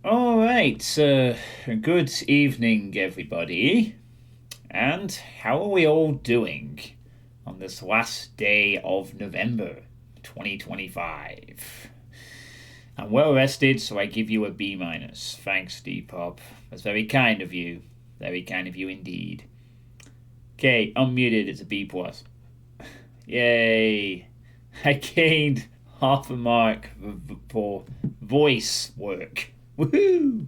All right, good evening, everybody. And how are we all doing on this last day of November 2025? I'm well rested, so I give you a B minus. Thanks, Depop. That's very kind of you. Very kind of you indeed. Okay, unmuted, it's a B plus. Yay! I gained half a mark for voice work. Woohoo!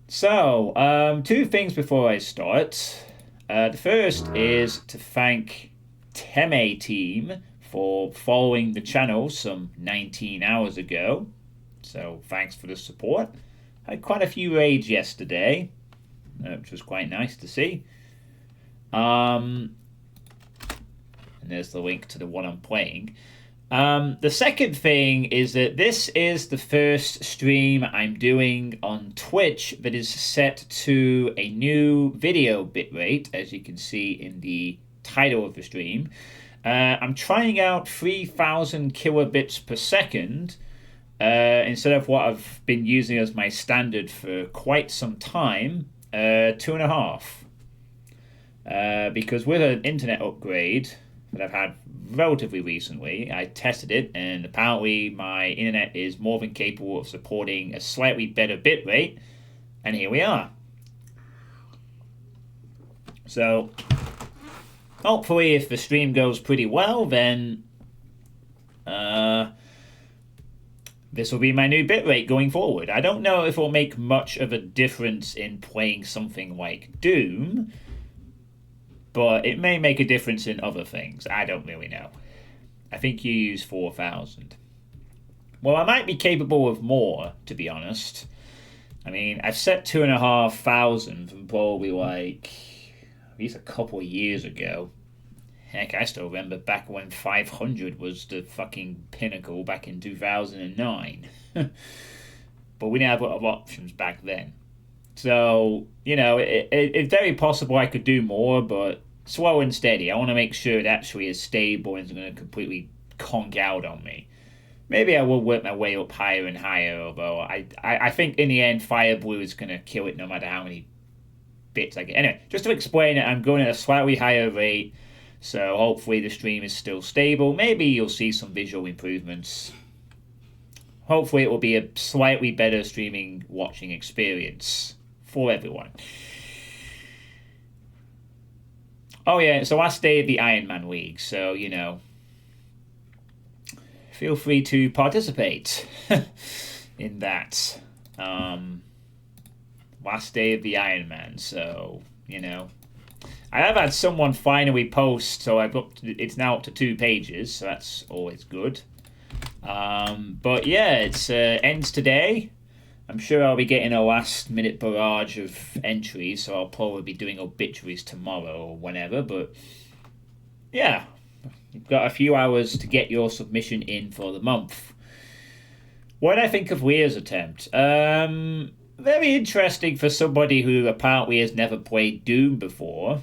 So, two things before I start. The first is to thank Teme Team for following the channel some 19 hours ago. So, thanks for the support. I had quite a few raids yesterday, which was quite nice to see. And there's the link to the one I'm playing. The second thing is that this is the first stream I'm doing on Twitch that is set to a new video bitrate, as you can see in the title of the stream. I'm trying out 3000 kilobits per second instead of what I've been using as my standard for quite some time, 2.5. Because with an internet upgrade that I've had relatively recently, I tested it, and apparently my internet is more than capable of supporting a slightly better bitrate, and here we are. So, hopefully, if the stream goes pretty well, then this will be my new bitrate going forward. I don't know if it will make much of a difference in playing something like Doom, but it may make a difference in other things. I don't really know. I think you use 4,000. Well, I might be capable of more, to be honest. I mean, I've set 2,500 from probably like at least a couple of years ago. Heck, I still remember back when 500 was the fucking pinnacle back in 2009. But we didn't have a lot of options back then. So, it's very possible I could do more, but slow and steady. I want to make sure it actually is stable and isn't going to completely conk out on me. Maybe I will work my way up higher and higher, although I think in the end Fire Blue is going to kill it no matter how many bits I get. Anyway, just to explain it, I'm going at a slightly higher rate, so hopefully the stream is still stable. Maybe you'll see some visual improvements. Hopefully it will be a slightly better streaming watching experience for everyone. Oh yeah, it's the last day of the Iron Man League, so feel free to participate in that. Last day of the Iron Man, so I have had someone finally post, so it's now up to 2 pages, so that's always good. But yeah, it's ends today. I'm sure I'll be getting a last minute barrage of entries, so I'll probably be doing obituaries tomorrow or whenever, but yeah, you've got a few hours to get your submission in for the month. What did I think of Leah's attempt? Very interesting for somebody who apparently has never played Doom before.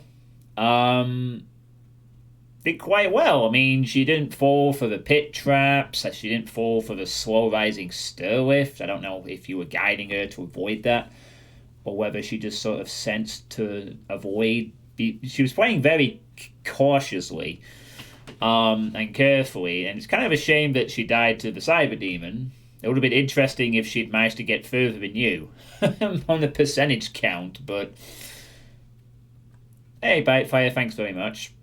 Did quite well. I mean, she didn't fall for the pit traps. She didn't fall for the slow rising stair lift. I don't know if you were guiding her to avoid that, or whether she just sort of sensed to avoid. She was playing very cautiously and carefully, and it's kind of a shame that she died to the Cyber Demon. It would have been interesting if she'd managed to get further than you on the percentage count, but hey, Bitefire, thanks very much.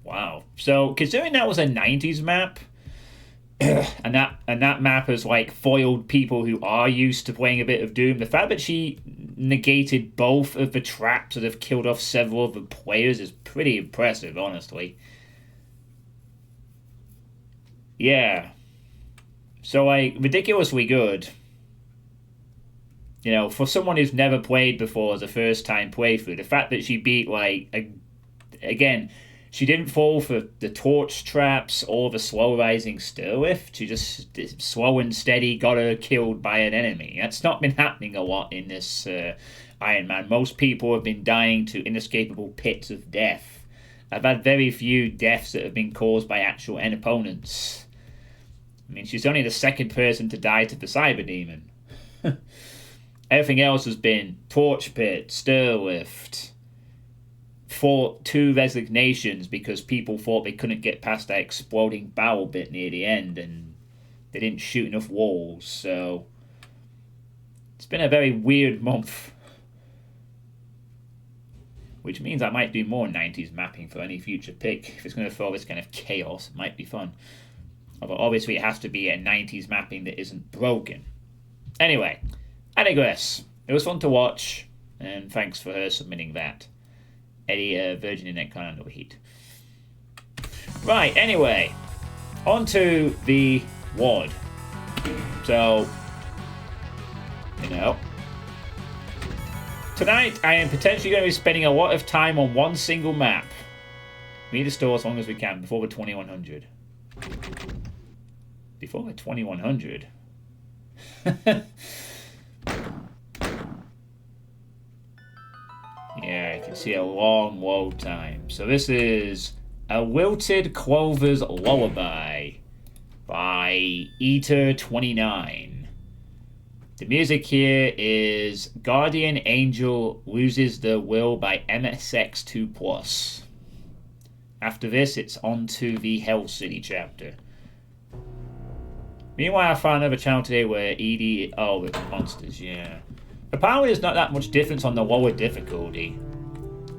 Wow. So considering that was a 90s map, and that map has like foiled people who are used to playing a bit of Doom, the fact that she negated both of the traps that have killed off several of the players is pretty impressive, honestly. Yeah. So like ridiculously good. For someone who's never played before as a first time playthrough, the fact that she beat again, she didn't fall for the torch traps or the slow rising stair lift. She just slow and steady got her killed by an enemy. That's not been happening a lot in this Iron Man. Most people have been dying to inescapable pits of death. I've had very few deaths that have been caused by actual end opponents. I mean, she's only the second person to die to the Cyber Demon. Everything else has been Torch Pit, Stirlift, 2 resignations because people thought they couldn't get past that exploding barrel bit near the end and they didn't shoot enough walls, so it's been a very weird month. Which means I might do more 90s mapping for any future pick. If it's going to throw this kind of chaos, it might be fun. Although obviously it has to be a 90s mapping that isn't broken. Anyway, I digress. It was fun to watch, and thanks for her submitting that. Eddie, Virgin Internet can't handle the heat. Right, anyway, on to the WAD. So, you know, tonight I am potentially going to be spending a lot of time on one single map. We need to store as long as we can before the 2100. Before the 2100? Yeah, you can see a long load time. So this is A Wilted Clover's Lullaby by Eater29. The music here is Guardian Angel Loses Their Will by MSX2+. After this, it's on to the Hell City chapter. Meanwhile, I found another channel today where Edie... Oh, with monsters, yeah. Apparently there's not that much difference on the lower difficulty.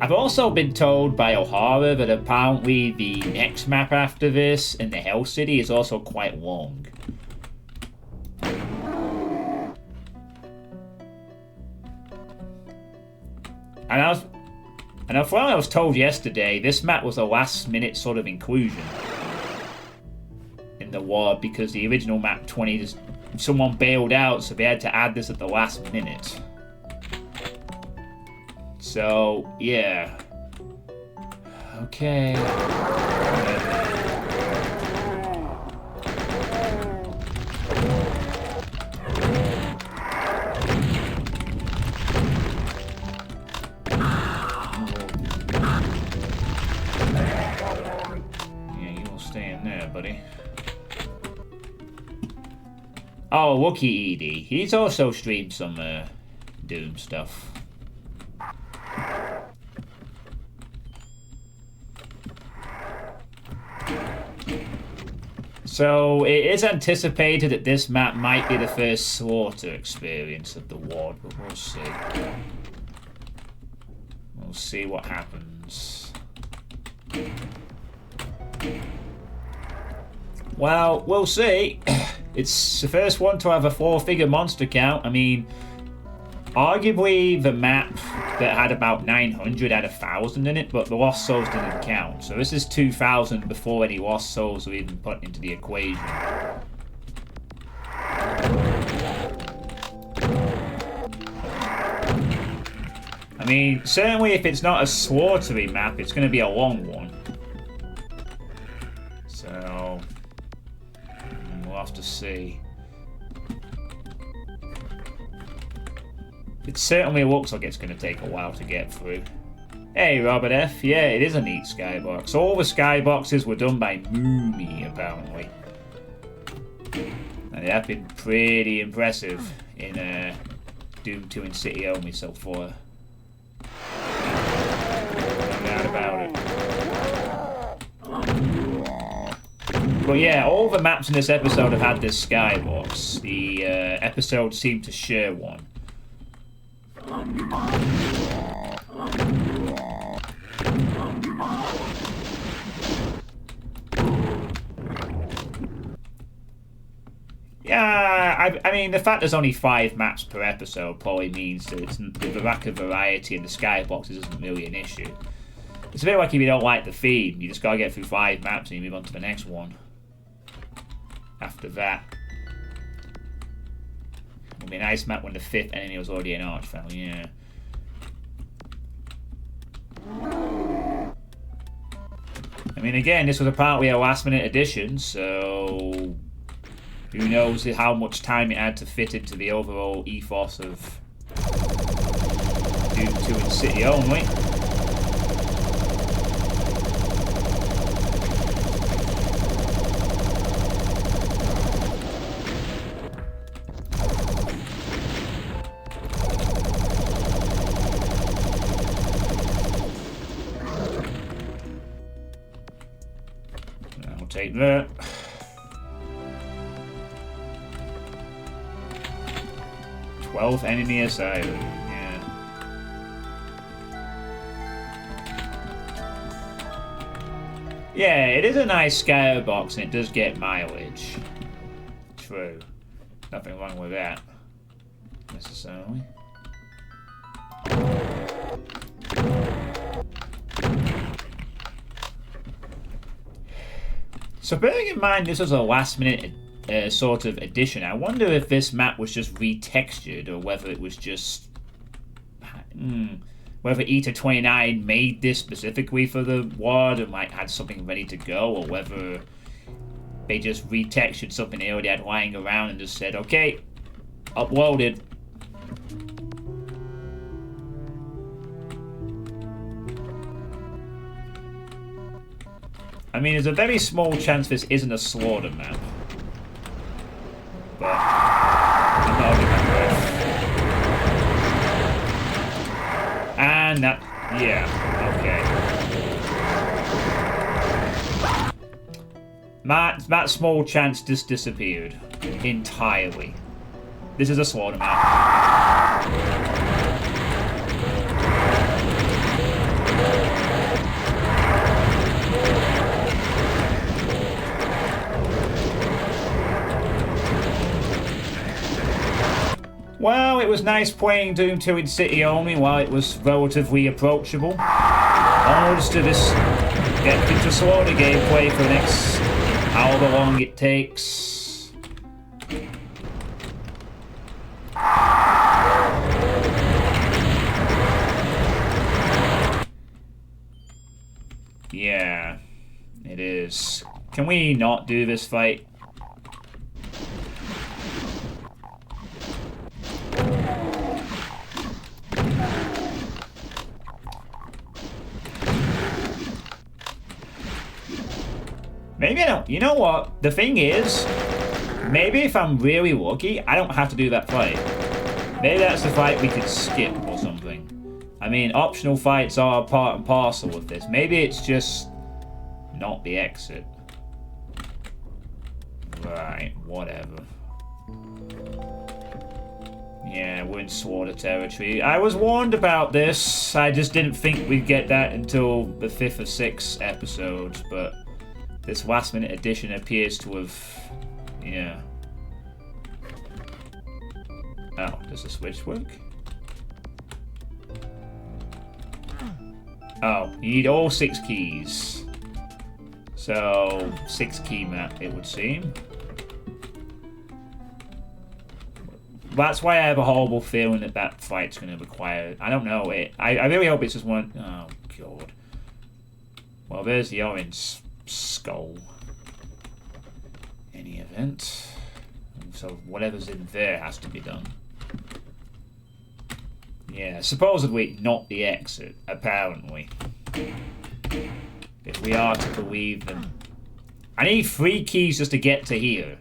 I've also been told by O'Hara that apparently the next map after this, in the Hell City, is also quite long. And from what I was told yesterday, this map was a last-minute sort of inclusion in the WAD because the original map 20 just someone bailed out, so they had to add this at the last minute. So yeah. Okay. Buddy. Oh, Wookie Edie. He's also streamed some Doom stuff. So it is anticipated that this map might be the first slaughter experience of the WAD, but we'll see. We'll see what happens. Well, we'll see. It's the first one to have a 4-figure monster count. I mean, arguably the map that had about 900 had 1,000 in it, but the Lost Souls didn't count. So this is 2,000 before any Lost Souls were even put into the equation. I mean, certainly if it's not a slaughtery map, it's going to be a long one. So... we'll have to see. It certainly looks like it's going to take a while to get through. Hey, Robert F. Yeah, it is a neat skybox. All the skyboxes were done by Moomy, apparently. And they have been pretty impressive in Doom 2 and City only so far. No doubt about it. But yeah, all the maps in this episode have had this skybox. The episode seemed to share one. Yeah, I mean, the fact there's only 5 maps per episode probably means that the lack of variety in the skyboxes isn't really an issue. It's a bit like if you don't like the theme, you just gotta get through 5 maps and you move on to the next one. After that. It'll be a nice map when the 5th enemy was already an Archfell, yeah. I mean, again, this was apparently a last-minute addition, so... who knows how much time it had to fit into the overall ethos of Doom 2 and City only. take that. "12th enemy asylum." Yeah. Yeah, it is a nice skybox and it does get mileage. True. Nothing wrong with that, necessarily. So bearing in mind this was a last minute sort of addition, I wonder if this map was just retextured or whether it was just... whether Eta29 made this specifically for the WAD and might had something ready to go, or whether they just retextured something they already had lying around and just said, okay, uploaded. I mean, there's a very small chance this isn't a slaughter map. But I'm not holding my breath. And that, yeah, okay. That small chance just disappeared entirely. This is a slaughter map. Well, it was nice playing Doom 2 in City only while it was relatively approachable. Onwards to this get into slaughter gameplay for the next however long it takes. Yeah, it is. Can we not do this fight? Maybe I don't. You know what? The thing is, maybe if I'm really lucky, I don't have to do that fight. Maybe that's the fight we could skip or something. I mean, optional fights are part and parcel of this. Maybe it's just not the exit. Right, whatever. Yeah, we're in slaughter territory. I was warned about this. I just didn't think we'd get that until the 5th or 6th episodes, but this last minute addition appears to have... yeah. Oh, does the switch work? Oh, you need all 6 keys. So, 6 key map, it would seem. That's why I have a horrible feeling that that fight's going to require... I don't know. I really hope it's just one... oh, God. Well, there's the orange skull. Any event. So whatever's in there has to be done. Yeah, supposedly not the exit, apparently. If we are to believe them. I need 3 keys just to get to here.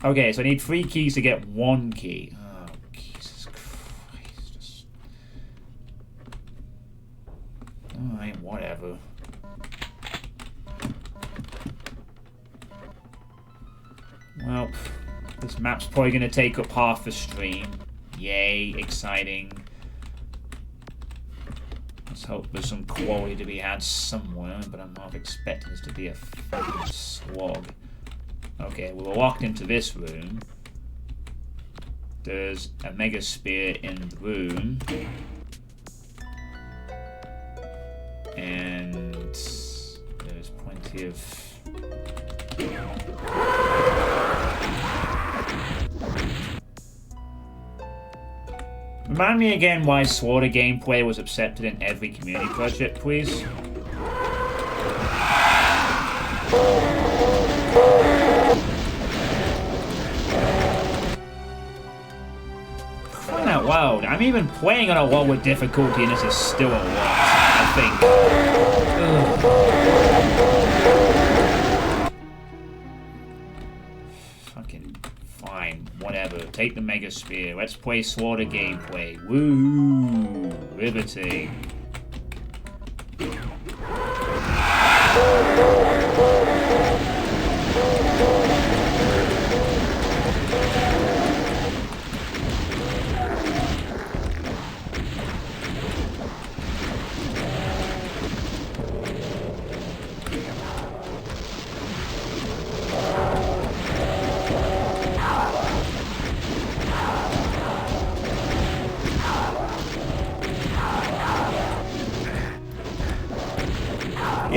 Okay, so I need 3 keys to get 1 key. Oh, Jesus Christ. Alright, whatever. Well, this map's probably going to take up half the stream. Yay, exciting. Let's hope there's some quality to be had somewhere, but I'm not expecting this to be a fucking slog. Okay, well, we're locked into this room. There's a mega spear in the room. And there's plenty of... Remind me again why slaughter gameplay was accepted in every community project, please. Crying out loud, I'm even playing on a lower difficulty and this is still a lot, I think. Ugh. Fucking fine, whatever. Take the mega spear. Let's play slaughter gameplay. Woo! Riveting.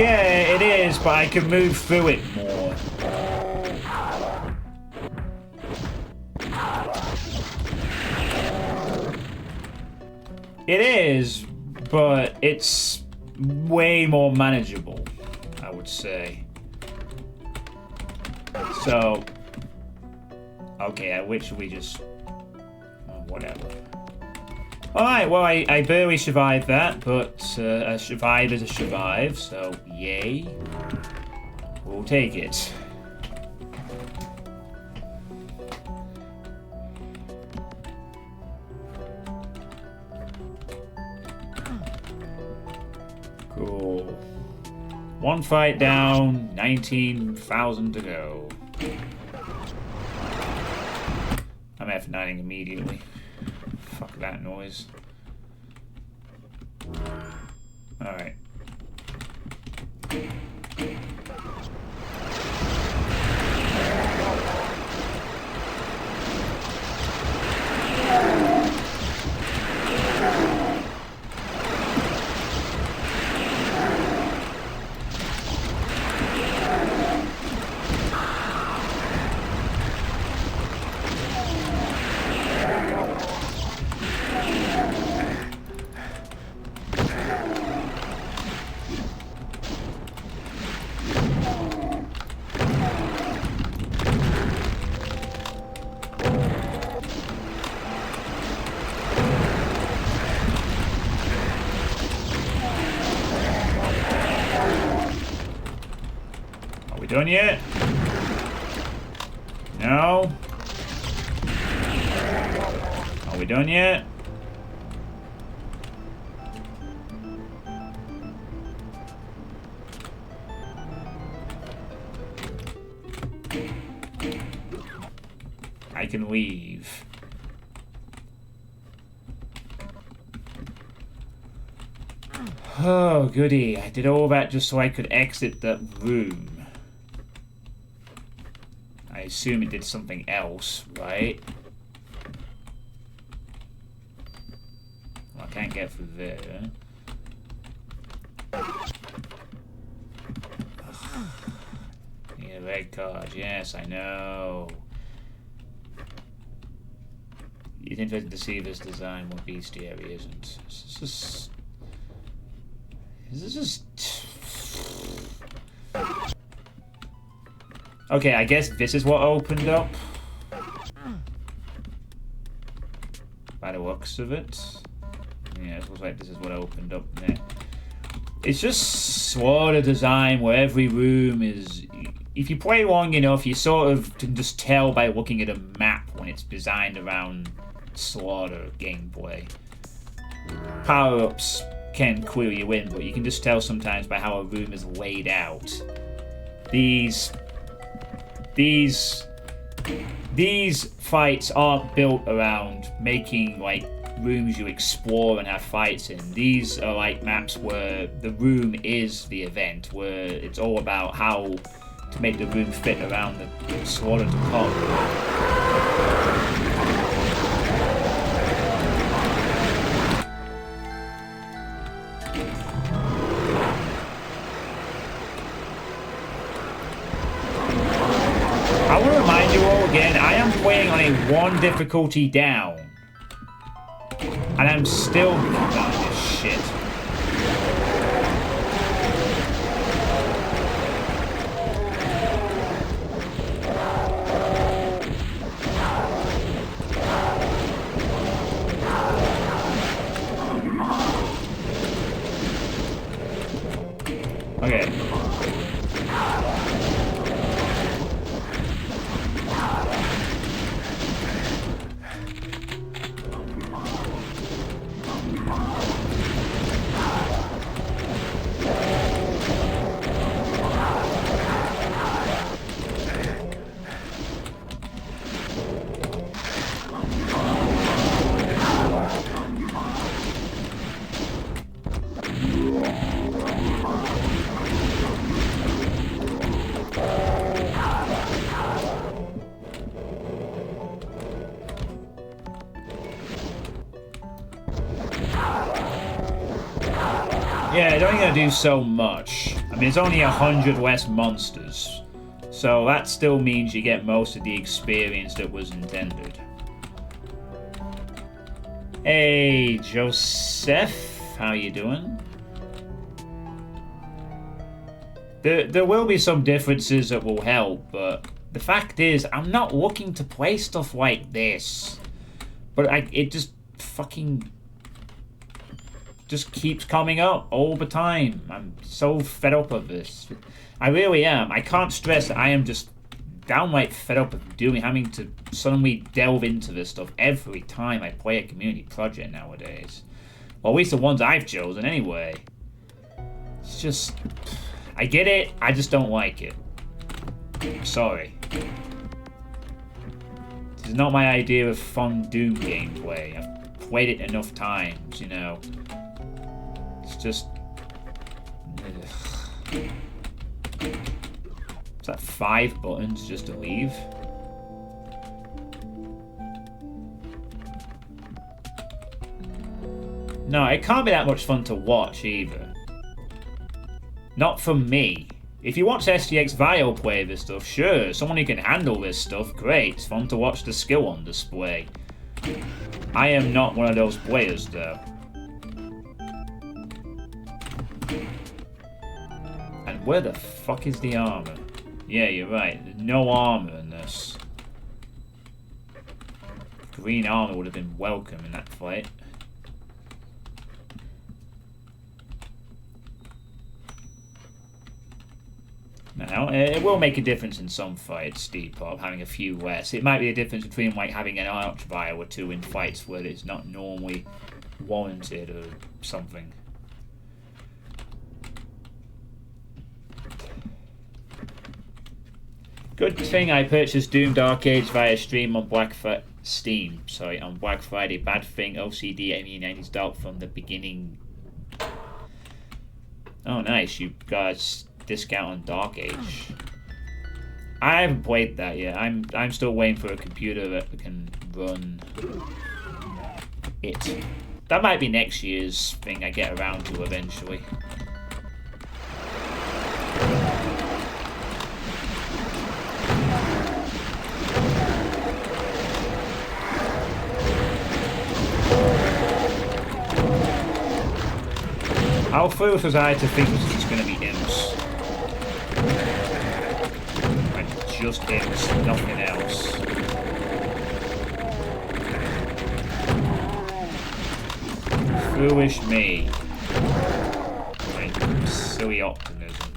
Yeah, it is, but I can move through it more. It is, but it's way more manageable, I would say. So, okay, which should we just... Oh, whatever. Alright, well, I barely survived that, but a survive is a survive, so yay. We'll take it. Cool. One fight down, 19,000 to go. I'm F9ing immediately. Fuck that noise. Alright. Done yet? No? Are we done yet? I can leave. Oh, goody. I did all that just so I could exit that room. I assume it did something else, right? Well, I can't get through there. Need a red card. Yes, I know. You'd interested to see this design what bestiary isn't. This is just... Okay, I guess this is what opened up. By the looks of it. Yeah, it looks like this is what opened up there. It's just sort of design where every room is... If you play long enough, you sort of can just tell by looking at a map when it's designed around slaughter gameplay. Power-ups can clue you in, but you can just tell sometimes by how a room is laid out. These fights aren't built around making like rooms you explore and have fights in. These are like maps where the room is the event, where it's all about how to make the room fit around the slaughter to come. I want to remind you all again, I am playing on a 1 difficulty down. And I'm still doing this shit. Okay. Yeah, it's only gonna do so much. I there's only 100 less monsters. So that still means you get most of the experience that was intended. Hey, Joseph, how you doing? There will be some differences that will help, but the fact is, I'm not looking to play stuff like this. But it just fucking just keeps coming up all the time. I'm so fed up of this. I really am. I can't stress that I am just downright fed up of having to suddenly delve into this stuff every time I play a community project nowadays. Or at least the ones I've chosen anyway. It's just... I get it, I just don't like it. Sorry. This is not my idea of fun Doom gameplay. I've played it enough times, you know. It's just... Ugh. Is that 5 buttons just to leave? No, it can't be that much fun to watch either. Not for me. If you watch SGX Vio play this stuff, sure, someone who can handle this stuff, great. It's fun to watch the skill on display. I am not one of those players, though. And where the fuck is the armor? Yeah, you're right. There's no armor in this. Green armor would have been welcome in that fight. Now, it will make a difference in some fights, Depop, having a few less. It might be a difference between like having an Archvile or two in fights where it's not normally warranted or something. Good thing I purchased Doom Dark Age via stream on Steam. Sorry, on Black Friday. Bad thing, OCD, I mean, 90s Dark from the beginning. Oh, nice. You got discount on Dark Age. I haven't played that yet. I'm still waiting for a computer that can run it. That might be next year's thing I get around to eventually. How foolish was I to think it was just going to be imps? And just imps, nothing else. Foolish me. My silly optimism.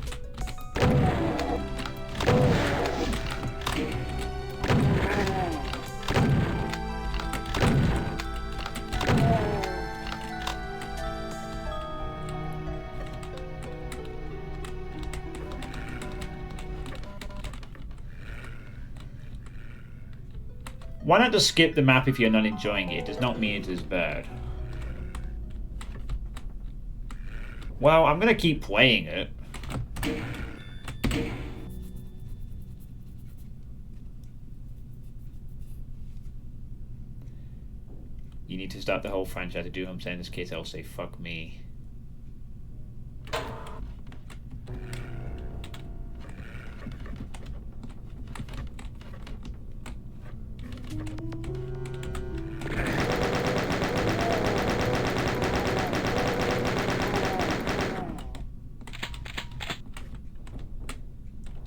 Why not just skip the map if you're not enjoying it? It does not mean it is bad. Well, I'm gonna keep playing it. You need to start the whole franchise to do what I'm saying. In this case, I'll say fuck me.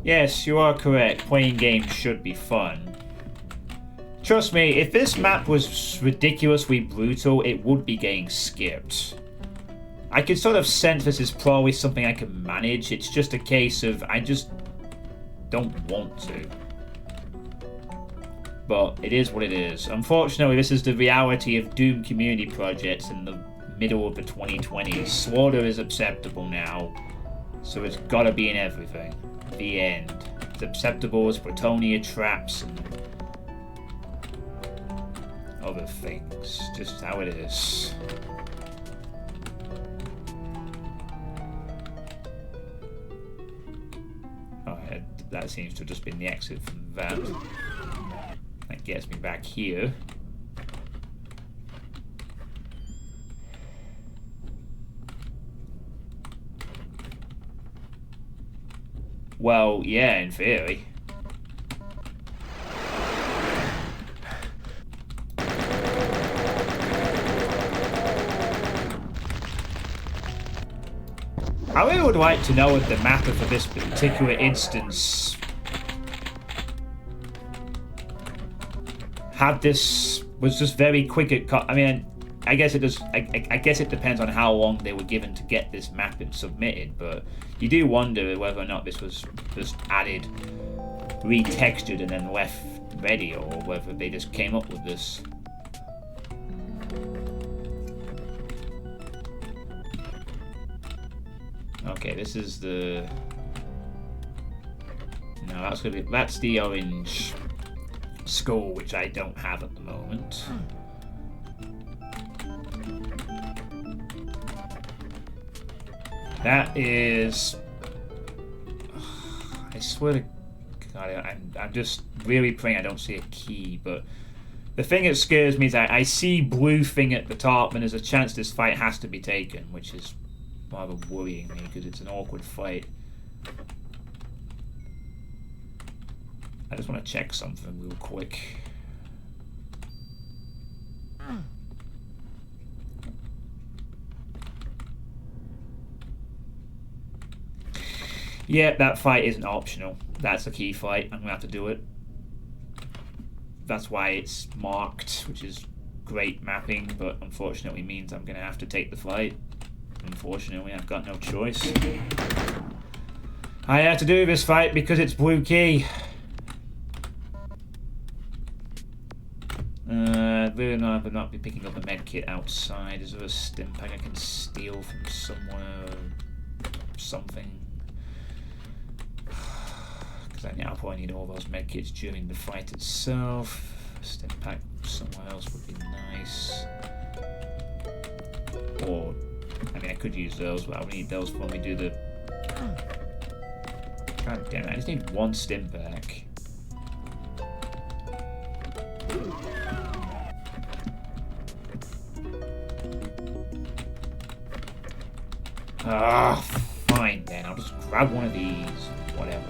Yes, you are correct. Playing games should be fun. Trust me, if this map was ridiculously brutal, it would be getting skipped. I can sort of sense this is probably something I can manage. It's just a case of I just don't want to. But it is what it is. Unfortunately, this is the reality of Doom community projects in the middle of the 2020s. Slaughter is acceptable now, so it's gotta be in everything. The end. It's acceptable as Platonia traps and other things. Just how it is. Oh, that seems to have just been the exit from that. That gets me back here. Well, yeah, in theory. I really would like to know if the mapper for this particular instance was just very quick at cut. I mean, I guess it does. I guess it depends on how long they were given to get this mapping submitted, but you do wonder whether or not this was just added, retextured, and then left ready, or whether they just came up with this. Okay, this is the. No, that's the orange skull, which I don't have at the moment. That is. I swear to God, I'm just really praying I don't see a key, but the thing that scares me is I see blue thing at the top, and there's a chance this fight has to be taken, which is rather worrying me because it's an awkward fight. I just want to check something real quick. Yeah, that fight isn't optional. That's a key fight. I'm going to have to do it. That's why it's marked, which is great mapping, but unfortunately means I'm going to have to take the fight. Unfortunately, I've got no choice. I had to do this fight because it's blue key. Really not, but not be picking up a med kit outside. Is there a stim pack I can steal from somewhere? Something. Because I now probably need all those med kits during the fight itself. A stim pack somewhere else would be nice. Or, I mean, I could use those, but I'll need those when we do the. God damn it! I just need one stim pack. Ah, fine then. I'll just grab one of these. Whatever.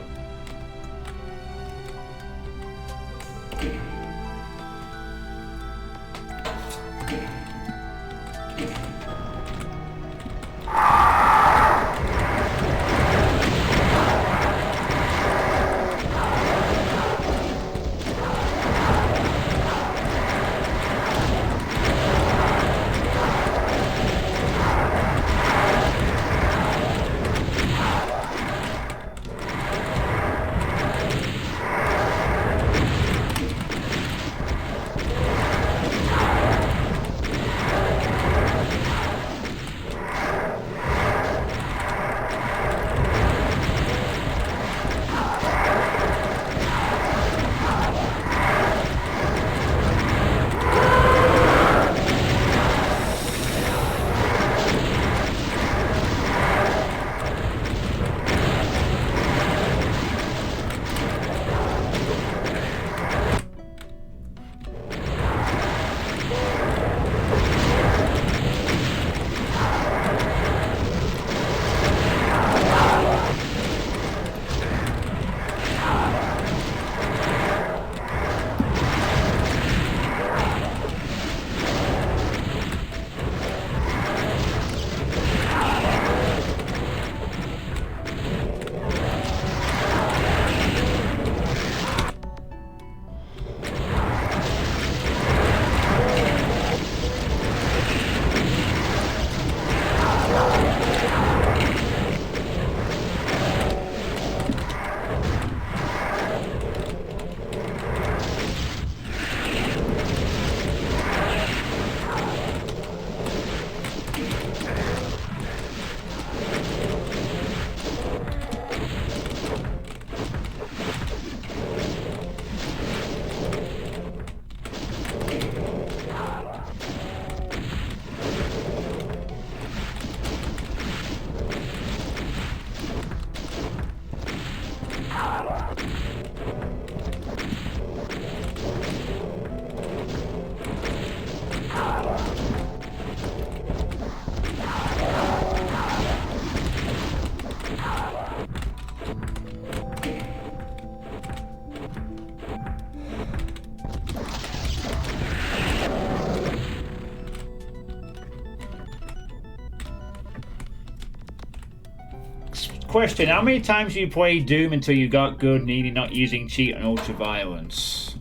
Question, how many times you played Doom until you got good needing not using cheat and ultra-violence?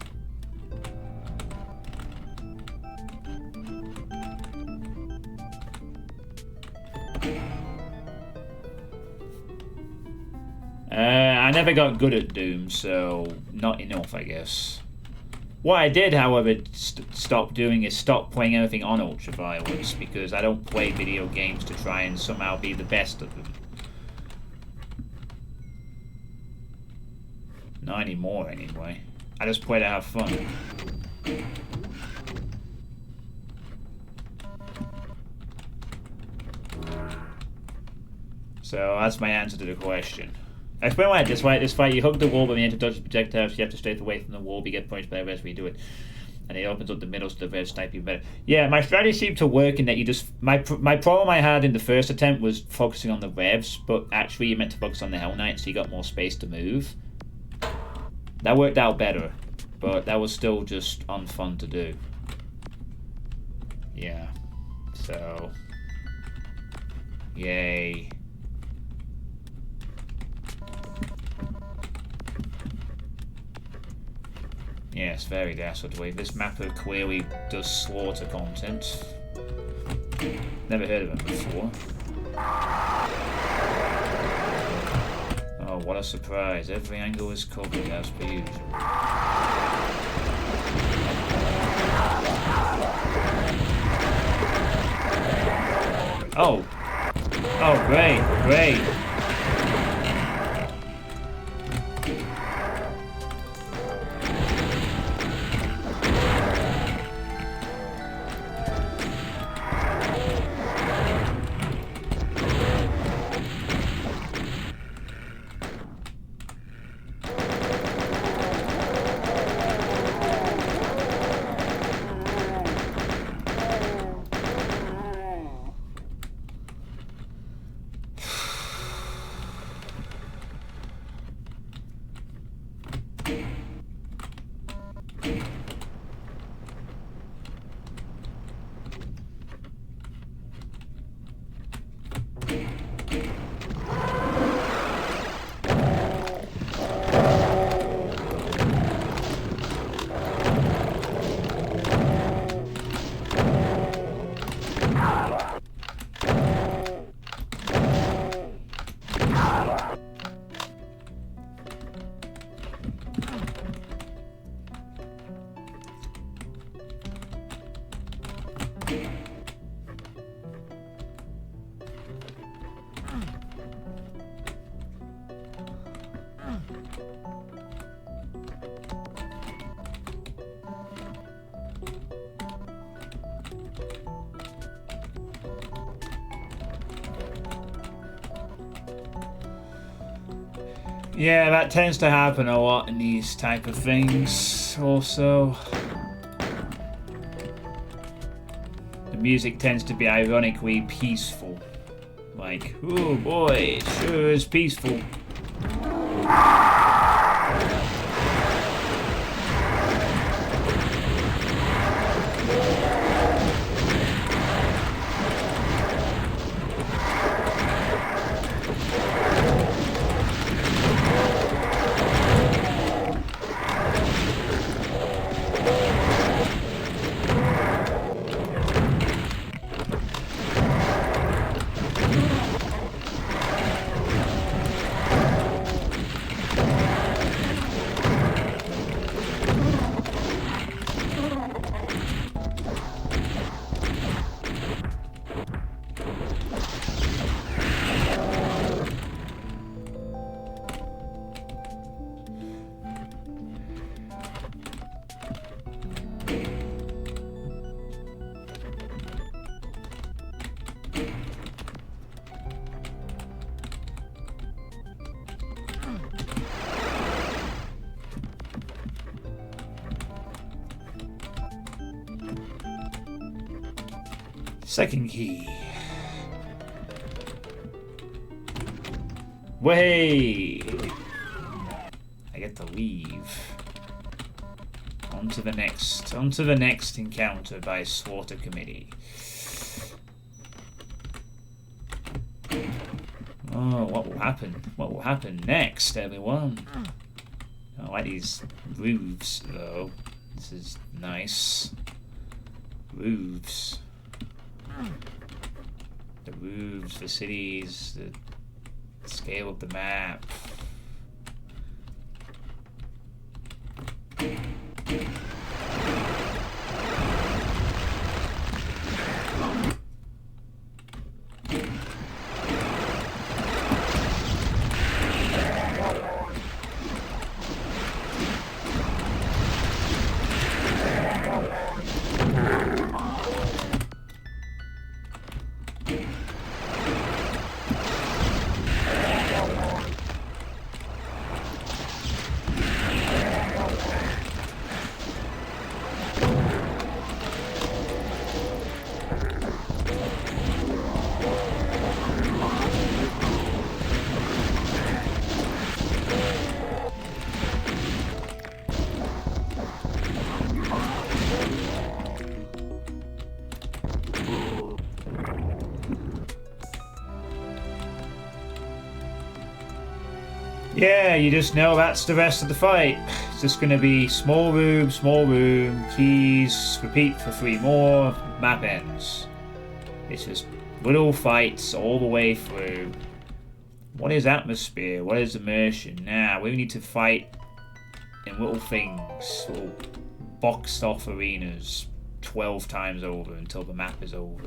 I never got good at Doom, so not enough, I guess. What I did, however, stop doing is stop playing anything on ultra-violence, because I don't play video games to try and somehow be the best of them. Not anymore, anyway. I just play to have fun. So that's my answer to the question. I explain why this fight you hug the wall, but when you have to dodge the projectiles, you have to strafe away from the wall, but you get punished by the rest when you do it. And it opens up the middle so the red snipe you better. Yeah, my strategy seemed to work in that you just... My problem I had in the first attempt was focusing on the revs, but actually you meant to focus on the Hell Knight so you got more space to move. That worked out better, but that was still just unfun to do. Yeah. So... Yay. Yes, very dastardly. This mapper clearly does slaughter content. Never heard of him before. Oh, what a surprise. Every angle is covered as per usual. Oh! Oh, great, great! Yeah, that tends to happen a lot in these type of things, also. The music tends to be ironically peaceful. Like, oh boy, it sure is peaceful. Second key. Way! I get to leave. On to the next encounter by Slaughter Committee. Oh, what will happen? What will happen next, everyone? I like these roofs, though. This is nice. Roofs. The roofs, the cities, the scale of the map. Yeah, you just know that's the rest of the fight. It's just going to be small room, keys, repeat for 3 more, map ends. It's just little fights all the way through. What is atmosphere? What is immersion? Now, we need to fight in little things, little boxed off arenas 12 times over until the map is over.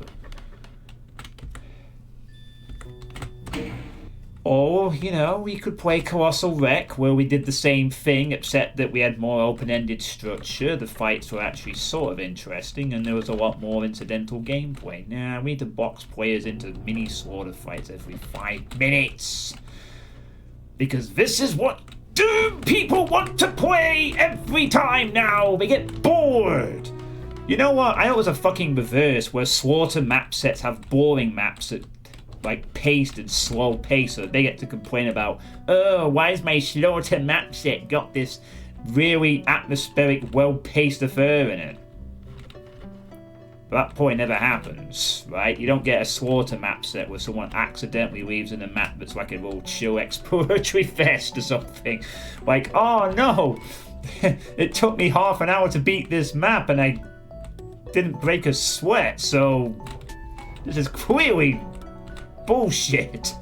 Or, you know, we could play Colossal Wreck, where we did the same thing, except that we had more open-ended structure. The fights were actually sort of interesting, and there was a lot more incidental gameplay. Now, we need to box players into mini slaughter fights every 5 minutes. Because this is what Doom people want to play every time now. They get bored. You know what? I know it was a fucking reverse, where slaughter map sets have boring maps that like paced and slow pace, so they get to complain about, oh, why is my slaughter map set got this really atmospheric, well-paced affair in it? But that point never happens, right? You don't get a slaughter map set where someone accidentally leaves in a map that's like a little chill exploratory fest or something. Like, oh no, it took me half an hour to beat this map and I didn't break a sweat, so this is clearly bullshit.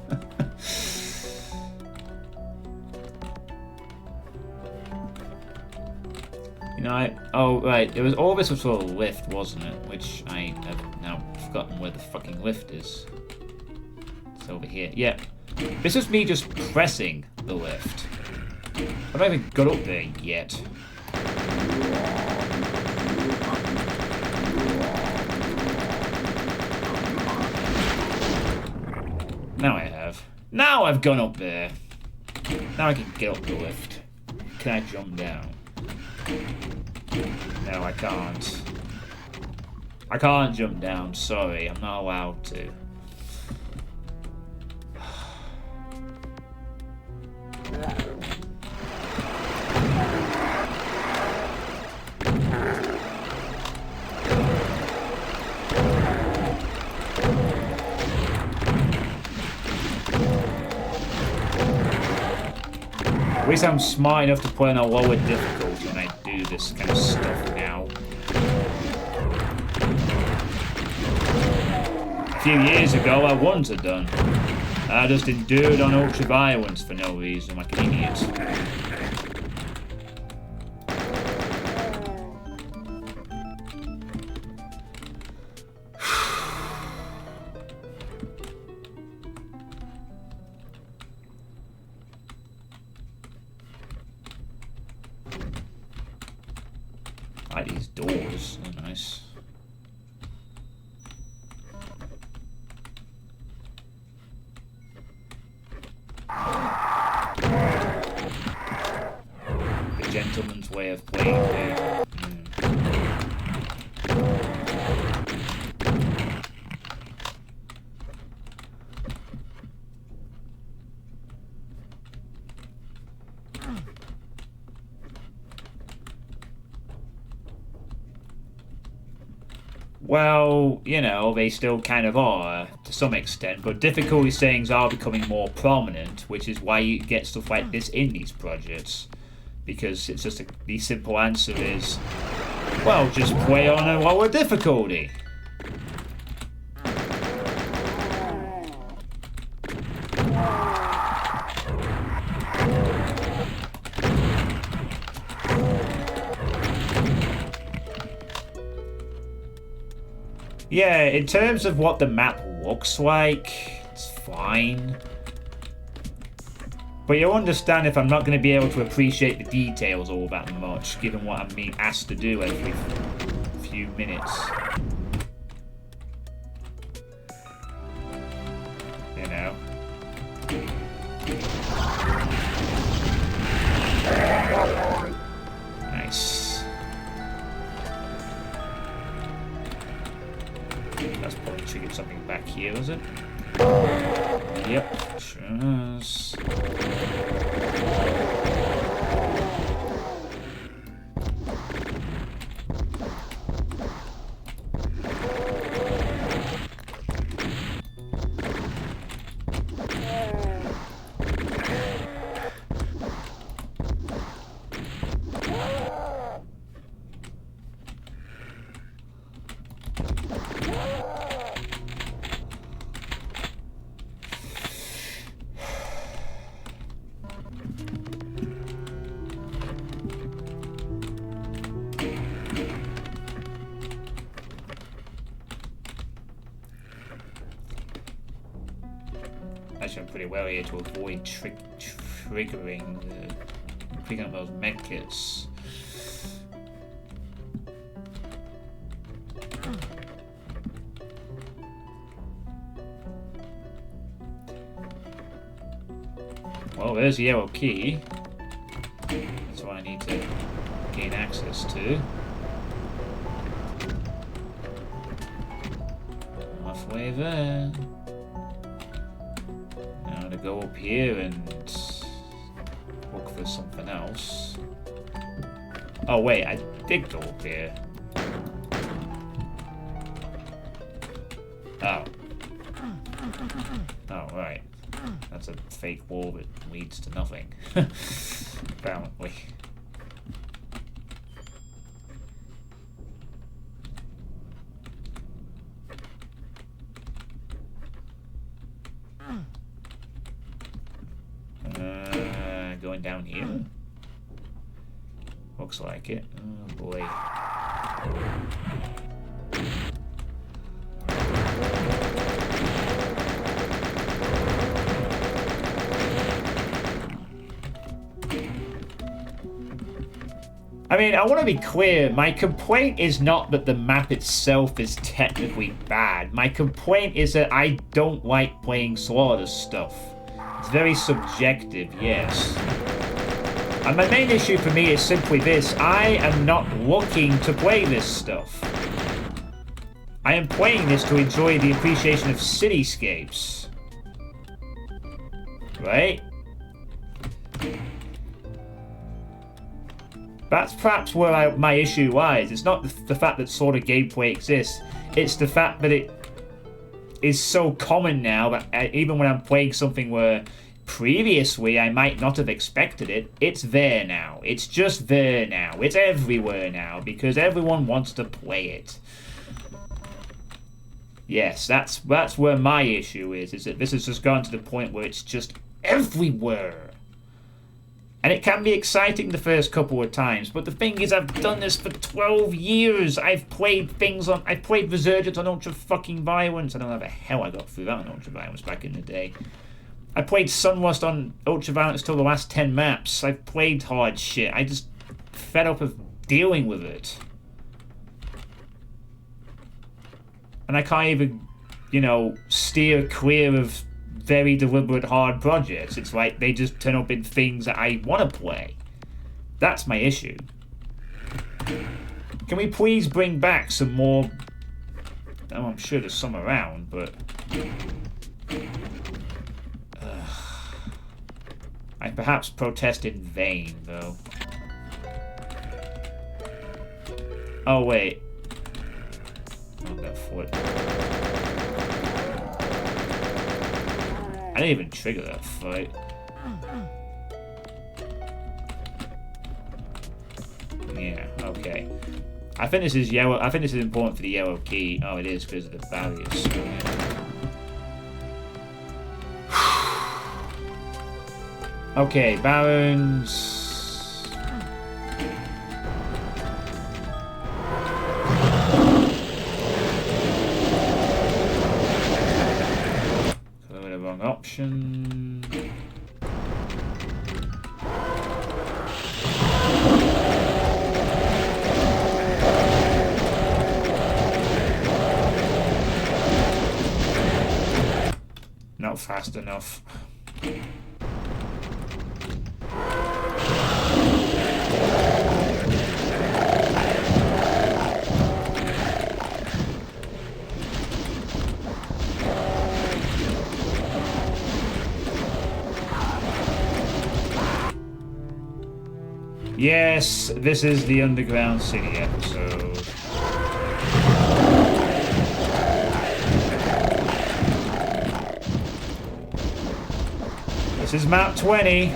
You know, oh right, it was all this was for a lift, wasn't it? Which I have now forgotten where the fucking lift is. It's over here. Yeah, this is me just pressing the lift. I haven't even got up there yet. Now I have. Now I've gone up there. Now I can get up the lift. Can I jump down? No, I can't. I can't jump down, sorry. I'm not allowed to. At least I'm smart enough to play on a lower difficulty when I do this kind of stuff now. A few years ago, I wouldn't have done. I just endured on ultra violence for no reason, like an idiot. I like these doors, they're nice. The gentleman's way of playing there. Well, you know, they still kind of are to some extent, but difficulty settings are becoming more prominent, which is why you get stuff like this in these projects. Because it's just the simple answer is, well, just play on a lower difficulty. Yeah, in terms of what the map looks like, it's fine. But you'll understand if I'm not going to be able to appreciate the details all that much, given what I'm being asked to do every few minutes. You know? Nice. That's probably triggered something back here, is it? Yep, sure is. Actually, I'm pretty well here to avoid triggering those medkits. Well, there's the yellow key. That's what I need to gain access to. Halfway there. Now to go up here and look for something else. Oh wait, I did go up here. Oh. Oh, right. That's a fake wall that leads to nothing. Apparently. Going down here? Looks like it. Oh boy. I mean, I want to be clear, my complaint is not that the map itself is technically bad. My complaint is that I don't like playing Slaughter stuff. It's very subjective, yes. And my main issue for me is simply this. I am not looking to play this stuff. I am playing this to enjoy the appreciation of cityscapes. Right? That's perhaps where my issue lies. It's not the fact that sort of gameplay exists. It's the fact that it is so common now that even when I'm playing something where previously I might not have expected it, it's there now. It's just there now. It's everywhere now because everyone wants to play it. Yes, that's where my issue is that this has just gone to the point where it's just everywhere. And it can be exciting the first couple of times, but the thing is, I've done this for 12 years. I've played Resurgence on Ultra fucking Violence. I don't know how the hell I got through that on Ultra Violence back in the day. I played Sunrust on Ultra Violence till the last 10 maps. I've played hard shit. I just fed up of dealing with it. And I can't even, you know, steer clear of very deliberate hard projects. It's like they just turn up in things that I want to play. That's my issue. Can we please bring back some more... Oh, I'm sure there's some around, but... I perhaps protest in vain, though. Oh, wait. Oh, that foot. I didn't even trigger that fight. Yeah, okay. I think this is yellow. I think this is important for the yellow key. Oh, it is because of the barriers. Okay, Barons. Clearly the wrong option. Not fast enough. Yes, this is the Underground City episode. This is map 20.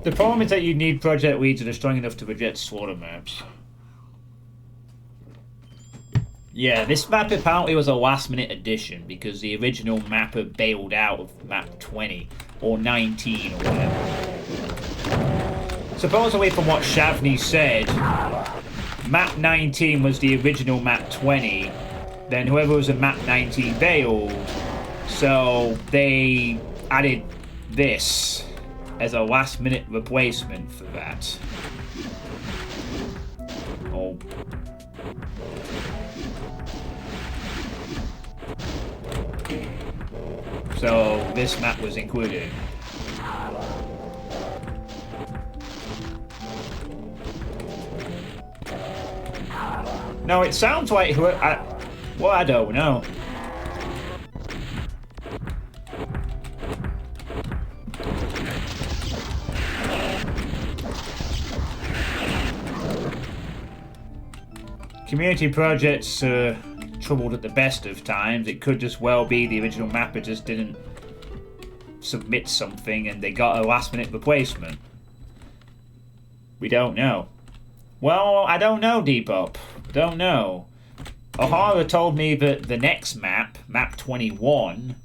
The problem is that you need project leads that are strong enough to project slaughter maps. Yeah, this map apparently was a last-minute addition because the original mapper bailed out of map 20 or 19 or whatever. Supposedly, from what Shavni said, map 19 was the original map 20. Then whoever was in map 19 bailed, so they added this as a last-minute replacement for that. Oh. So this map was included. No, it sounds like well, I don't know. Community projects are troubled at the best of times. It could just well be the original mapper just didn't submit something and they got a last-minute replacement. We don't know. Well, I don't know, Depop. Don't know. O'Hara told me that the next map, map 21,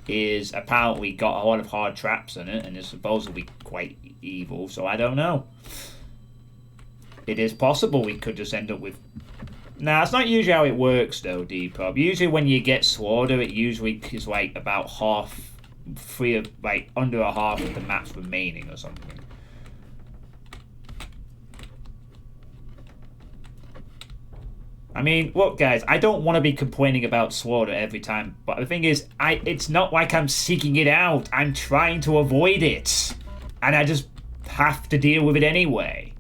is apparently got a lot of hard traps in it and is supposedly quite evil, so I don't know. It is possible we could just end up with... Nah, it's not usually how it works, though, Depop. Usually when you get slaughter, it usually is like about half, like under a half of the maps remaining or something. I mean, look, guys, I don't want to be complaining about slaughter every time, but the thing is, it's not like I'm seeking it out. I'm trying to avoid it. And I just have to deal with it anyway.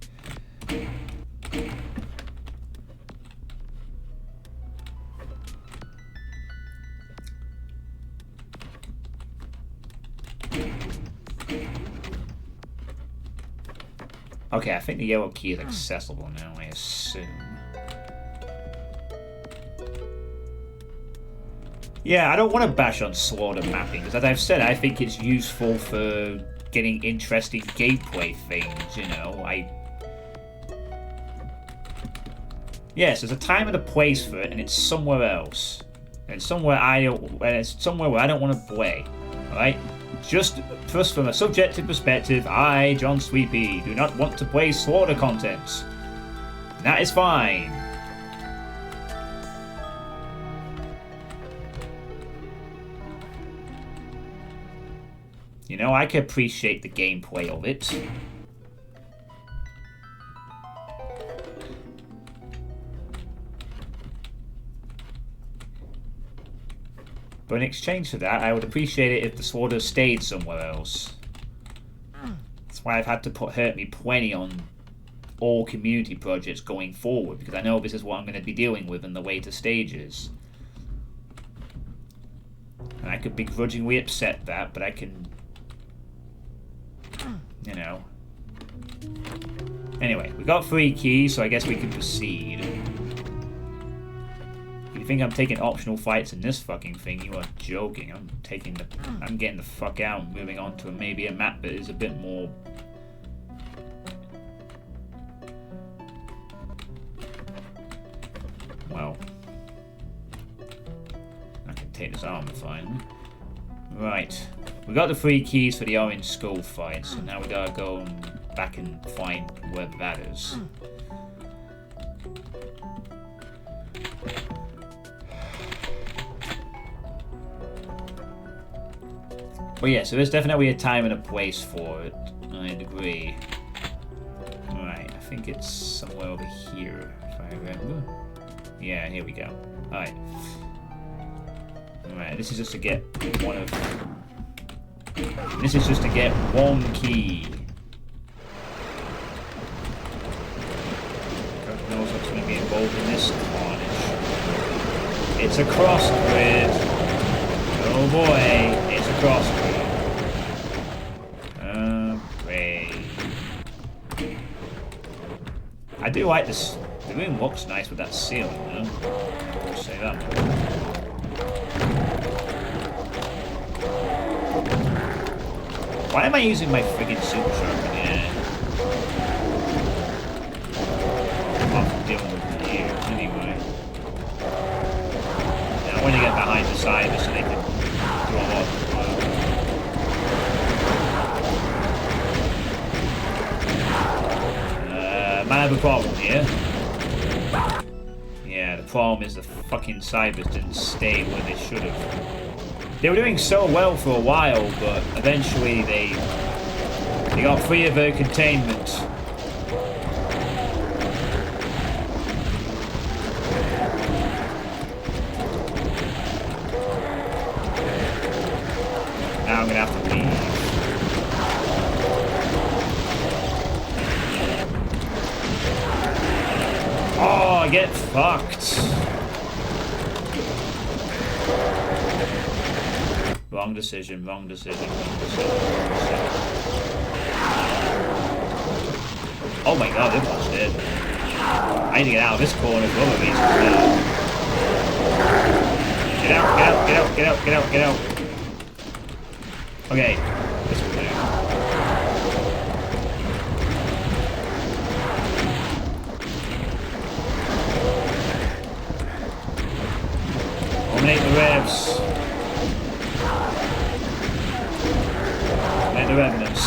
Okay, I think the yellow key is accessible now, I assume. Yeah, I don't want to bash on slaughter mapping, because as I've said, I think it's useful for getting interesting gameplay things, you know. Yes, there's a time and a place for it, and it's somewhere else. And it's somewhere where I don't want to play. Alright? Just from a subjective perspective, I, John Suitepee, do not want to play slaughter content. That is fine. You know, I can appreciate the gameplay of it. But in exchange for that, I would appreciate it if the sword had stayed somewhere else. That's why I've had to hurt me plenty on all community projects going forward, because I know this is what I'm going to be dealing with in the later stages. And I could begrudgingly accept that, but I can... You know. Anyway, we got 3 keys, so I guess we can proceed. If you think I'm taking optional fights in this fucking thing, you are joking. I'm getting the fuck out and moving on to maybe a map that is a bit more... Well... I can take this armor fine. Right. We got the 3 keys for the orange skull fight, so now we gotta go back and find where that is. Well, yeah, so there's definitely a time and a place for it. I agree. Right, I think it's somewhere over here, if I remember. Yeah, here we go. Alright. Alright, this is just to get one of... This is just to get 1 key. God knows what's going to be involved in this carnage. It's a cross grid. Oh boy, it's a cross grid. Great. I do like this. The room looks nice with that ceiling, though. I'll say that much. Why am I using my friggin' super sharpen here? I'm dealing with it here, anyway. Now, when you get behind the side, so they can do a lot of work. Might have a problem here. Yeah, the problem is the fucking cybers didn't stay where they should have. They were doing so well for a while, but eventually they got free of their containment. Now I'm gonna have to leave. Oh, get fucked. Wrong decision, wrong decision, wrong decision, wrong decision. Oh my god, they've lost it. I need to get out of this corner for other reasons now. Get out, get out, get out, get out, get out, get out. Okay, this will do. Eliminate the revs. The revenants.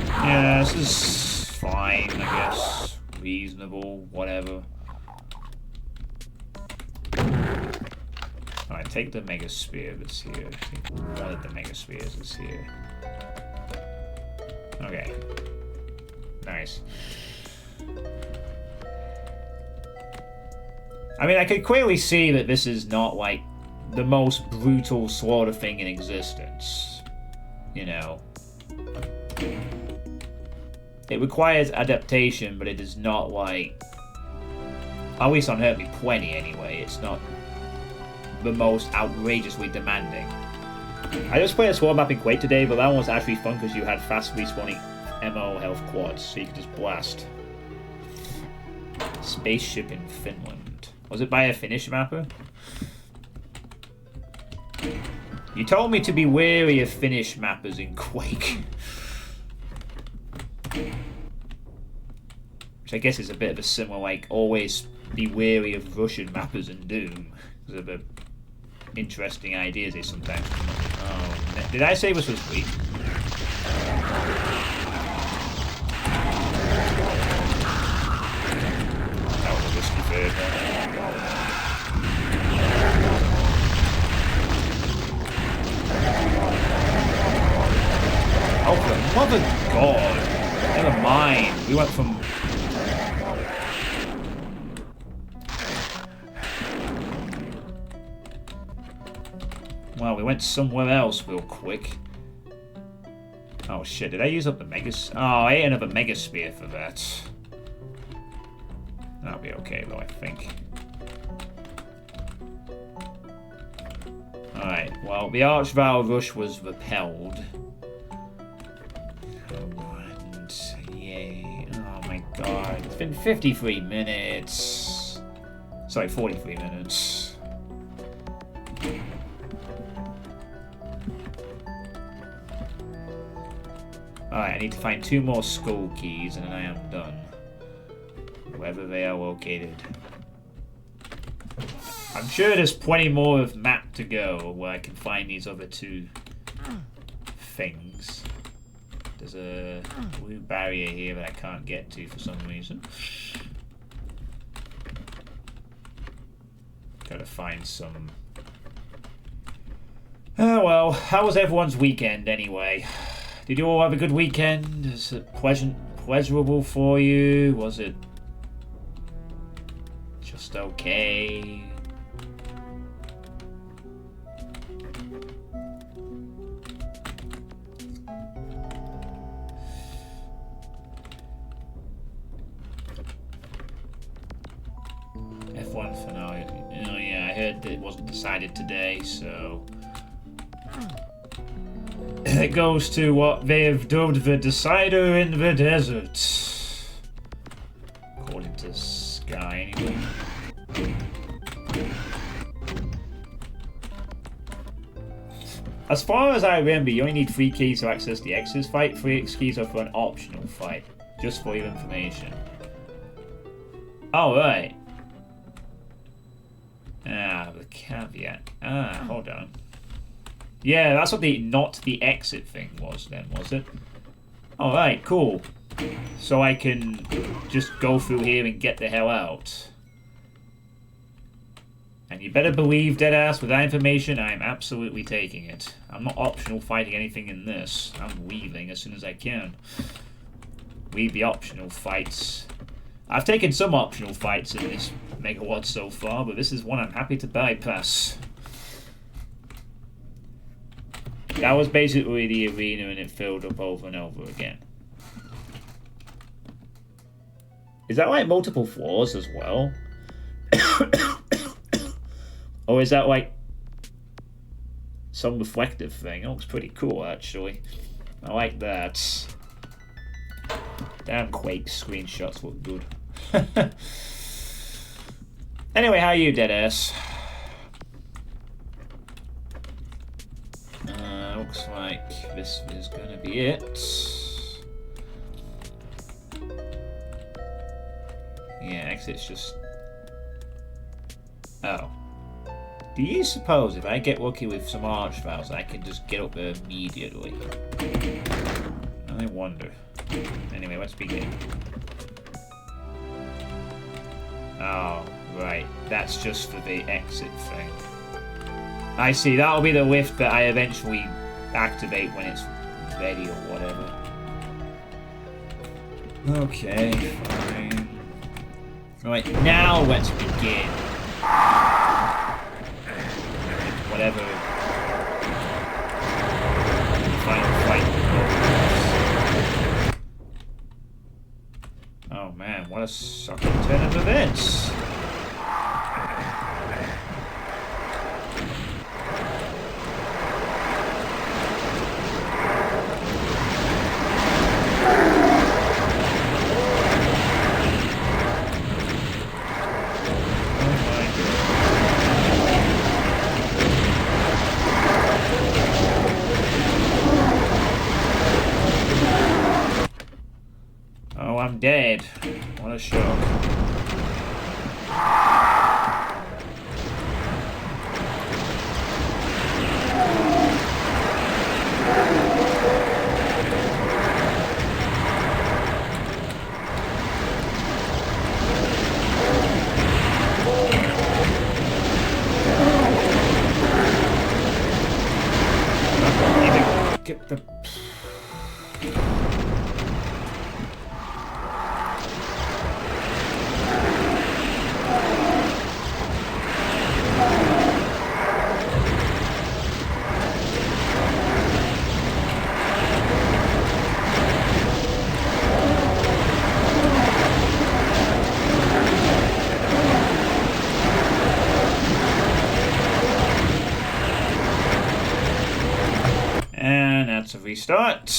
Yeah, this is fine, I guess. Reasonable, whatever. Alright, take the Mega Spear that's here. Take one of the Mega Spears that's here. Okay. Nice. I mean, I could clearly see that this is not, like, the most brutal slaughter thing in existence. You know. It requires adaptation, but it is not, like... At least on Hurt Me Plenty, anyway. It's not the most outrageously demanding. I just played a sword map in Quake today, but that one was actually fun because you had fast respawning MO health quads, so you could just blast. Spaceship in Finland. Was it by a Finnish mapper? You told me to be wary of Finnish mappers in Quake. Which I guess is a bit of a similar, like, always be wary of Russian mappers in Doom. Because of the interesting ideas they sometimes come up with. Oh, did I say this was weak? That was a risky bird. Mother God. Never mind. We went from... Well, we went somewhere else real quick. Oh shit, did I use up the Megas? Oh, I ate another Mega Spear for that. That'll be okay though, I think. Alright, well, the Archvile Rush was repelled. And, yay. Oh my god, it's been 53 minutes. Sorry, 43 minutes. Alright, I need to find 2 more skull keys and then I am done. Wherever they are located. I'm sure there's plenty more of map to go where I can find these other 2 things. There's a blue barrier here that I can't get to for some reason. Gotta find some... Oh well, how was everyone's weekend anyway? Did you all have a good weekend? Is it pleasurable for you? Was it just okay? F1 finale. Oh yeah, I heard that it wasn't decided today, so... It goes to what they have dubbed the decider in the desert. According to Sky, anyway. As far as I remember, you only need 3 keys to access the X's fight. 3 keys are for an optional fight. Just for your information. Oh, right. Ah, the caveat. Ah, hold on. Yeah, that's what the not the exit thing was then, was it? Alright, cool. So I can just go through here and get the hell out. And you better believe, Deadass, with that information, I am absolutely taking it. I'm not optional fighting anything in this. I'm leaving as soon as I can. Leave the optional fights. I've taken some optional fights in this Megawad so far, but this is one I'm happy to bypass. That was basically the arena and it filled up over and over again. Is that like multiple floors as well? Or is that like some reflective thing? It looks pretty cool actually. I like that. Damn Quake screenshots look good. Anyway, how are you, Deadass? Looks like this is gonna be it. Yeah, exit's just... Oh. Do you suppose if I get lucky with some archviles, I can just get up there immediately? I wonder. Anyway, let's begin. Oh, right. That's just for the exit thing. I see, that'll be the lift that I eventually activate when it's ready or whatever. Okay, fine. Right, now let's begin. Whatever. Final fight. Oh man, what a sucking turn of events. I'm dead. What a shock. Get the... to restart.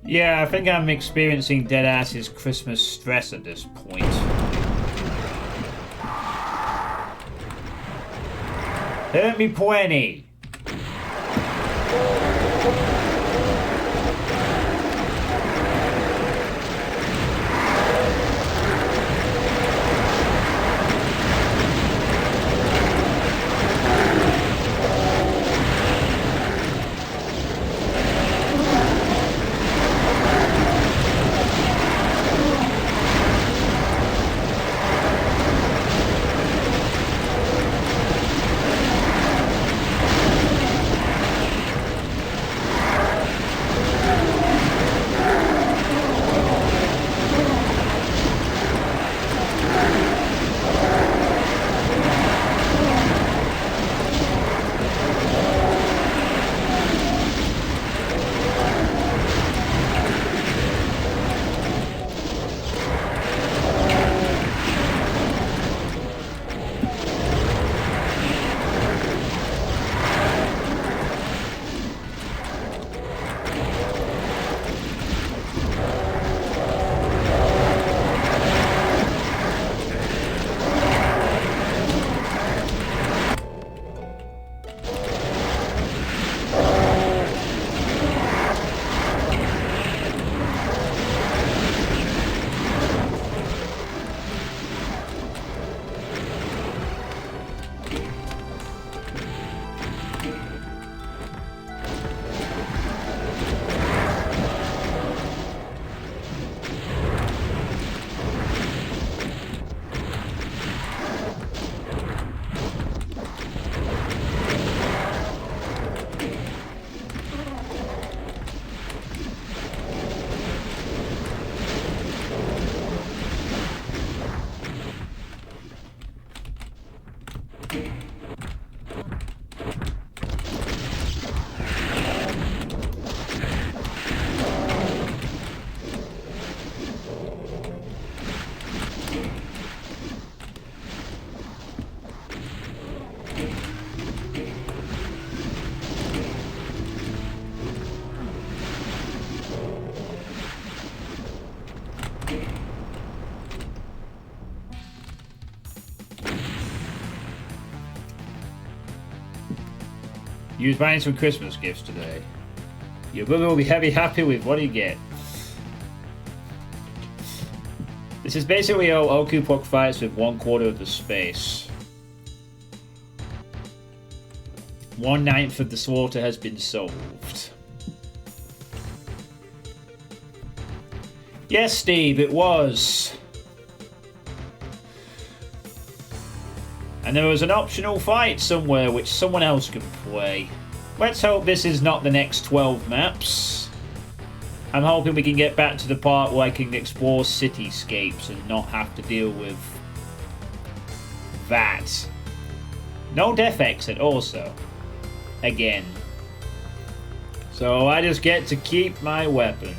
Yeah, I think I'm experiencing Deadass's Christmas stress at this point. Hurt me plenty. You was buying some Christmas gifts today. Your brother will be happy with what you get. This is basically how Okupok fights with 1/4 of the space. 1/9 of the slaughter has been solved. Yes, Steve, it was. And there was an optional fight somewhere which someone else can play. Let's hope this is not the next 12 maps. I'm hoping we can get back to the part where I can explore cityscapes and not have to deal with that. No death exit also. Again. So I just get to keep my weapon.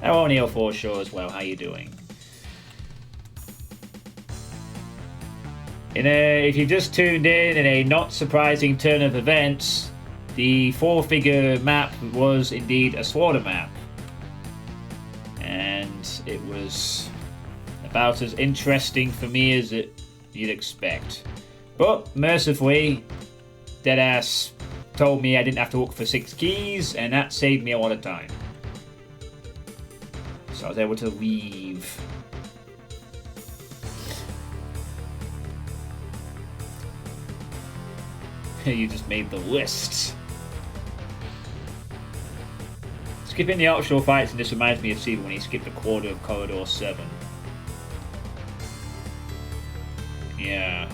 Hello Neo4Sure as well, how you doing? If you've just tuned in a not surprising turn of events, the 4-figure map was indeed a slaughter map. And it was about as interesting for me as you'd expect. But, mercifully, Deadass told me I didn't have to look for 6 keys, and that saved me a lot of time. So I was able to leave. You just made the list. Skipping the optional fights, and this reminds me of Steven when he skipped a quarter of Corridor 7. Yeah.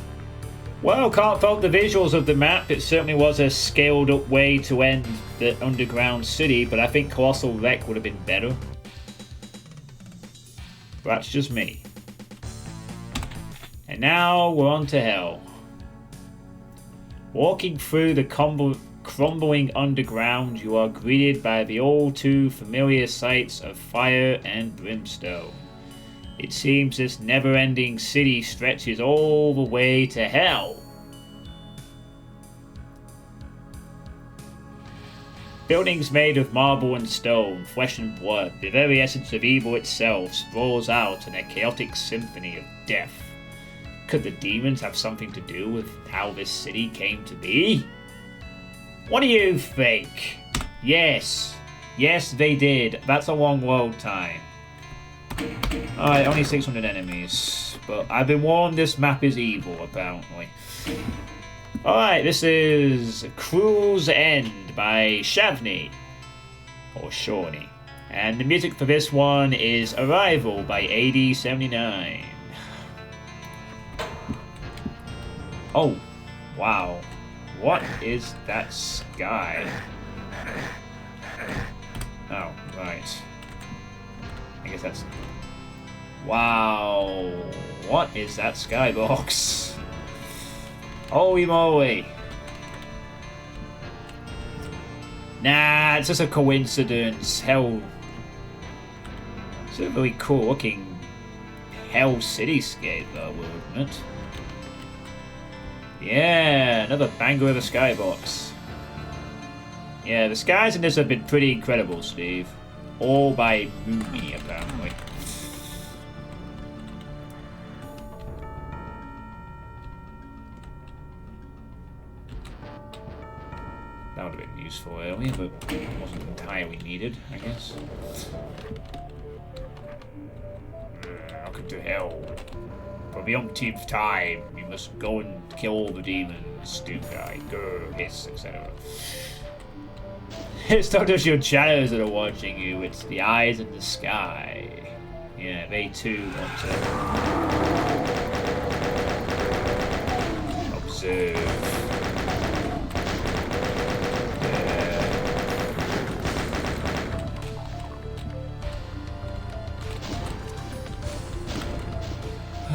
Well, can't fault the visuals of the map. It certainly was a scaled up way to end the underground city, but I think Colossal Wreck would have been better. But that's just me. And now we're on to hell. Walking through the crumbling underground, you are greeted by the all too familiar sights of fire and brimstone. It seems this never-ending city stretches all the way to hell. Buildings made of marble and stone, flesh and blood, the very essence of evil itself sprawls out in a chaotic symphony of death. Could the demons have something to do with how this city came to be? What do you think? Yes. Yes, they did. That's a long load time. Alright, only 600 enemies. But I've been warned this map is evil, apparently. Alright, this is Cruel's End by Shavni. Or Shawnee. And the music for this one is Arrival by AD79. Oh, wow. What is that sky? Oh, right. I guess that's... Wow. What is that skybox? Holy moly. Nah, it's just a coincidence. Hell. It's a really cool looking Hell cityscape though, isn't it? Yeah, another banger of a skybox. Yeah, the skies in this have been pretty incredible, Steve. All by Moomy, apparently. That would have been useful earlier, but it wasn't entirely needed, I guess. Welcome to hell. For the umpteenth time, you must go and kill all the demons, do I, go, hiss, etc. It's not just your shadows that are watching you, it's the eyes in the sky. Yeah, they too want to observe.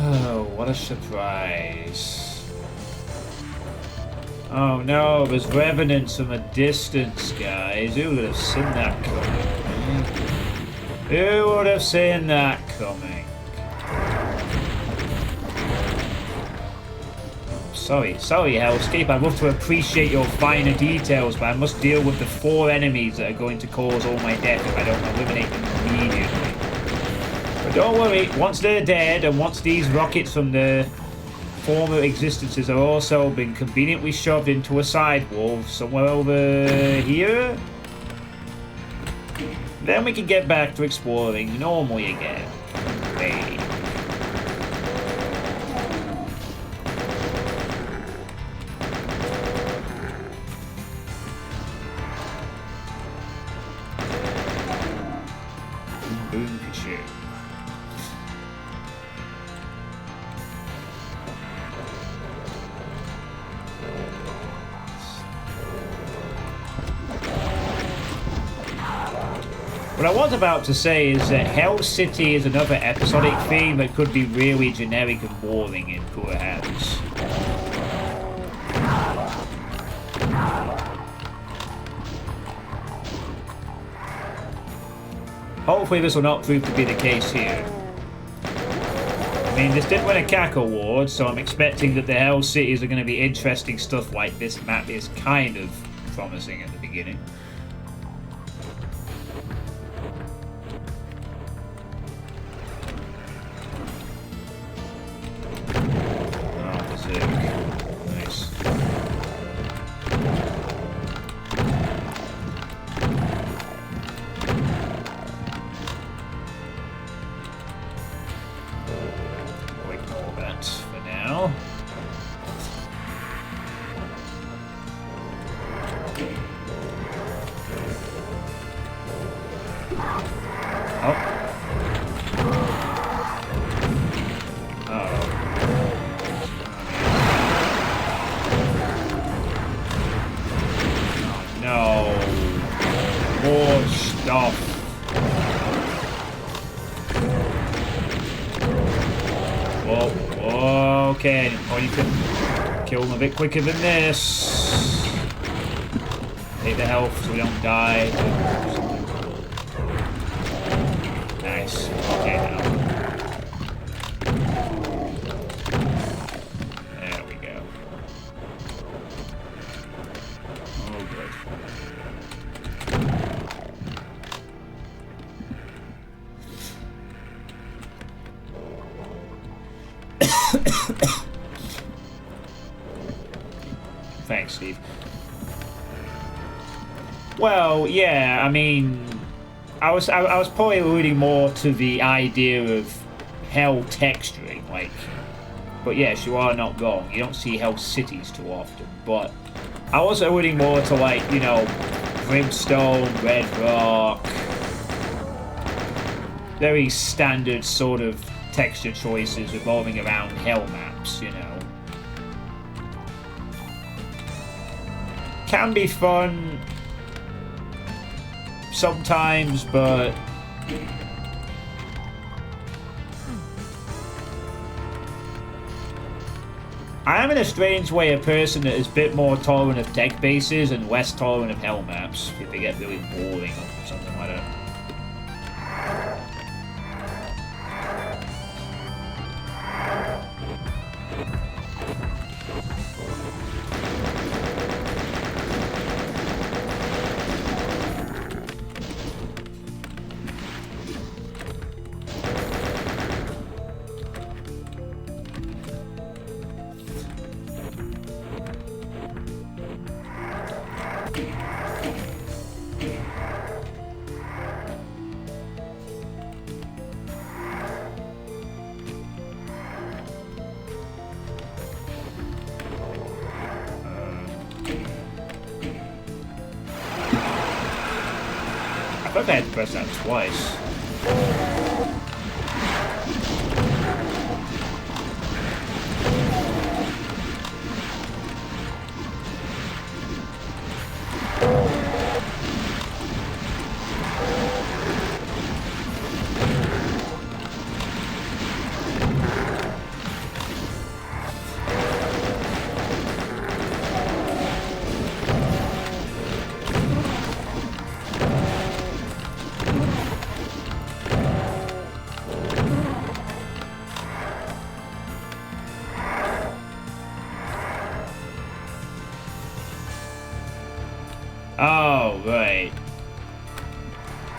Oh, what a surprise. Oh no, there's revenants from a distance, guys. Who would have seen that coming? Who would have seen that coming? Sorry, Hellscape. I'd love to appreciate your finer details, but I must deal with the 4 enemies that are going to cause all my death if I don't eliminate them immediately. But don't worry, once they're dead, and once these rockets from the former existences are also been conveniently shoved into a sidewall somewhere over here, then we can get back to exploring normally again. Hey. Boom, ka-choo. What I was about to say is that Hell City is another episodic theme that could be really generic and boring in poor hands. Hopefully this will not prove to be the case here. I mean, this did win a CAC award, so I'm expecting that the Hell Cities are going to be interesting stuff like this map is kind of promising at the beginning. okay. Or you can kill them a bit quicker than this. Take the health so we don't die. Nice. Okay, now. There we go. Oh, good. Thanks, Steve. Well, yeah, I mean, I was probably alluding more to the idea of hell texturing, like, but yes, you are not wrong. You don't see hell cities too often, but I was alluding more to, like, you know, brimstone, red rock, very standard sort of texture choices revolving around hell maps, you know. Can be fun sometimes, but I am in a strange way a person that is a bit more tolerant of tech bases and less tolerant of hell maps if they get really boring or something like that. I thought I had to press that twice. Oh, right.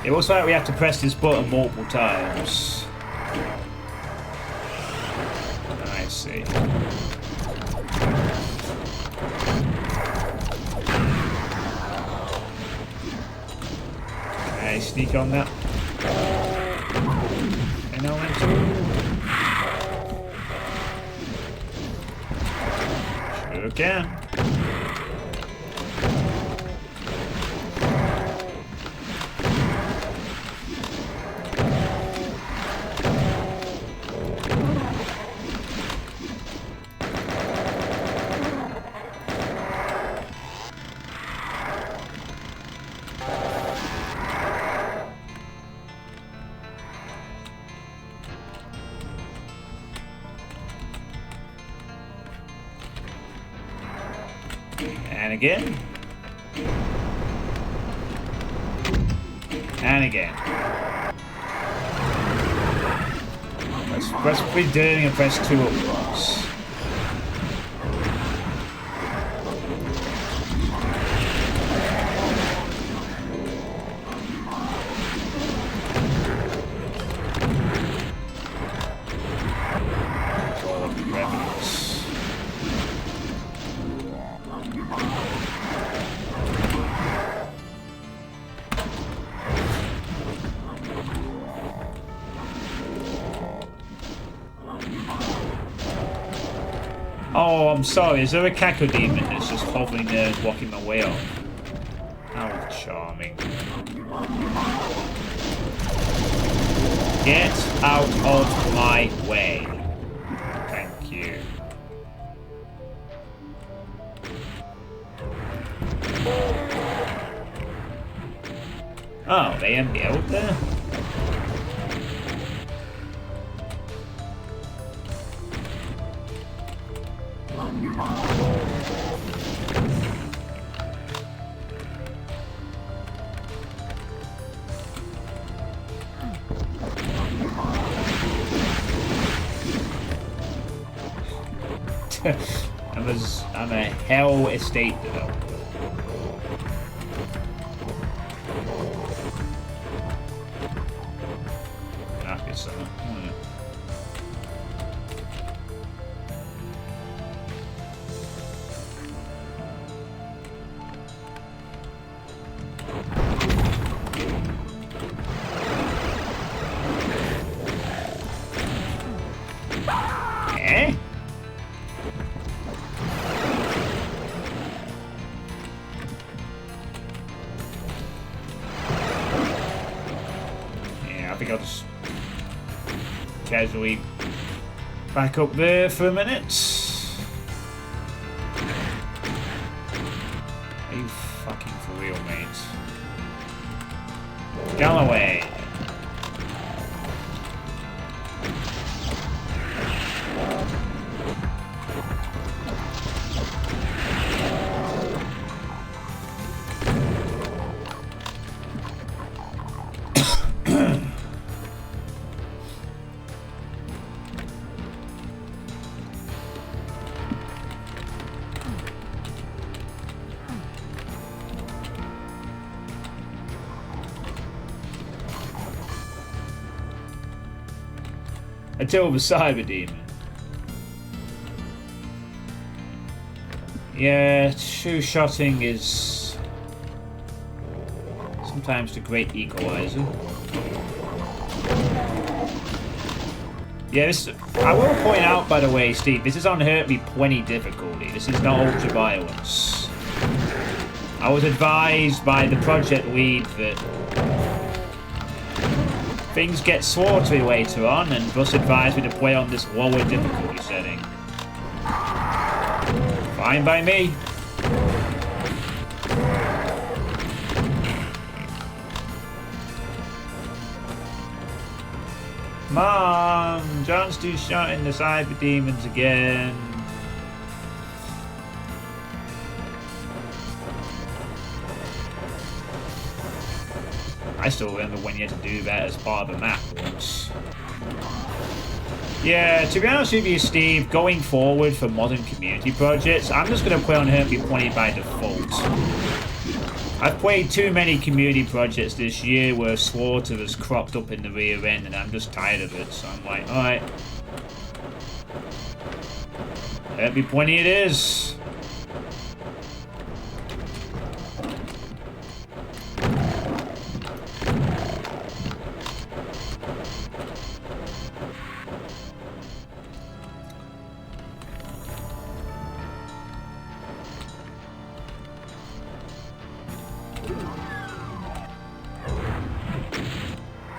It looks like we have to press this button multiple times. I see. Can I sneak on that? And I went to... Sure can. And again. And again. Let's press pre-doing and press 2 at once. Oh, I'm sorry. Is there a cacodemon that's just hovering there and blocking my way off? How charming. Get out of my way. Thank you. Oh, they empty out there? I'm a hell estate developer. Happy summer. Eh? Yeah, I think I'll just casually back up there for a minute. Are you fucking for real, mate? Galloway. Until the Cyber Demon. Yeah, two-shotting is sometimes the great equalizer. Yeah, I will point out, by the way, Steve, this is on Hurt Me 20 difficulty. This is not ultra violence. I was advised by the project lead that things get slaughtery later on, and thus advised me to play on this lower difficulty setting. Fine by me. Mom, John's two-shotting the Cyber Demons again. I still remember when you had to do that as part of the map once. Yeah, to be honest with you, Steve, going forward for modern community projects, I'm just going to play on Hurt Me 20 by default. I've played too many community projects this year where slaughter has cropped up in the rear end, and I'm just tired of it, so I'm like, alright. Hurt Me 20 it is.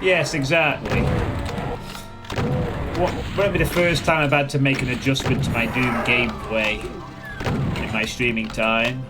Yes, exactly. Won't be the first time I've had to make an adjustment to my Doom gameplay in my streaming time.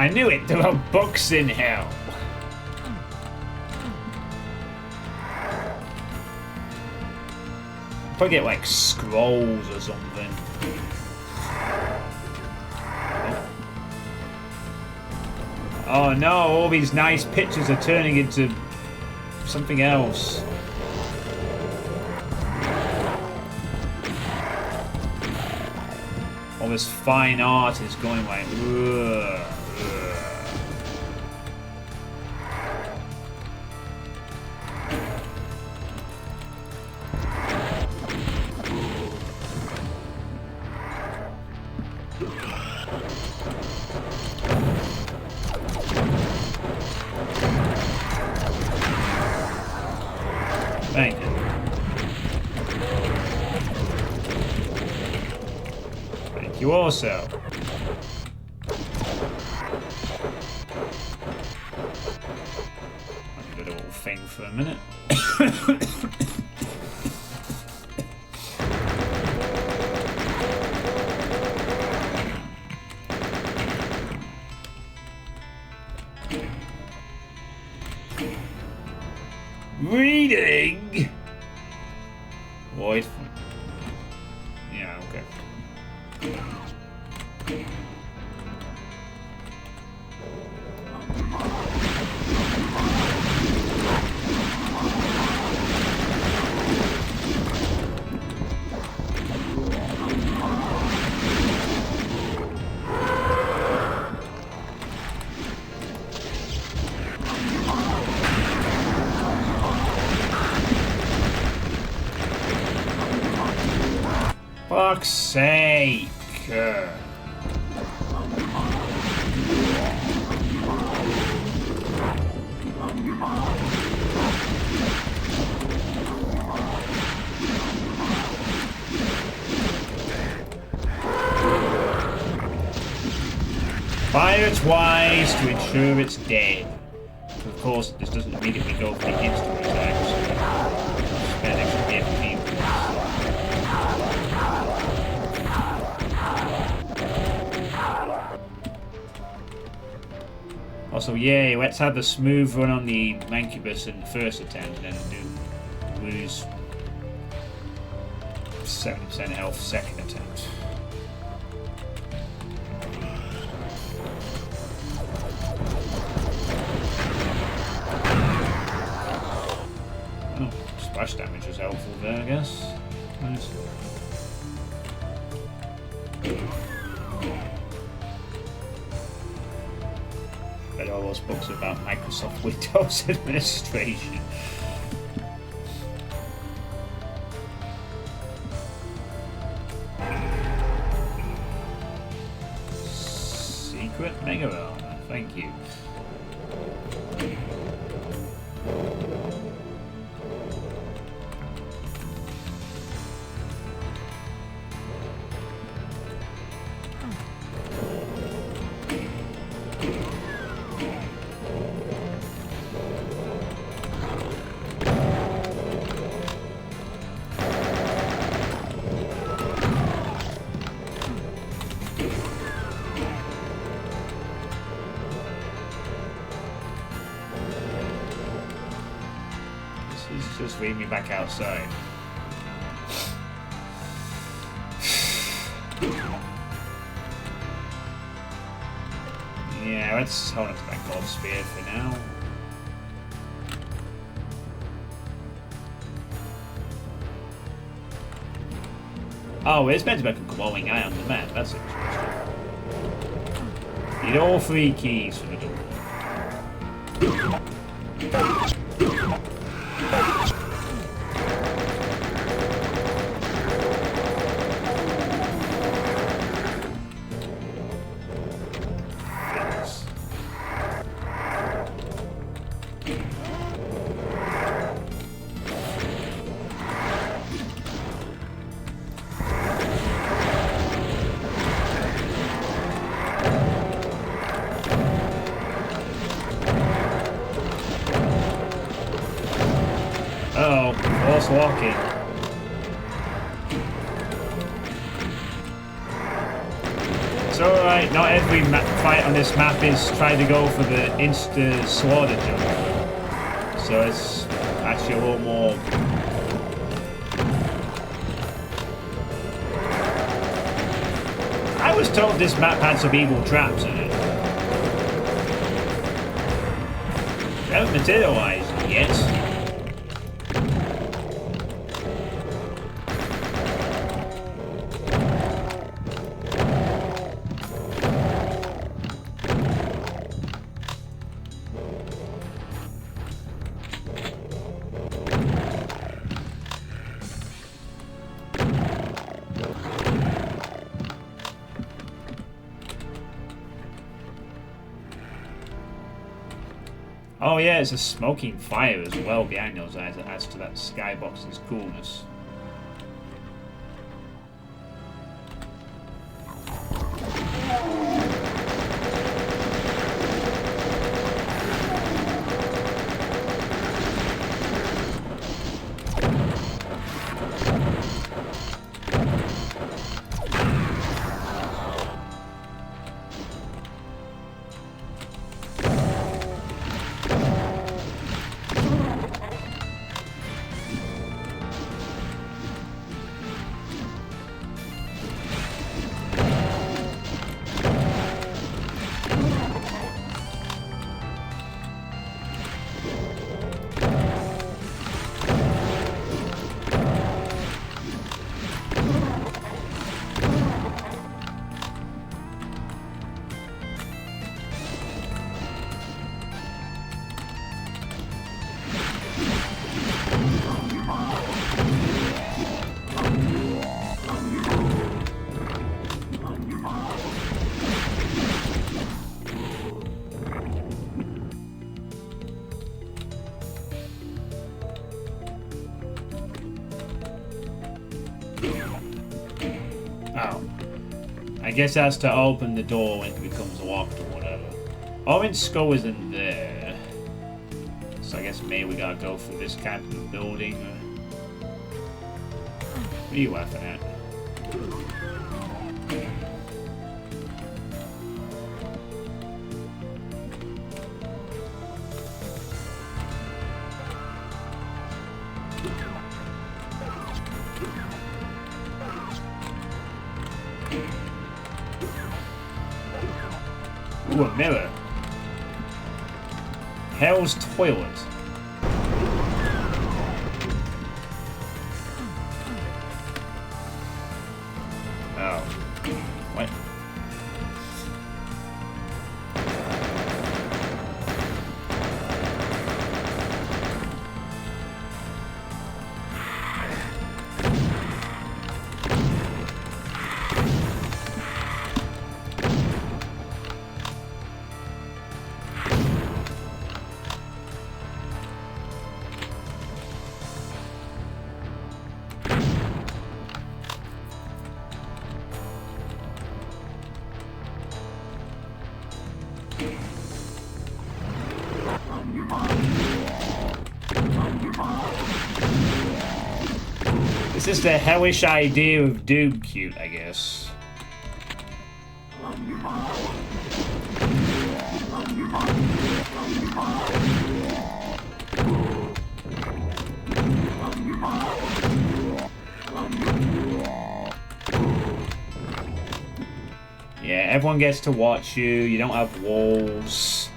I knew it! There are books in hell! Probably get like scrolls or something. Oh no, all these nice pictures are turning into something else. All this fine art is going like... Ugh, ugh. Thank you. Thank you also. I'll do a little thing for a minute. Reading? Void. Yeah, okay. Fuck's sake! Fire it twice to ensure it's dead. Of course, this doesn't immediately go for the instant attack, so spend extra FP. Also, yay, let's have a smooth run on the Mancubus in the first attempt, and then lose 70% health second attempt. Oh, splash damage was helpful there, I guess. Nice. Read all those books about Microsoft Windows administration. Secret Mega Armor, thank you. Just leave me back outside. Yeah, let's hold on to that gold spear for now. Oh, it's meant to be like a glowing eye on the map. That's interesting. Need all three keys for the door. Uh-oh, false walking. It's alright. right, not every fight on this map is trying to go for the insta slaughter jump. So it's actually a little more. I was told this map had some evil traps in it. They haven't materialized yet. Oh yeah, it's a smoking fire as well behind those eyes that adds to that skybox's coolness. Oh. I guess that's to open the door when it becomes locked or whatever. Orange skull isn't there. So I guess maybe we gotta go through this kind of building. What are you laughing at? Ooh, a mirror. Hell's toilet. Oh. What? This is the hellish idea of Doom cute, I guess. Yeah, everyone gets to watch you. You don't have walls.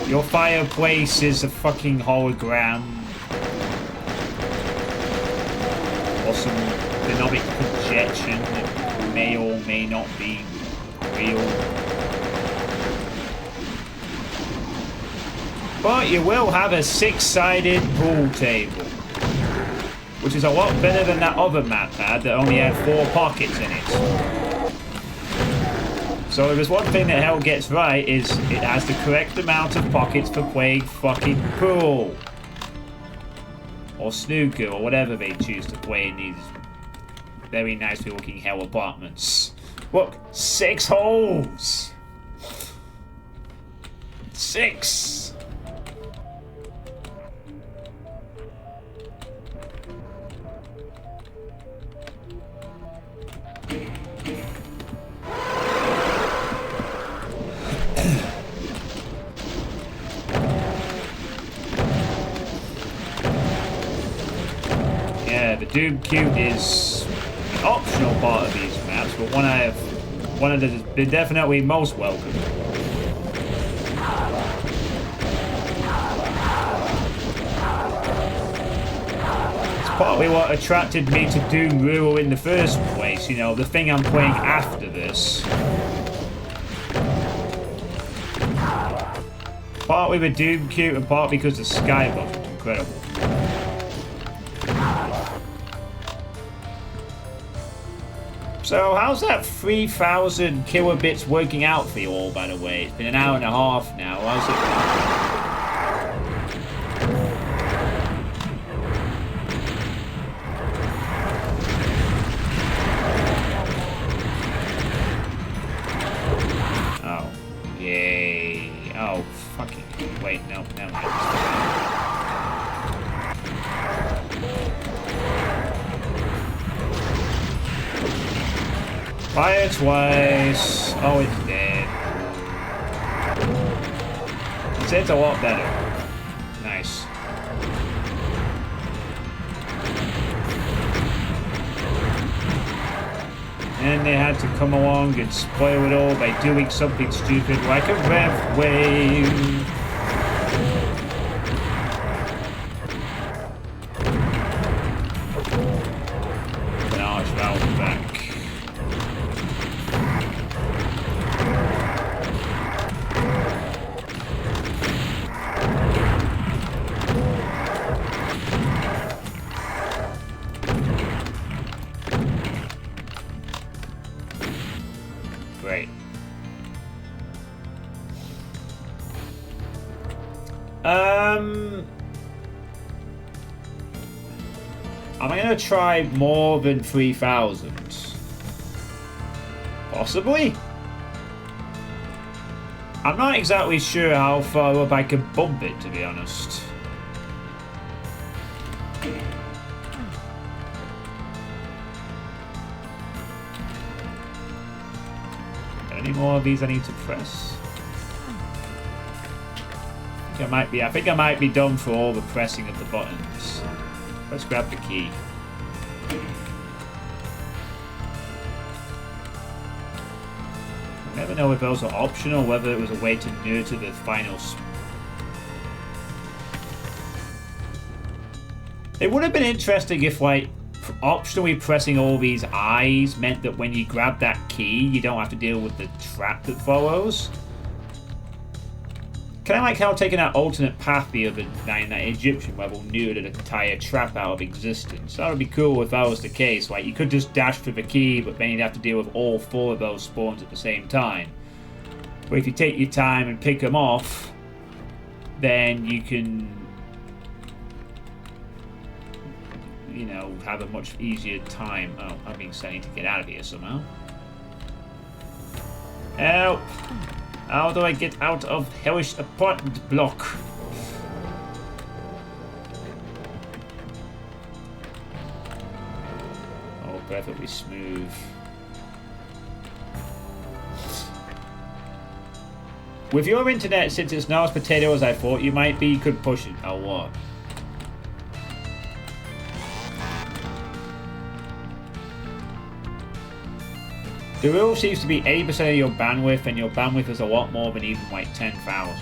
Your fireplace is a fucking hologram. Or some dynamic projection that may or may not be real. But you will have a six-sided pool table. Which is a lot better than that other map had that only had 4 pockets in it. So if there's one thing that Hell gets right is it has the correct amount of pockets for playing fucking pool. Or snooker or whatever they choose to play in these very nicely looking Hell apartments. Look, 6 holes! 6! fair, the Doom Cute is an optional part of these maps, but one that has been definitely most welcome. It's partly what attracted me to Doom Rural in the first place, you know, the thing I'm playing after this. Partly with Doom Cute and partly because the skybox was incredible. So how's that 3,000 kilobits working out for you all, by the way? It's been an hour and a half now. How's it? Oh, yay. Oh, fucking wait, no. Fire twice. Oh, it's dead. It's a lot better. Nice. And they had to come along and spoil it all by doing something stupid like a rev wave. An arch valve back. Great. Am I gonna try more than 3,000? Possibly? I'm not exactly sure how far up I can bump it, to be honest. Any more of these I need to press? I think I might be done for all the pressing of the buttons. Let's grab the key. I never know if those are optional, whether it was a way to nurture the final. It would have been interesting if, like, optionally pressing all these eyes meant that when you grab that key, you don't have to deal with the trap that follows. Kind of like how taking that alternate path the other night in that Egyptian level knew that entire trap out of existence. That would be cool if that was the case. Like, you could just dash for the key, but then you'd have to deal with all 4 of those spawns at the same time. But if you take your time and pick them off, then you can, you know, have a much easier time. Oh, I'm being sent to get out of here somehow. Help! How do I get out of hellish apartment block? Oh, perfectly smooth. With your internet, since it's not as potato as I thought you might be, you could push it a lot. The rule seems to be 80% of your bandwidth, and your bandwidth is a lot more than even like 10,000.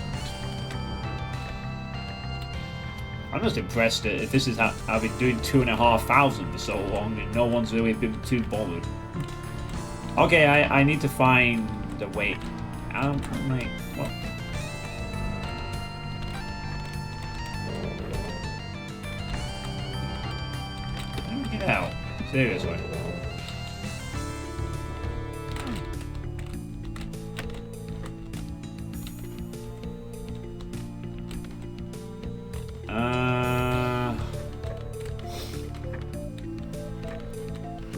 I'm just impressed that if this is how I've been doing 2,500 for so long and no one's really been too bothered. Okay, I need to find the way. I'm like, what? Let me get out. Seriously.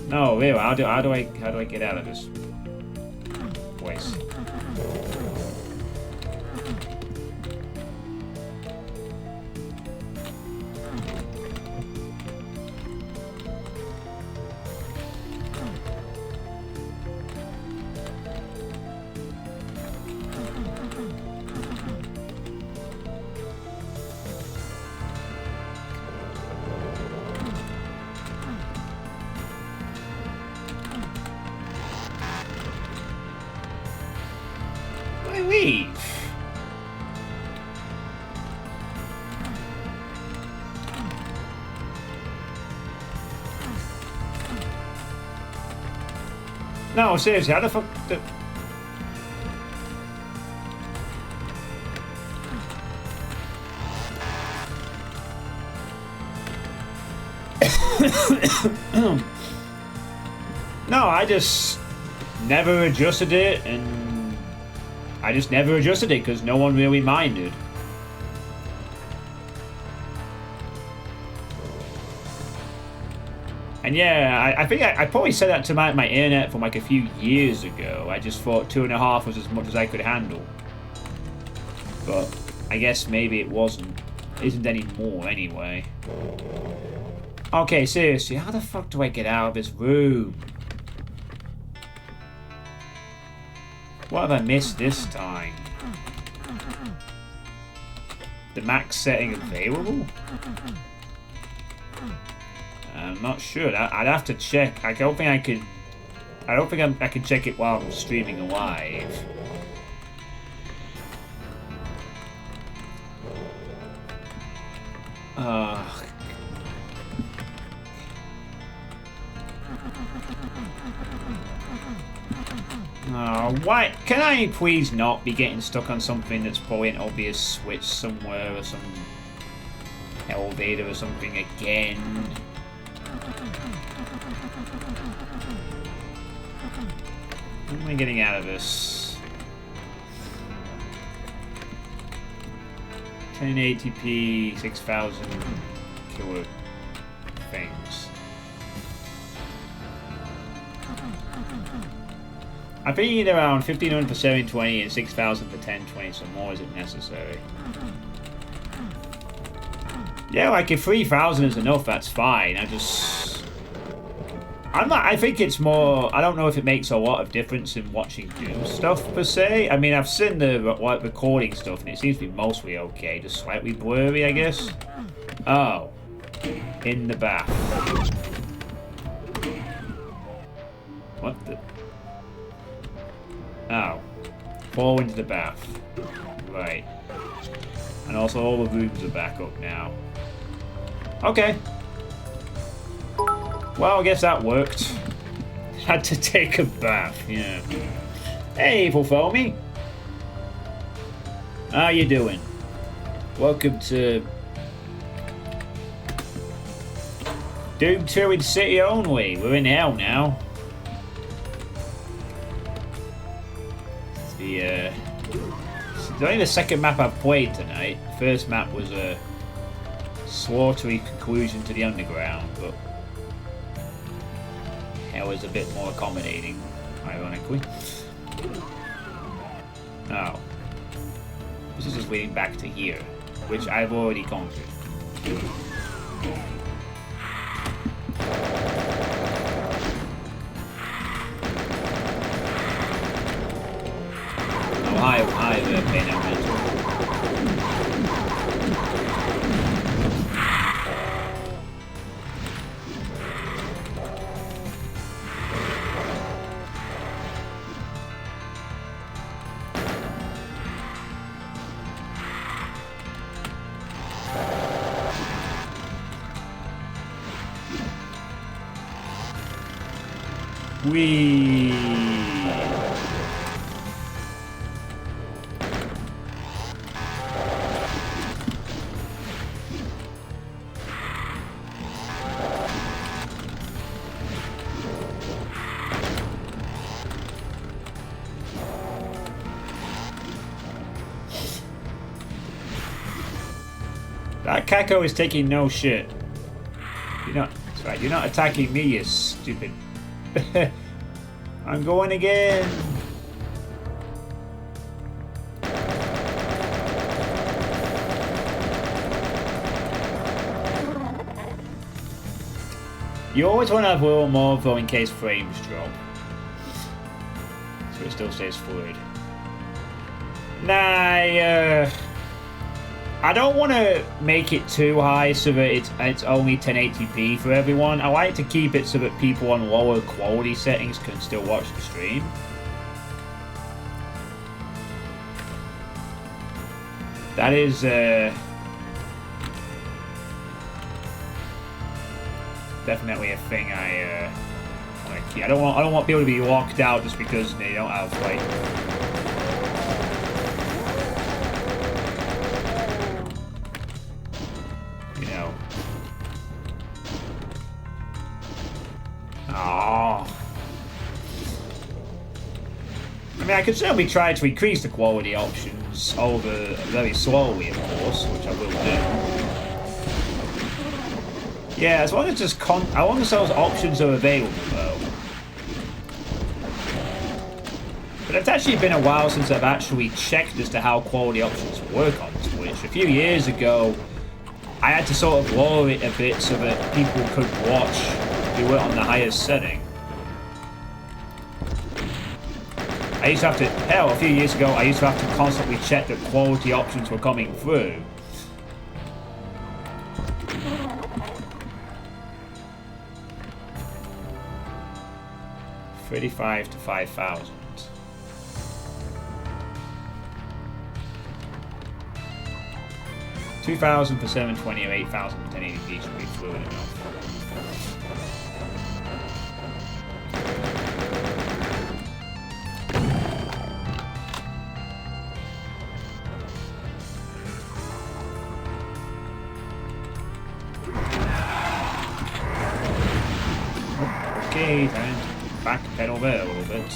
No, really, how do I get out of this place? No, seriously, how the fuck... No, I just never adjusted it, and I just never adjusted it because no one really minded. And yeah, I think I probably said that to my internet from like a few years ago. I just thought 2.5 was as much as I could handle. But I guess maybe it wasn't. Isn't anymore anyway. Okay, seriously, how the fuck do I get out of this room? What have I missed this time? The max setting available? I'm not sure. I'd have to check. I don't think I could. I don't think I can check it while I'm streaming live. Oh, why? Can I please not be getting stuck on something that's probably an obvious switch somewhere or some elevator or something again? How am I getting out of this? 1080p, 6,000 kilo things. I think you need around 1,500 for 720 and 6,000 for 1020, so more isn't necessary. Yeah, like if 3,000 is enough, that's fine. I think it's more... I don't know if it makes a lot of difference in watching Doom stuff, per se. I mean, I've seen the recording stuff, and it seems to be mostly okay. Just slightly blurry, I guess. Oh. In the bath. What the... Oh. Fall into the bath. Right. And also all the rooms are back up now. Okay. Well, I guess that worked. Had to take a bath, yeah. Hey, Fulfilmi. How you doing? Welcome to Doom 2 in City only. We're in hell now. It's only the second map I've played tonight. The first map was a slaughtery conclusion to the underground, but hell is a bit more accommodating, ironically. Oh. This is just leading back to here, which I've already conquered. Hi there, Pain Elemental. Whee! That Kako is taking no shit. That's right, you're not attacking me, you stupid. I'm going again. You always want to have a little more though in case frames drop. So it still stays fluid. Nah, I don't want to make it too high so that it's only 1080p for everyone. I like to keep it so that people on lower quality settings can still watch the stream. That is definitely a thing I Like, I don't want people to be locked out just because they don't have like. You know. Oh. I mean, I could certainly try to increase the quality options over very slowly, of course, which I will do. Yeah, as long as just as long as those options are available, though. But it's actually been a while since I've actually checked as to how quality options work on Twitch. A few years ago, I had to sort of lower it a bit so that people could watch if you were on the highest setting. I used to have to, hell, a few years ago, I used to have to constantly check that quality options were coming through. $35 to $5,000. 2,000 for 720 or 8,000 for 1080p should be fluid enough. Okay, time to backpedal there a little bit.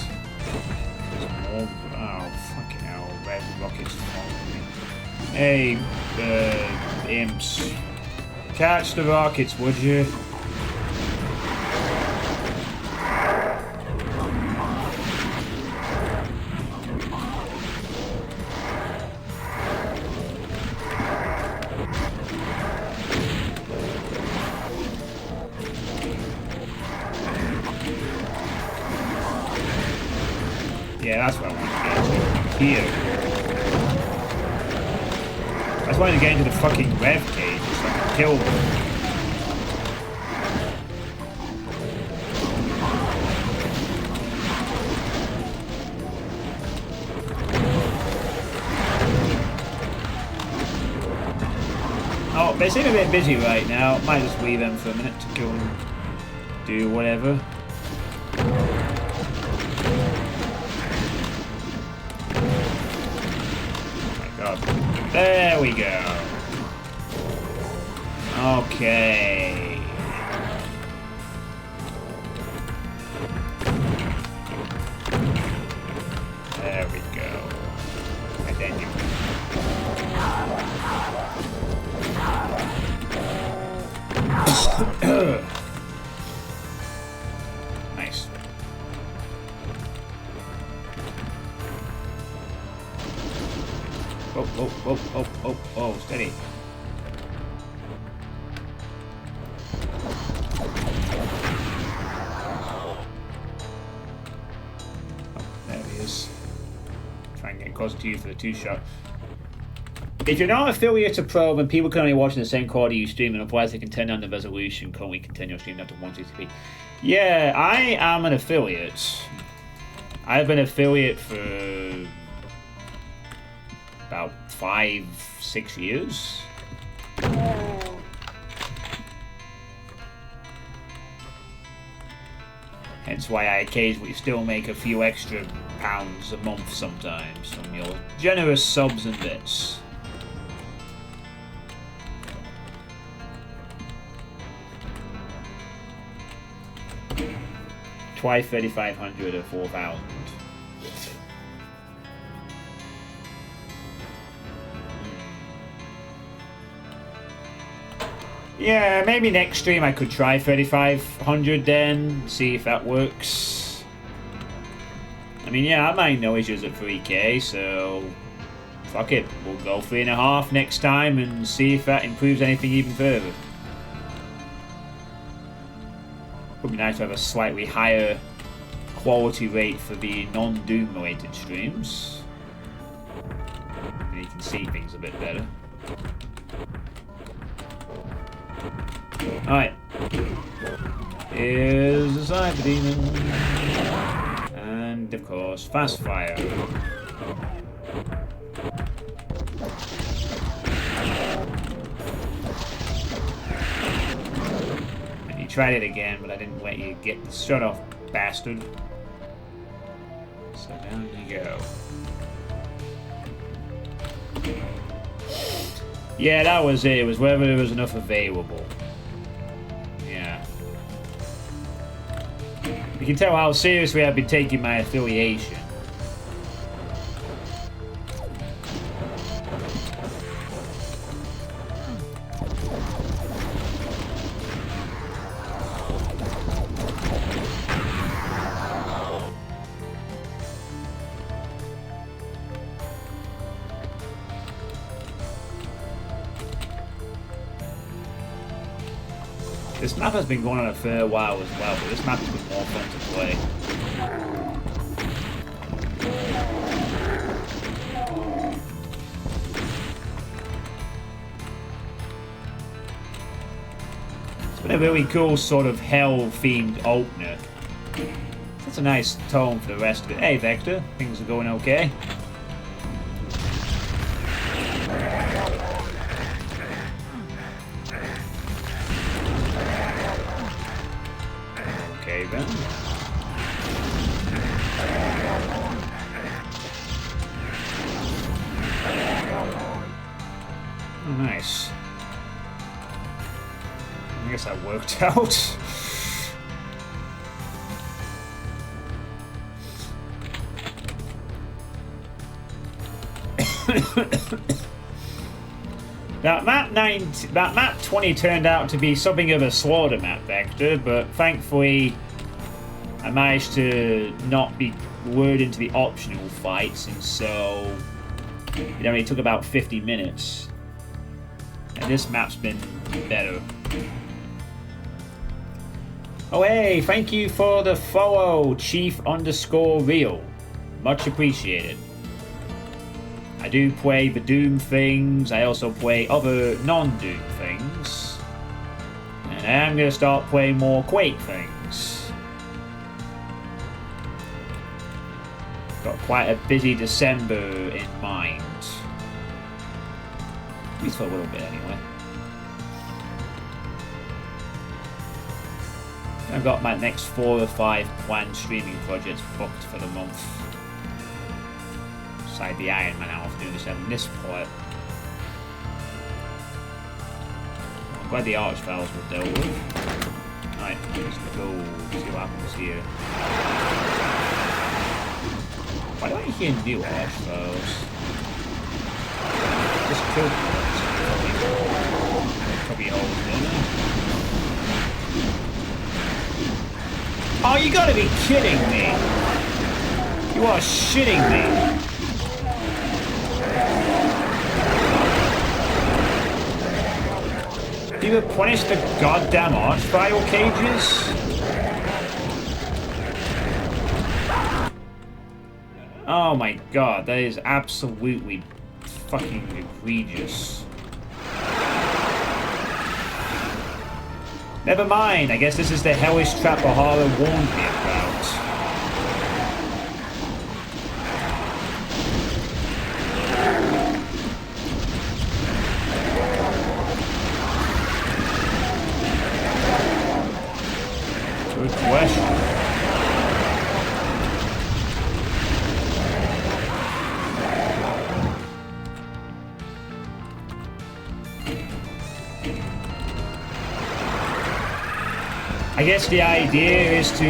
There's more. Oh, fucking hell. Red rockets following me. Hey, imps. Catch the rockets, would you? Yeah, that's what I want to get to. Here. I just wanted to get into the fucking rev cage so I can kill them. Oh, they seem a bit busy right now. Might just leave them for a minute to go and do whatever. There we go. Okay. There we go. And then you. Nice. Oh, steady. Oh, there he is. Try and get closer to you for the two-shot. If you're not affiliate to Pro, then people can only watch in the same quality you stream, and otherwise they can turn down the resolution. Can we continue streaming up to 160p? Yeah, I am an affiliate. I've been affiliate for about 5-6 years. Hence why I occasionally still make a few extra pounds a month sometimes from your generous subs and bits. Twice 3,500 or 4,000. Yeah, maybe next stream I could try 3,500 then, see if that works. I mean, yeah, I might know issues at 3k, so fuck it. We'll go 3.5 next time and see if that improves anything even further. Would be nice to have a slightly higher quality rate for the non-Doom related streams. And you can see things a bit better. Alright. Here's the Cyber Demon. And of course, Fast Fire. And you tried it again, but I didn't let you get the shot off bastard. So down you go. Yeah, that was it. It was whether there was enough available. Yeah. You can tell how seriously I've been taking my affiliation. This map has been going on a fair while as well, but this map has been more fun to play. It's been a really cool sort of hell-themed opener. That's a nice tone for the rest of it. Hey Vector, things are going okay. Then. Oh, nice. I guess that worked out. That map 20 turned out to be something of a slaughter map, Vector, but thankfully I managed to not be lured into the optional fights, and so it only took about 50 minutes. And this map's been better. Oh hey, thank you for the follow, Chief_Real. Much appreciated. I do play the Doom things, I also play other non-Doom things. And I am going to start playing more Quake things. Got quite a busy December in mind. At least for a little bit anyway. I've got my next 4 or 5 planned streaming projects booked for the month. Beside the Iron Man I'll do this part. I'm glad the arch files were dealt with. Right, let's go see what happens here. Why do I hear new arch files? Just killed me. Probably old, didn't it? Oh, you gotta be kidding me! You are shitting me! Do you replenish the goddamn archvile cages? Oh my god, that is absolutely fucking egregious. Never mind, I guess this is the hellish trap Bahara warned me about. Good question. I guess the idea is to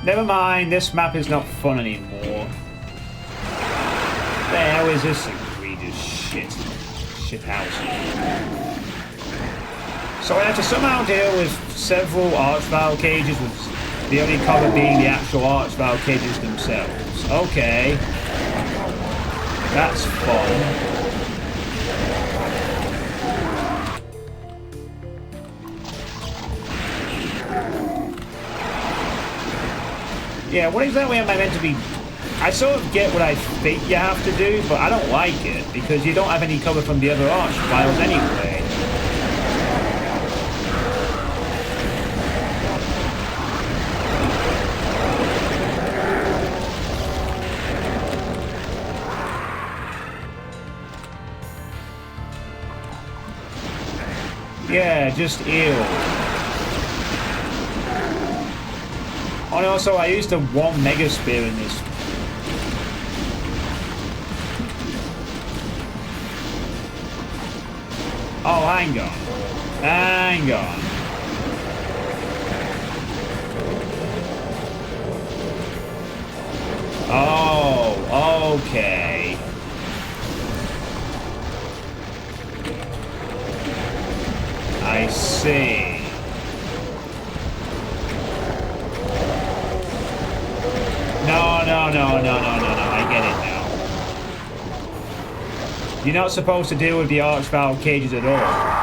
never mind, this map is not fun anymore. The hell is this egregious shit? Shit house. So I have to somehow deal with several archvile cages, with the only cover being the actual archvile cages themselves. Okay. That's fun. Yeah, what exactly am I meant to be... I sort of get what I think you have to do, but I don't like it, because you don't have any cover from the other archviles anyway. Yeah, just ew. Oh, and also, I used the 1 Mega Spear in this. Oh, hang on. Hang on. Oh, okay. I see. No. I get it now. You're not supposed to deal with the Archvile cages at all.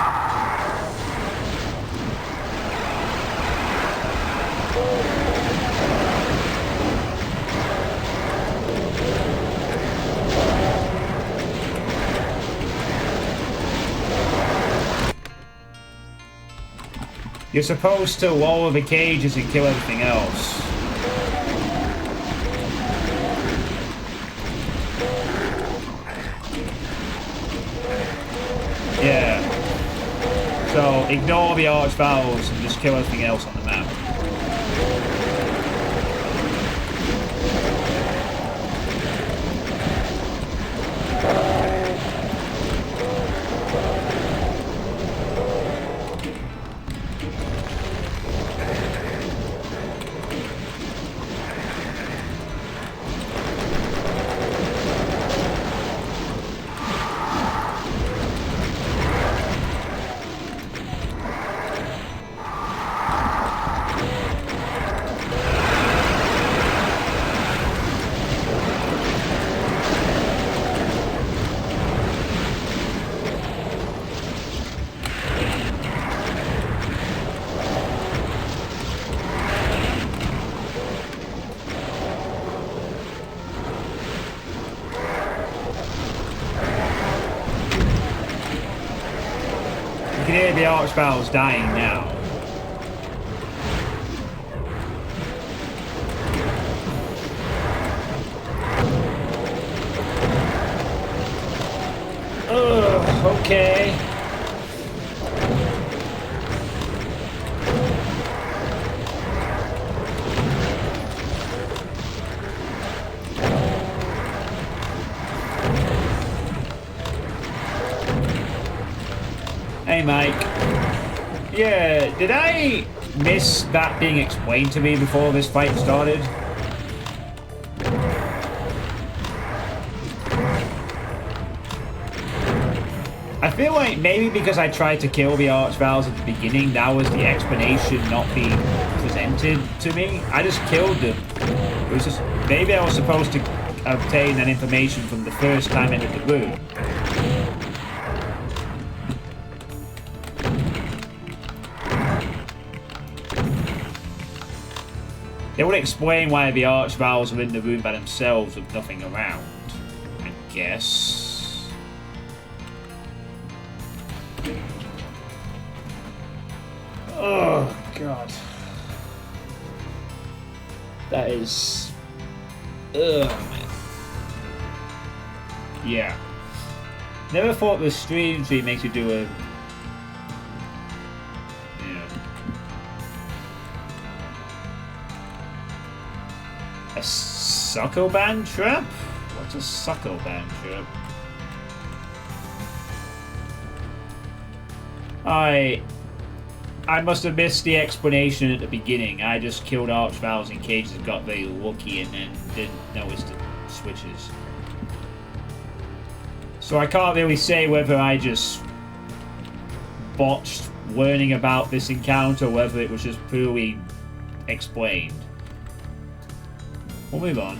You're supposed to lower the cages and kill everything else. Yeah. So ignore the Archviles and just kill everything else on the map. You can hear the Archviles dying now. Ugh, okay. Hey, Mike. Yeah, did I miss that being explained to me before this fight started? I feel like maybe because I tried to kill the Archviles at the beginning, that was the explanation not being presented to me. I just killed them. It was just, maybe I was supposed to obtain that information from the first time I entered the room. It would explain why the Archviles are in the room by themselves with nothing around, I guess. Oh, God. That is... Ugh, man. Yeah. Never thought the stream feed makes you do a... A suckle band trap? What's a suckle band trap? I must have missed the explanation at the beginning. I just killed Archviles in cages and got very lucky and then didn't notice the switches. So I can't really say whether I just botched learning about this encounter or whether it was just poorly explained. We'll move on.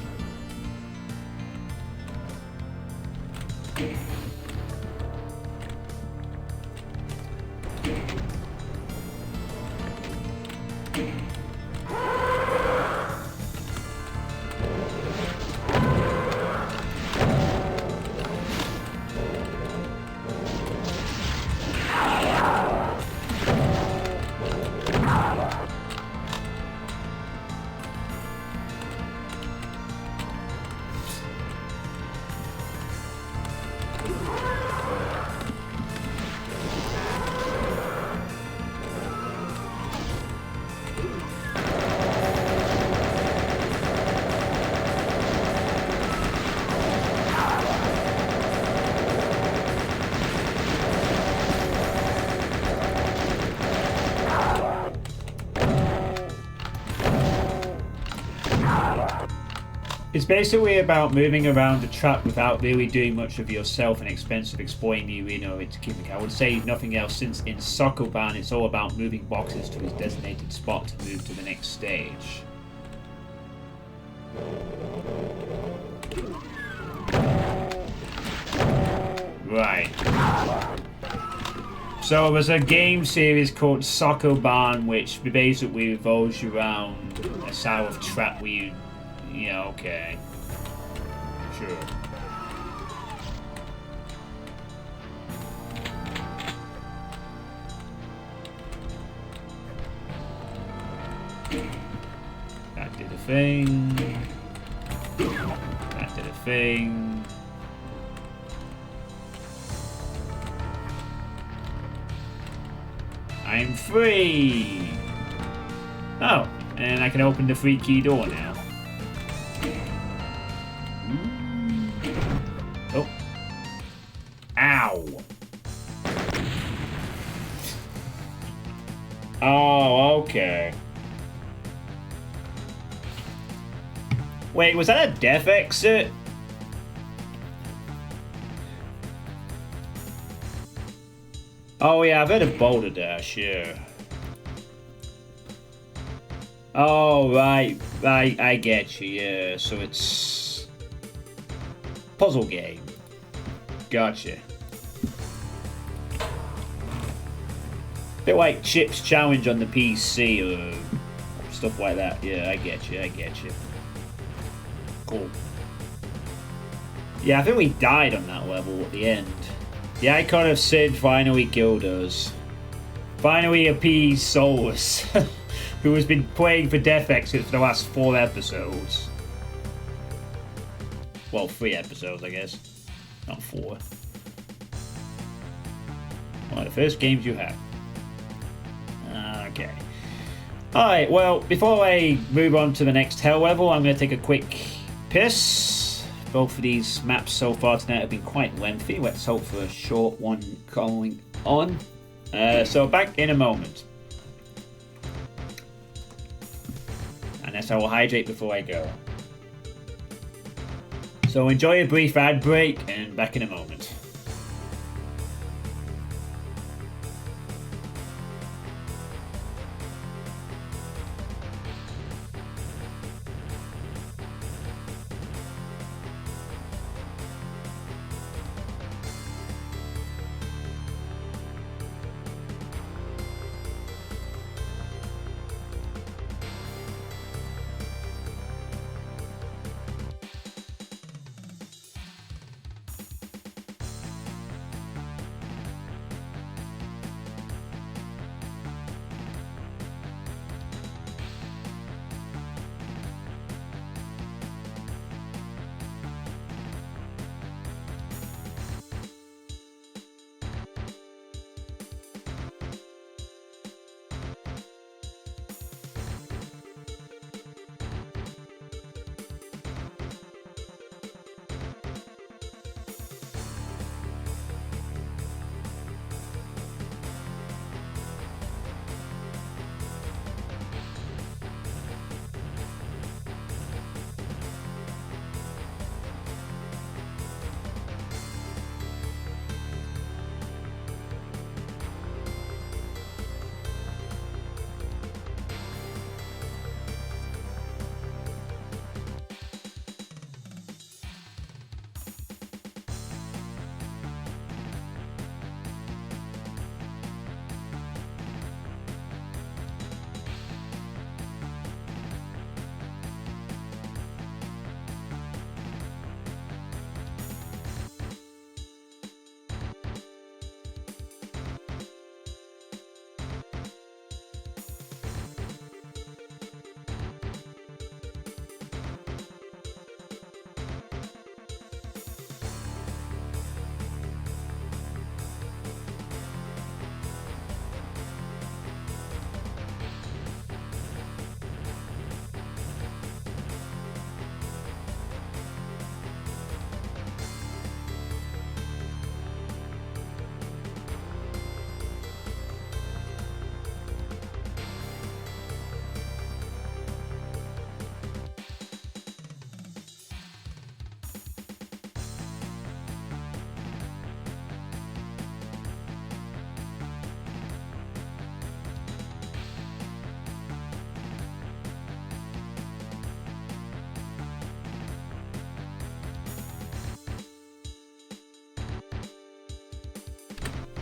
It's basically about moving around the track without really doing much of yourself and expensive exploring the arena or its gimmick. I would say nothing else, since in Sokoban it's all about moving boxes to his designated spot to move to the next stage. Right. So there's a game series called Sokoban, which basically revolves around a style of trap where you... Yeah, okay. Sure. That did a thing. That did a thing. I'm free! Oh, and I can open the 3-key door now. Oh. Ow! Oh, okay. Wait, was that a death exit? Oh yeah, I've heard of Boulder Dash, yeah. Oh, right, I get you, yeah. So it's... puzzle game. Gotcha. Bit like Chip's Challenge on the PC or stuff like that. Yeah, I get you, I get you. Cool. Yeah, I think we died on that level at the end. The icon of Sid finally killed us. Finally appeased Solus, who has been playing for Death Exit for the last 4 episodes. Well, 3 episodes, I guess. Not 4. One of the first games you had. Okay. Alright, well, before I move on to the next hell level, I'm going to take a quick piss. Both of these maps so far tonight have been quite lengthy. Let's hope for a short one going on. So back in a moment. Unless I will hydrate before I go. So enjoy a brief ad break and back in a moment.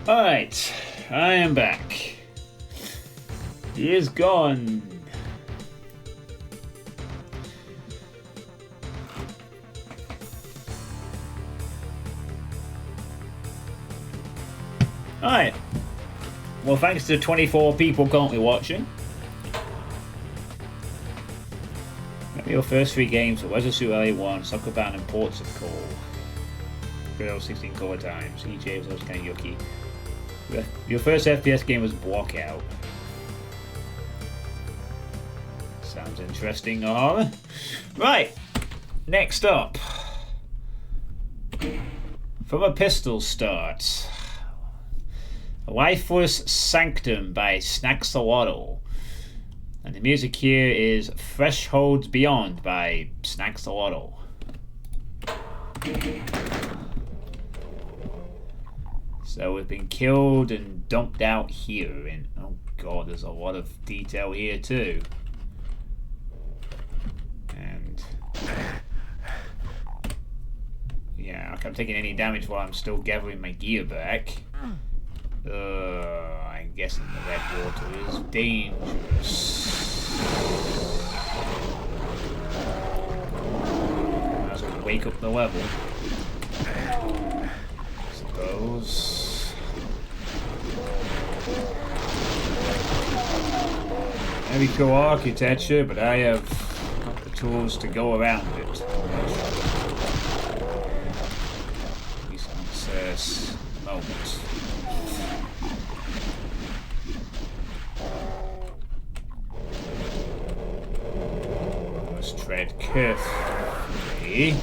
Alright, I am back. He is gone. Alright. Well, thanks to 24 people currently watching. Maybe your first 3 games were Weather Suit LA1, Soccer Band, and Ports of Call. Good 16 core times. EJ was kind of yucky. Your first FPS game was Walkout. Sounds interesting, Ahara. Right. Next up. From a pistol start. Lifeless Sanctum by Snaxawaddle. And the music here is Thresholds Beyond by Snaxawaddle. So we've been killed and dumped out here, and oh god, there's a lot of detail here too. And yeah, like I'm taking any damage while I'm still gathering my gear back. I'm guessing the red water is dangerous. Might as well wake up the level. Suppose. Very cool architecture, but I have not the tools to go around it. At least on this moment. Let's tread carefully.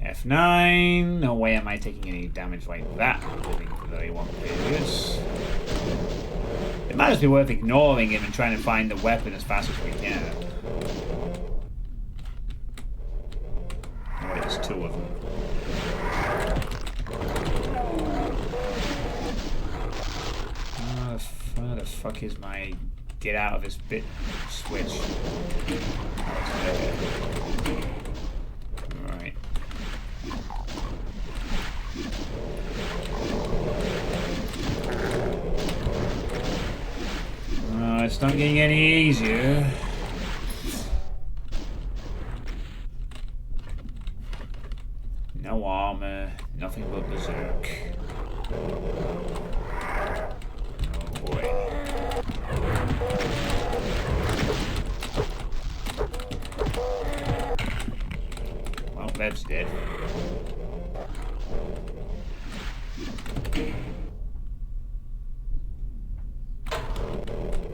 F9. No way am I taking any damage like that living for very long periods. It might just be worth ignoring him and trying to find the weapon as fast as we can. Oh, wait, there's 2 of them. Where the fuck is my get out of this bit switch? Alright. It's not getting any easier. No armor, nothing but berserk. Oh boy. Well, that's dead.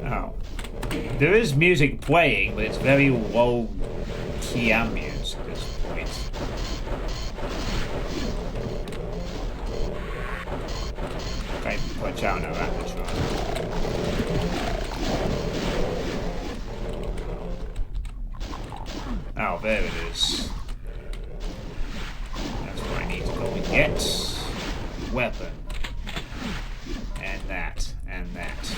Oh. There is music playing, but it's very low key ambience at this point. Okay, watch out now, that try. Oh, there it is. That's where I need to go and get. Weapon. And that. And that.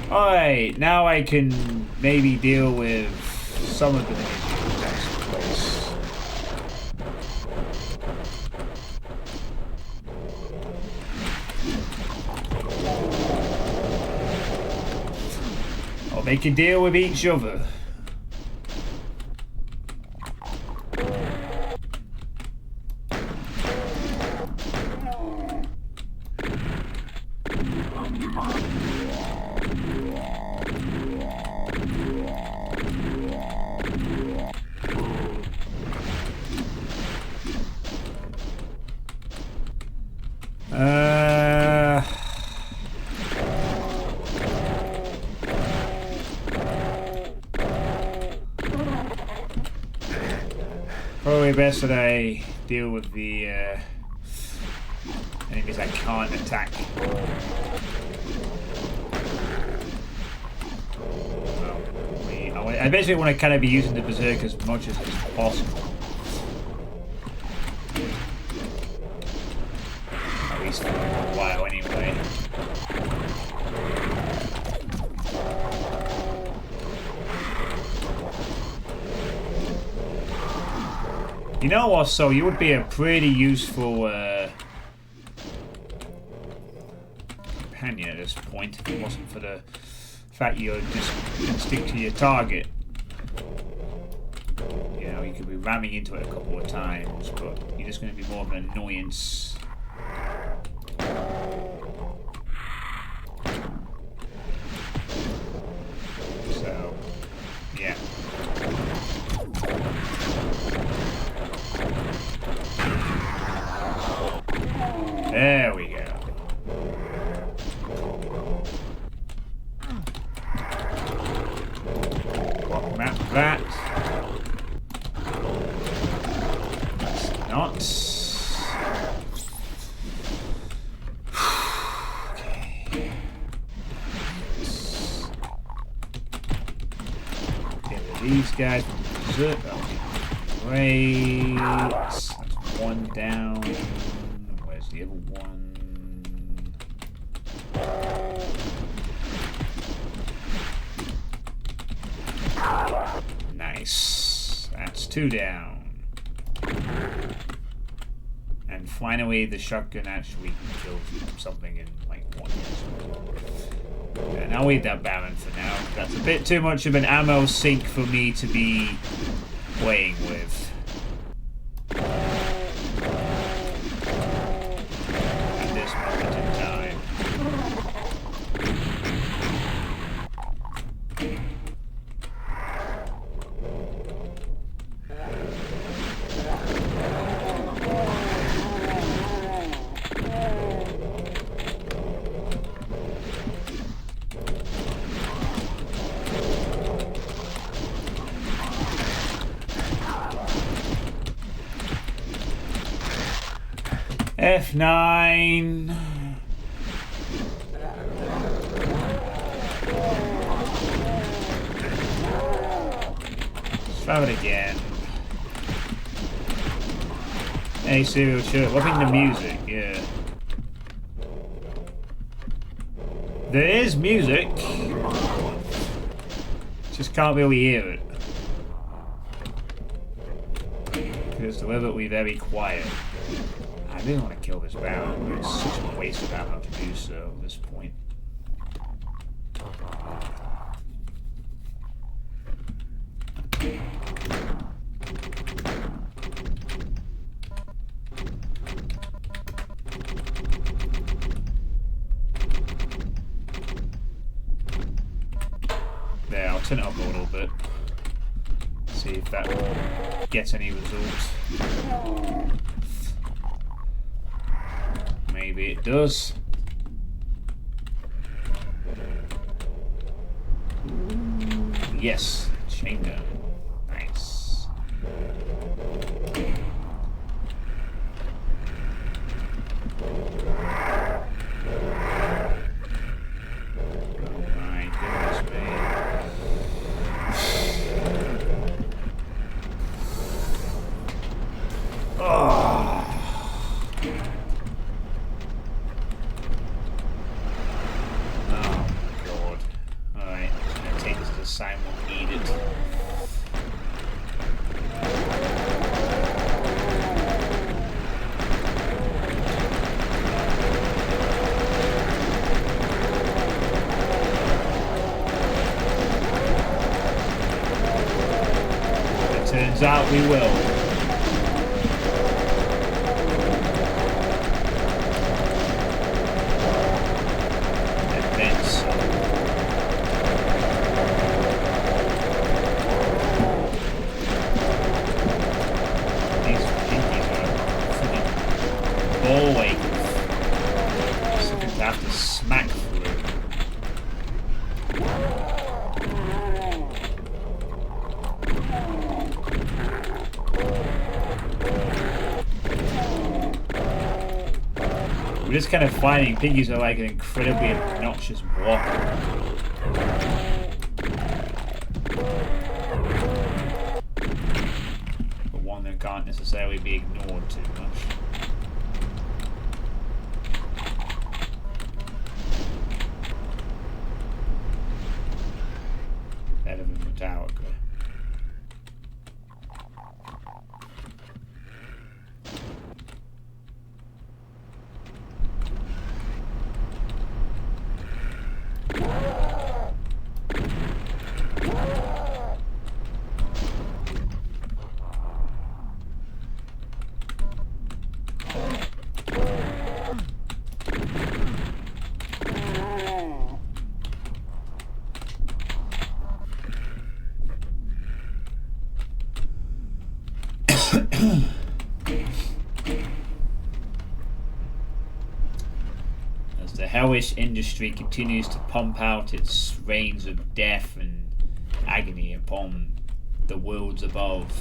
Alright, now I can maybe deal with some of the issues that place. Or they can deal with each other. Probably best that I deal with the enemies enemies I can't attack. I basically want to kind of be using the Berserk as much as possible. At least for a while anyway. You know what, so you would be a pretty useful companion at this point if it wasn't for the fact you're just going to stick to your target. You know, you could be ramming into it a couple of times, but you're just going to be more of an annoyance. So, yeah. There we go. Map that. That's not. Okay. Get rid of these guys. Great. That's one down. Where's the other one? Nice. That's two down. And finally, the shotgun actually kills something in like 1 hit. And I'll leave that Baron for now. That's a bit too much of an ammo sink for me to be playing with. At this moment in time. F9. Let's try it again. Hey, serial shirt. Loving the music, yeah. There is music. Just can't really hear it. It's deliberately very quiet. I really want to kill this Baron, but it's such a waste of ammo to do so at this point. There, I'll turn it up a little bit. See if that gets any results. Maybe it does. Yes, chain gun. Nice. Oh my goodness me. Oh. Simon needed. It turns out we will. We're just kind of finding piggies are like an incredibly obnoxious blocker. But one that can't necessarily be ignored too much. Better than Metallica. As the hellish industry continues to pump out its rains of death and agony upon the worlds above.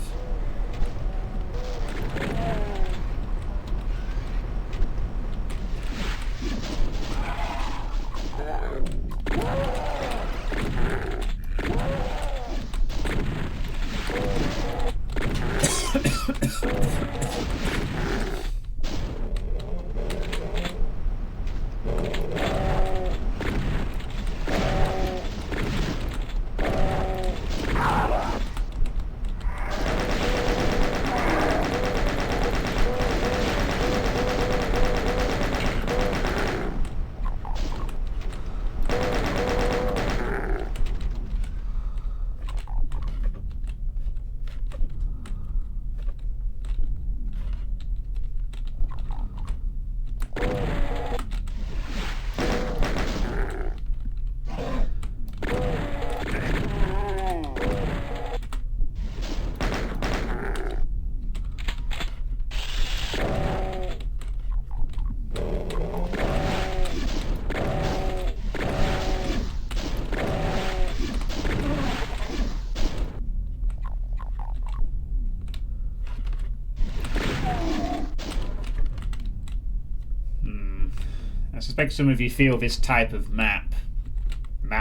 I suspect some of you feel this type of map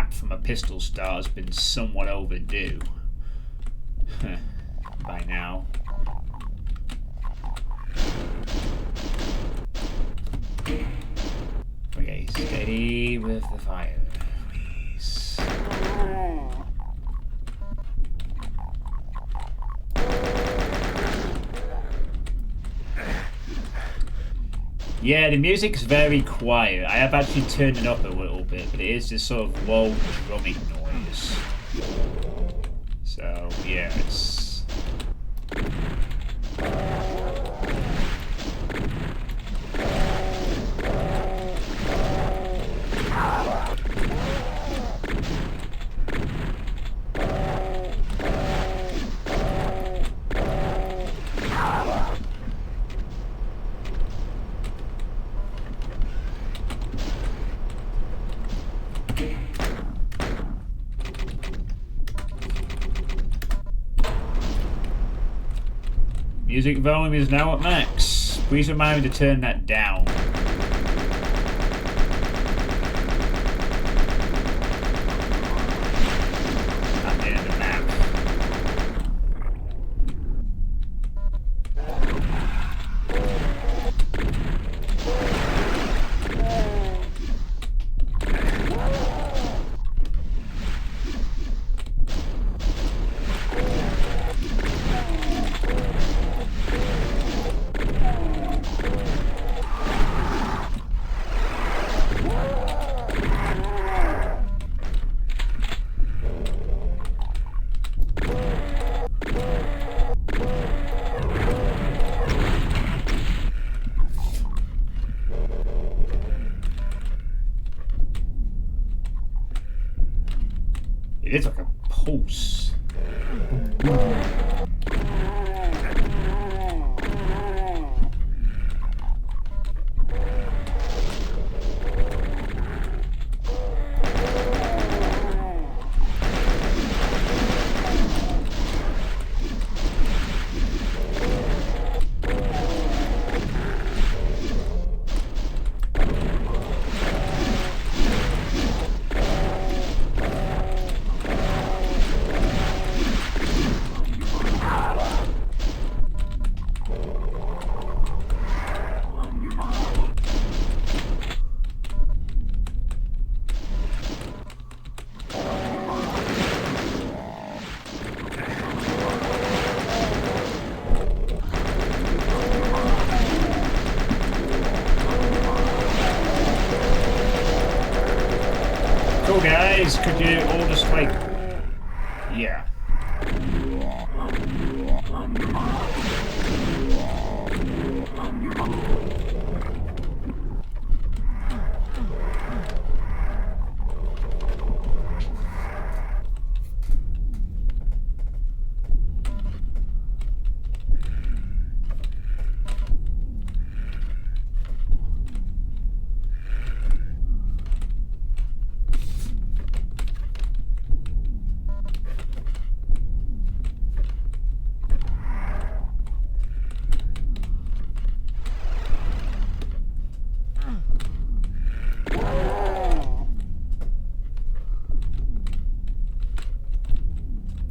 from a pistol star has been somewhat overdue by now. Okay, steady with the fire, please. Yeah, the music's very quiet. I have actually turned it up a little bit, but it is this sort of low drumming noise. So, yeah, it's... Music volume is now at max. Please remind me to turn that down. At the end of the map. It is like a pulse. Cool guys, could you all just like... Yeah.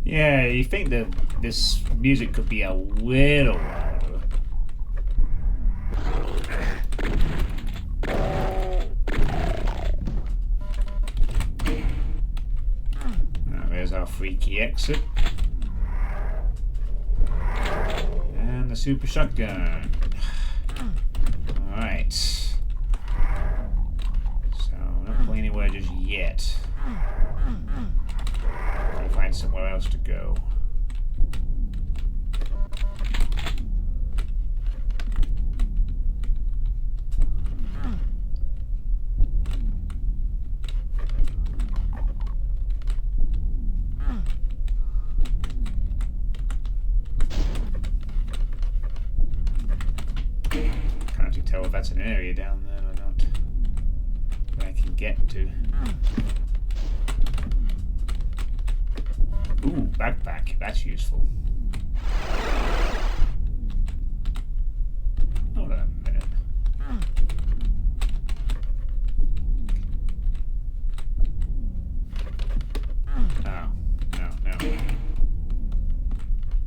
Yeah, you think that this music could be a little louder. Now, there's our freaky exit. And the super shotgun. Alright. So, not going anywhere just yet. Find somewhere else to go. Can't actually tell if that's an area down there or not that I can get to. Ooh, backpack. That's useful. Hold on a minute. Oh, no.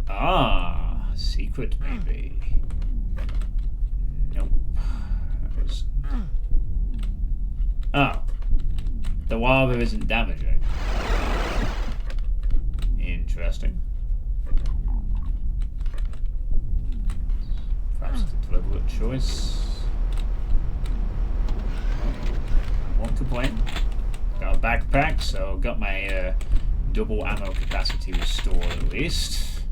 Ah, secret maybe. Nope. That was... Oh. The lava isn't damaging. Interesting. Perhaps it's a deliberate choice. I won't complain. Got a backpack, so got my double ammo capacity restored at least.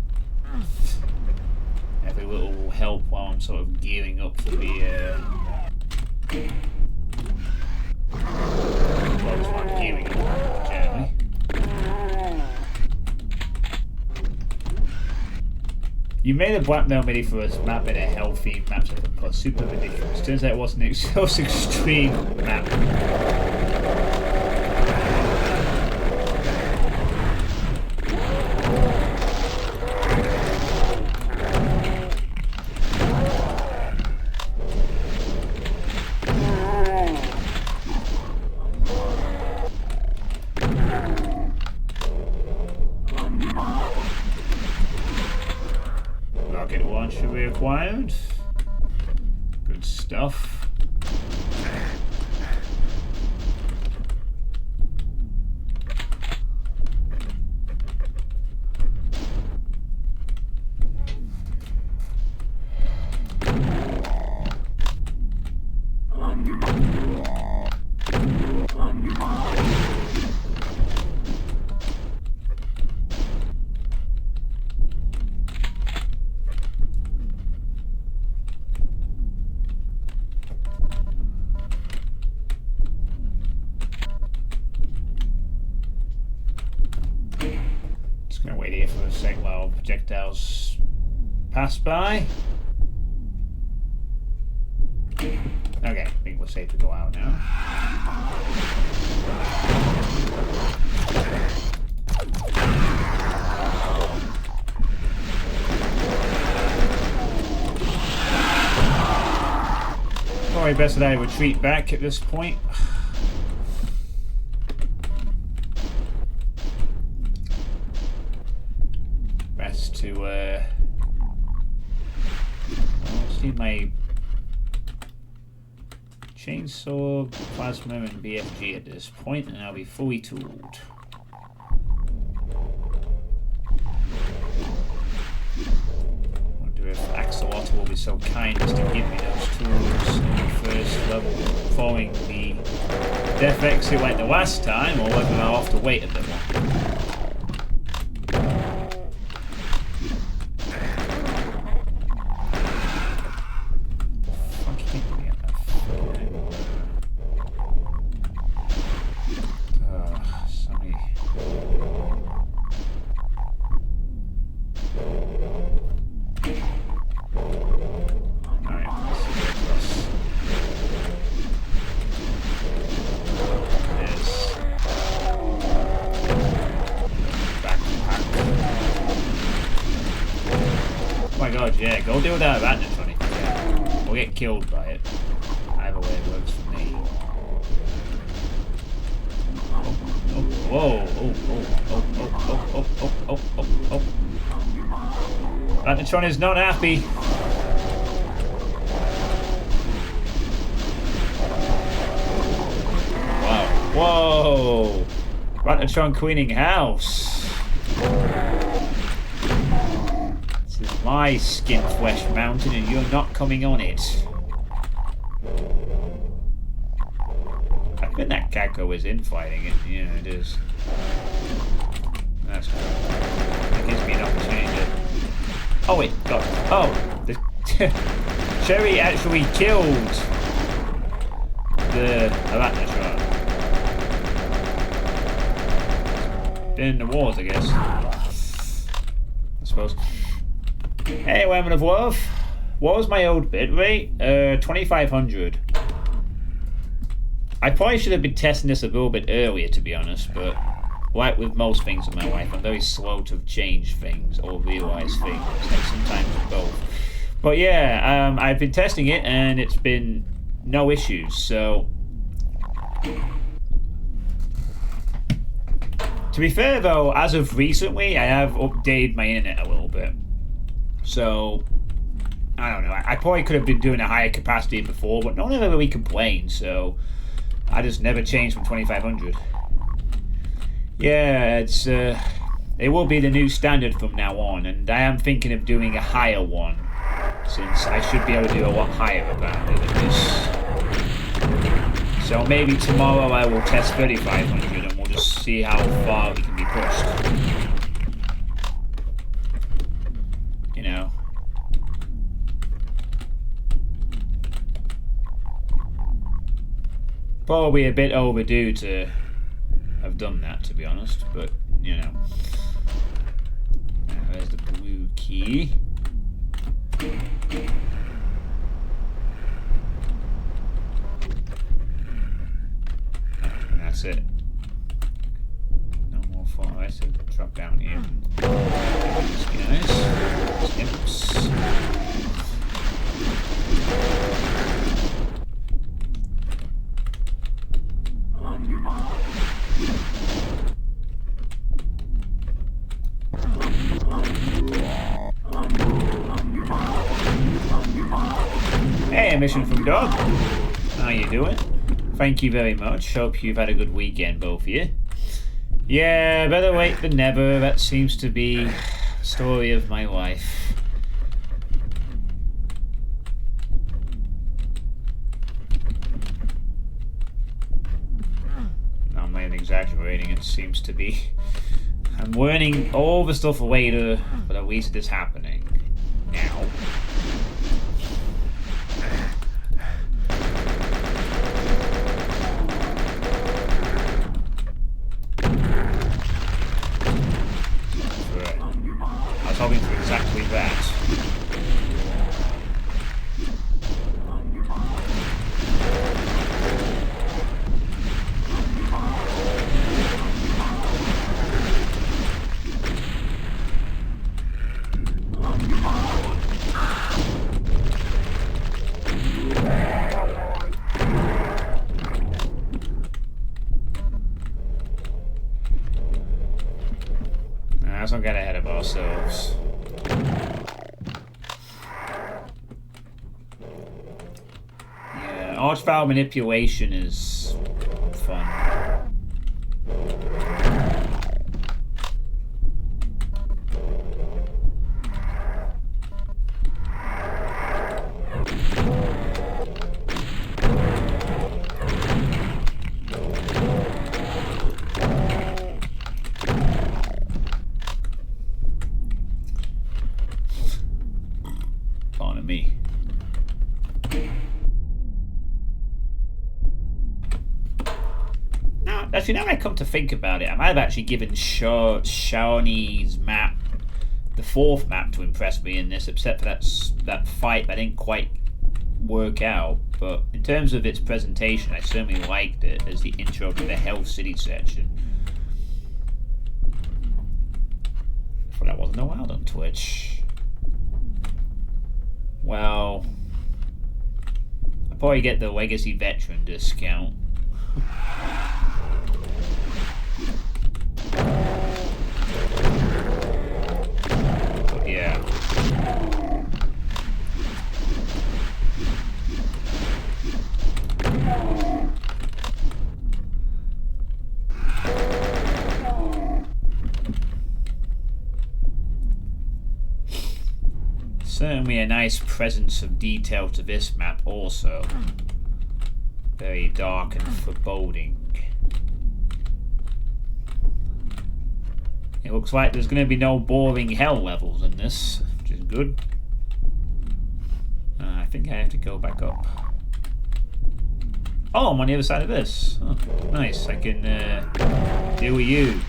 Every little will help while I'm sort of gearing up for the well, that's what I'm gearing up generally. You made a blackmail MIDI for us map in a healthy map setup plus super ridiculous. Turns out it wasn't an extreme map. Rocket launcher reacquired. Good stuff. Gonna wait here for a sec while projectiles pass by. Okay, I think we're safe to go out now. Probably best that I retreat back at this point. I'll see my chainsaw, plasma, and BFG at this point, and I'll be fully tooled. I wonder if Axolotl will be so kind as to give me those tools in the first level following the Death exit went the last time, or whether I'll have to wait a bit more. Yeah, go deal with that ranting, yeah. Or get killed by it. Either way it works for me. Whoa! Rantatron is not happy. Wow. Whoa! Rantatron queening house. My skin flesh mountain and you're not coming on it. I think that Kako is infighting it. Yeah, it is. That's good. It gives me an opportunity to... Oh wait, God. Oh, the Cherry actually killed the Arachnotron. Been in the wars, I guess. I suppose. Hey, Women of Love. What was my old bitrate? 2500. I probably should have been testing this a little bit earlier, to be honest, but like with most things in my life, I'm very slow to change things or realize things, like sometimes both. But yeah, I've been testing it and it's been no issues, so... To be fair though, as of recently, I have updated my internet a little bit. So, I don't know. I probably could have been doing a higher capacity before, but no one ever really complained, so I just never changed from 2500. Yeah, it's it will be the new standard from now on, and I am thinking of doing a higher one, since I should be able to do a lot higher apparently than this. So maybe tomorrow I will test 3500 and we'll just see how far we can be pushed. You know. Probably a bit overdue to have done that, to be honest, but, you know. Now, there's the blue key. And that's it. No more fire, so drop down here. These guys. Imps. Hey, a mission from Dog. How you doing? Thank you very much. Hope you've had a good weekend, both of you. Yeah, better late than never. That seems to be the story of my life. No, I'm not even exaggerating. It seems to be. I'm learning all the stuff later, but at least it is happening now. Hoping for exactly that. Let's not get ahead of ourselves. Yeah, arch-file manipulation is fun. Actually, now I come to think about it, I might have actually given Shawnee's map, the 4th map, to impress me in this, except for that fight that didn't quite work out. But in terms of its presentation, I certainly liked it as the intro to the Hell City section. I thought I wasn't allowed on Twitch. Well, I'll probably get the Legacy Veteran discount. But yeah. Certainly a nice presence of detail to this map also. Very dark and foreboding. It looks like there's going to be no boring hell levels in this, which is good. I think I have to go back up. Oh, I'm on the other side of this. Oh, nice, I can deal with you.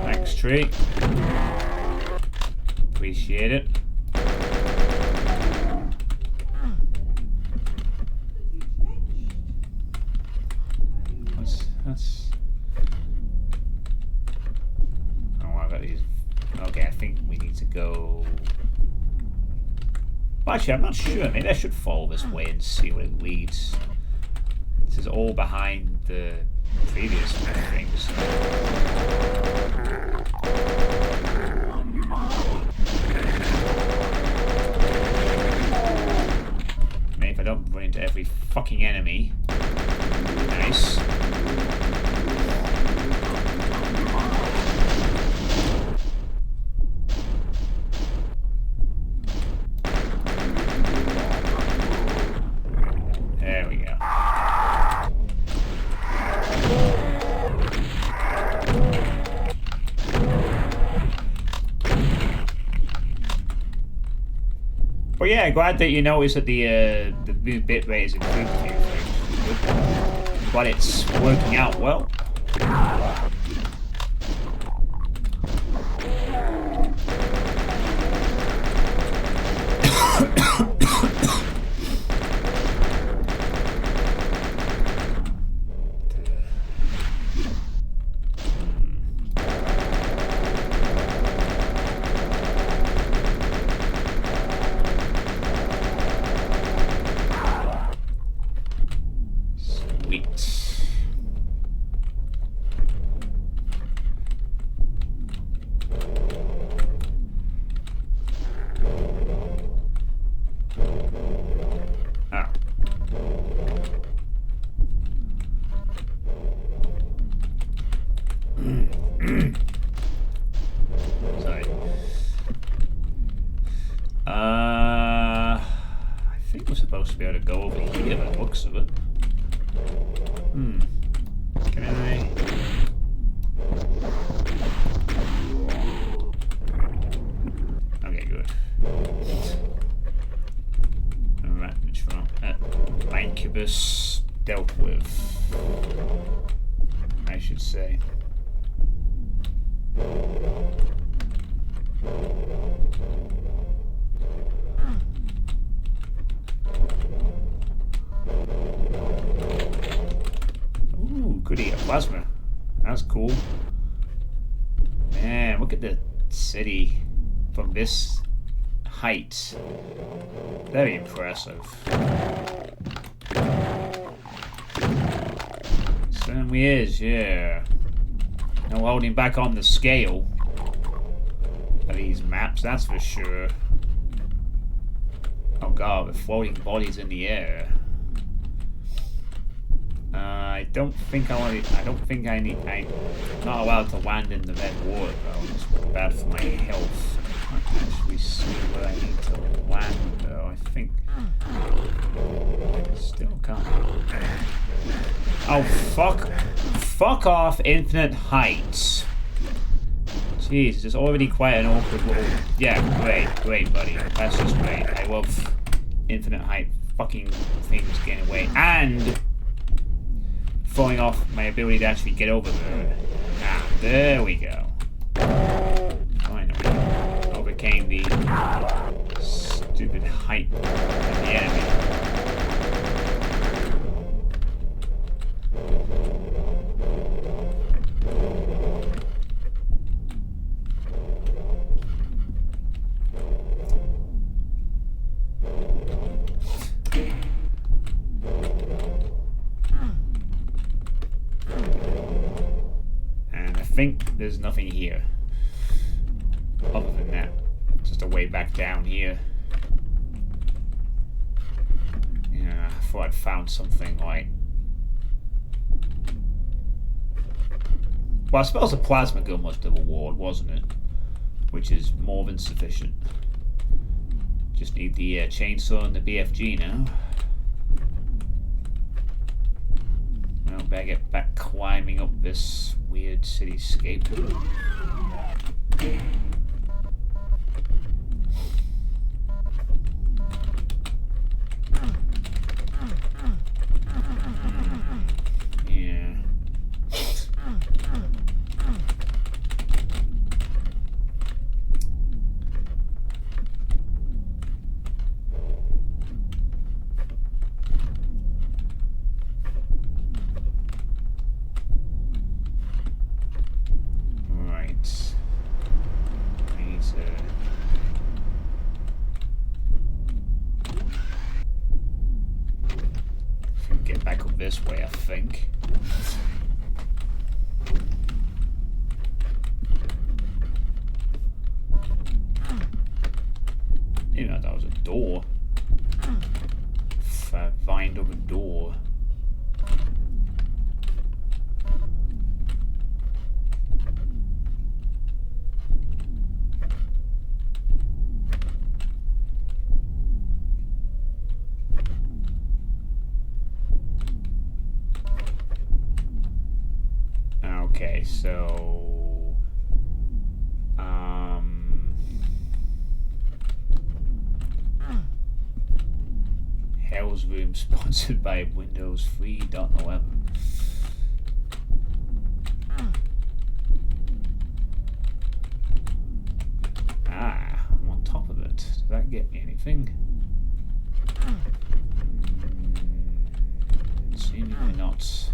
Thanks, tree. Appreciate it. That's... Oh, I got these. Okay, I think we need to go... Well, actually, I'm not sure. Maybe I should follow this way and see where it leads. This is all behind the previous things. Maybe if I don't run into every fucking enemy. Nice. There we go. Well, yeah, glad that you noticed that the new bitrate is improved a few things. But it's working out well. Sorry. I think we're supposed to be able to go over here by the looks of it. Can I? Okay, good. Incubus dealt with, I should say. Ooh, goody, a plasma. That's cool. Man, look at the city from this height. Very impressive. Certainly is, yeah. No holding back on the scale of these maps, that's for sure. Oh god, with floating bodies in the air. I don't think I'm not allowed to land in the red water though. It's bad for my health. I can't actually see where I need to land though. I think still can't. Oh fuck off, infinite heights. Jeez, it's already quite an awkward little... Yeah, great, buddy. That's just great. I love infinite height fucking things getting away. And throwing off my ability to actually get over there. Ah, there we go. Finally. Overcame the stupid height of the enemy. I think there's nothing here other than that. Just a way back down here. Yeah, I thought I'd found something like... Well, I suppose a plasma gun was the reward, wasn't it? Which is more than sufficient. Just need the chainsaw and the BFG now. Well, better get back climbing up this weird cityscape. Yeah. This way, I think. You know, that was a door. If I find up a door. Okay, so Hell's Room sponsored by Windows 3.11. Ah, I'm on top of it. Does that get me anything? Seemingly not.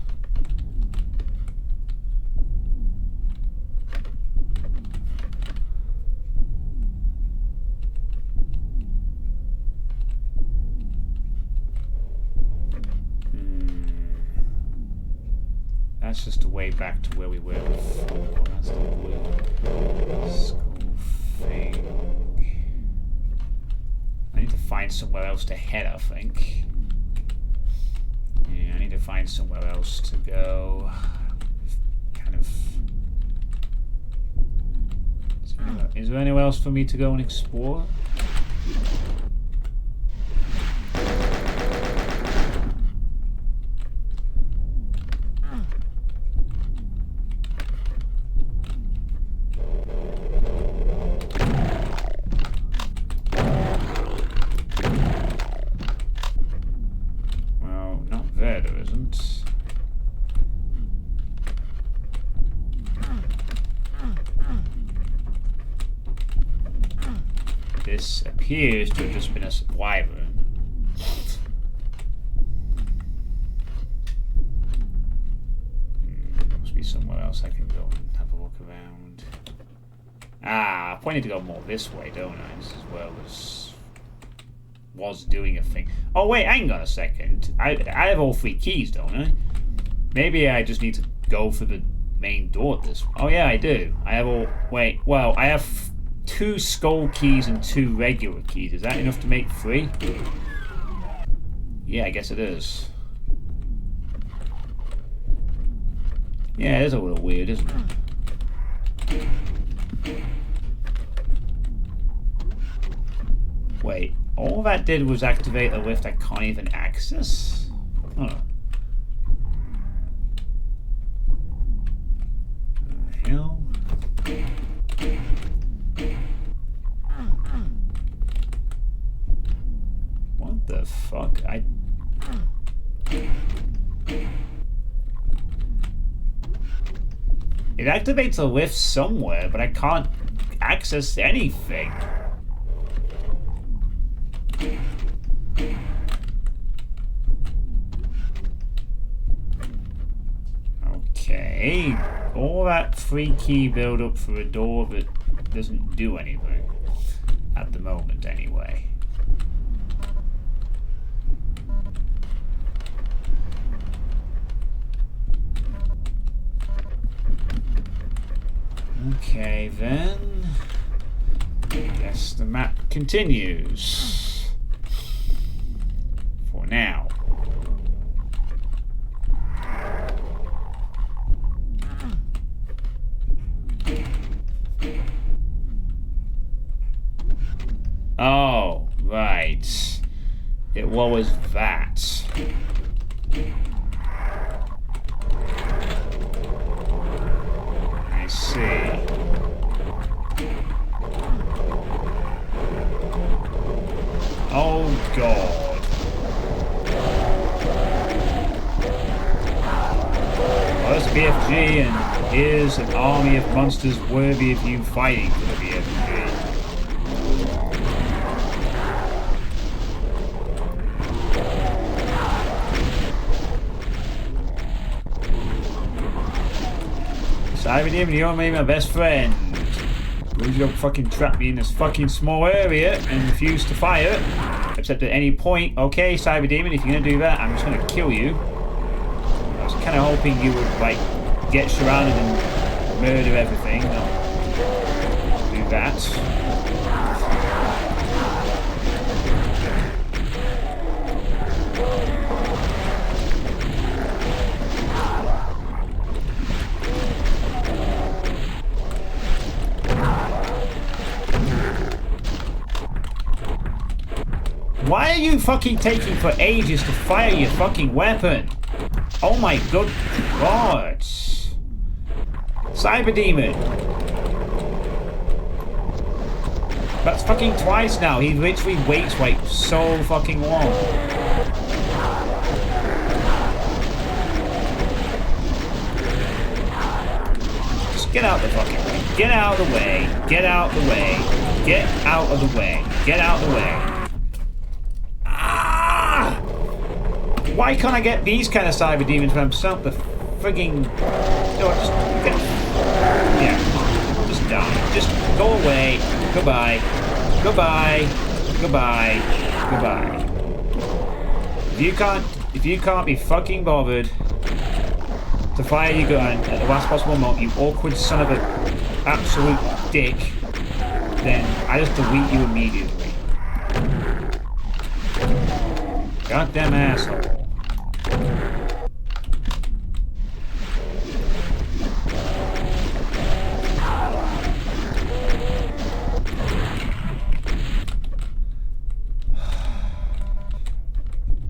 That's just a way back to where we were before. That's the blue school thing. I need to find somewhere else to head, I think. Yeah, I need to find somewhere else to go. Kind of... Is there anywhere else for me to go and explore? This appears to have just been a supply room. Must be somewhere else I can go and have a look around. Ah, I probably need to go more this way, don't I? This is where I was doing a thing. Oh wait, hang on a second. I have all 3 keys, don't I? Maybe I just need to go for the main door at this. Oh yeah, I do. I have all... Wait, well, I have 2 skull keys and 2 regular keys. Is that enough to make 3? Yeah, I guess it is. Yeah, it is a little weird, isn't it? Wait, all that did was activate a lift I can't even access? Huh. The hell? fuck? It activates a lift somewhere, but I can't access anything. Okay. All that free key build up for a door that doesn't do anything. At the moment, anyway. Okay, then. I guess the map continues. For now. Oh, right. It was that. I see. Oh, God. Well, it's BFG, and here's an army of monsters worthy of you fighting for the BFG. Cyber-Demon, you're maybe my best friend. You don't fucking trap me in this fucking small area and refuse to fire. Except at any point, okay, Cyber-Demon, if you're gonna do that, I'm just gonna kill you. I was kind of hoping you would, like, get surrounded and murder everything. No. Do that. Why are you fucking taking for ages to fire your fucking weapon? Oh my good God. Cyber-Demon. That's fucking twice now. He literally waits like so fucking long. Just get out the fucking way. Get out of the way. Get out of the way. Get out of the way. Get out of the way. Why can't I get these kind of Cyber-Demons when I'm self the frigging... Oh, just get... Yeah, just die. Just go away. Goodbye. Goodbye. Goodbye. Goodbye. If you can't be fucking bothered to fire your gun at the last possible moment, you awkward son of a absolute dick, then I just delete you immediately. Goddamn asshole.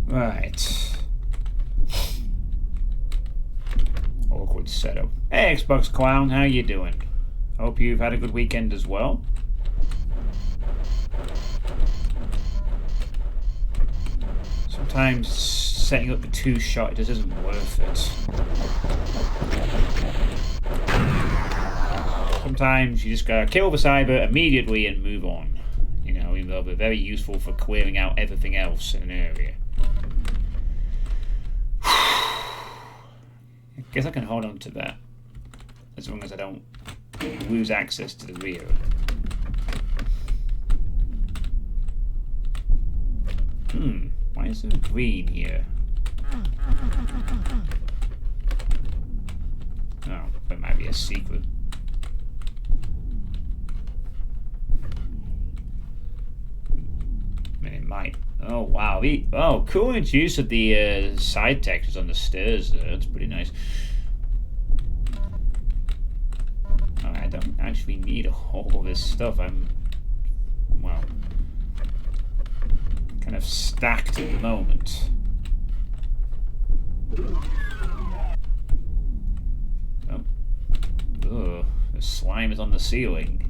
Right. Awkward setup. Hey, Xbox Clown, how you doing? Hope you've had a good weekend as well. Sometimes setting up the two-shot just isn't worth it. Sometimes you just gotta kill the cyber immediately and move on. You know, even though they're very useful for clearing out everything else in an area. I guess I can hold on to that. As long as I don't lose access to the rear. Why is there green here? Oh, that might be a secret. I mean, it might. Oh, wow. Oh, cool use of the side textures on the stairs there. That's pretty nice. Oh, I don't actually need all of this stuff. I'm, well, kind of stacked at the moment. Oh. Ugh. The slime is on the ceiling.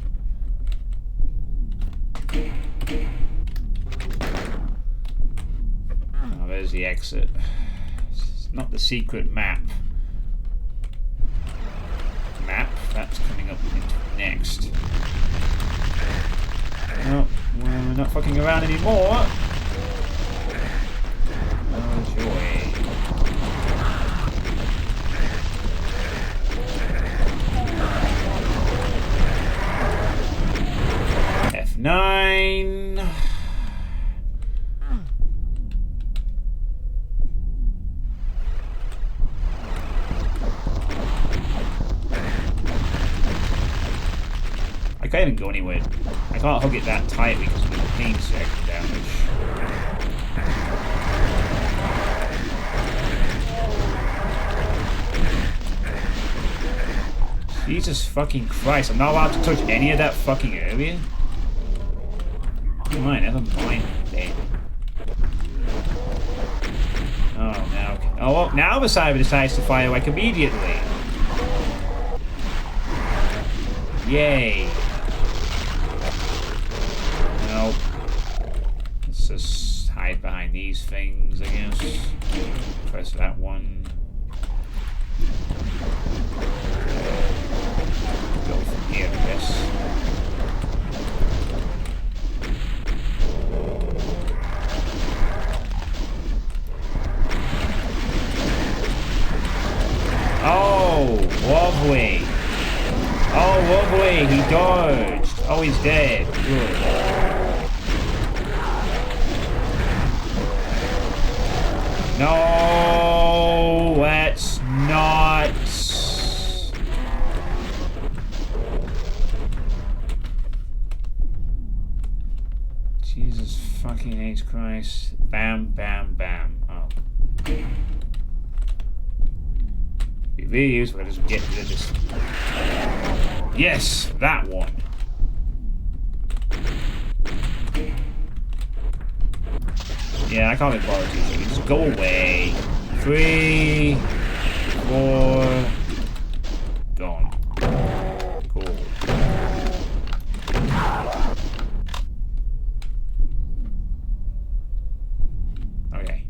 where's the exit? It's not the secret map. That's coming up next. No, we're not fucking around anymore. Oh joy. F9. I can't even go anywhere. I can't hug it that tight because of the pain section damage. Jesus fucking Christ, I'm not allowed to touch any of that fucking area? Never mind then. Oh, now... Oh, well, now the cyber decides to fire like immediately. Yay. Nope. Let's just hide behind these things, I guess. Press that one. Go from here, I guess. Oh, lovely. Oh, lovely. He dodged. Oh, he's dead. Good. No, let's not. Jesus fucking H Christ. Bam, bam, bam. Oh. Be really useful to just get rid of this. Yes, that one. Yeah, I can't be bothered to use it. Just go away. 3, 4. Gone. Cool. Okay.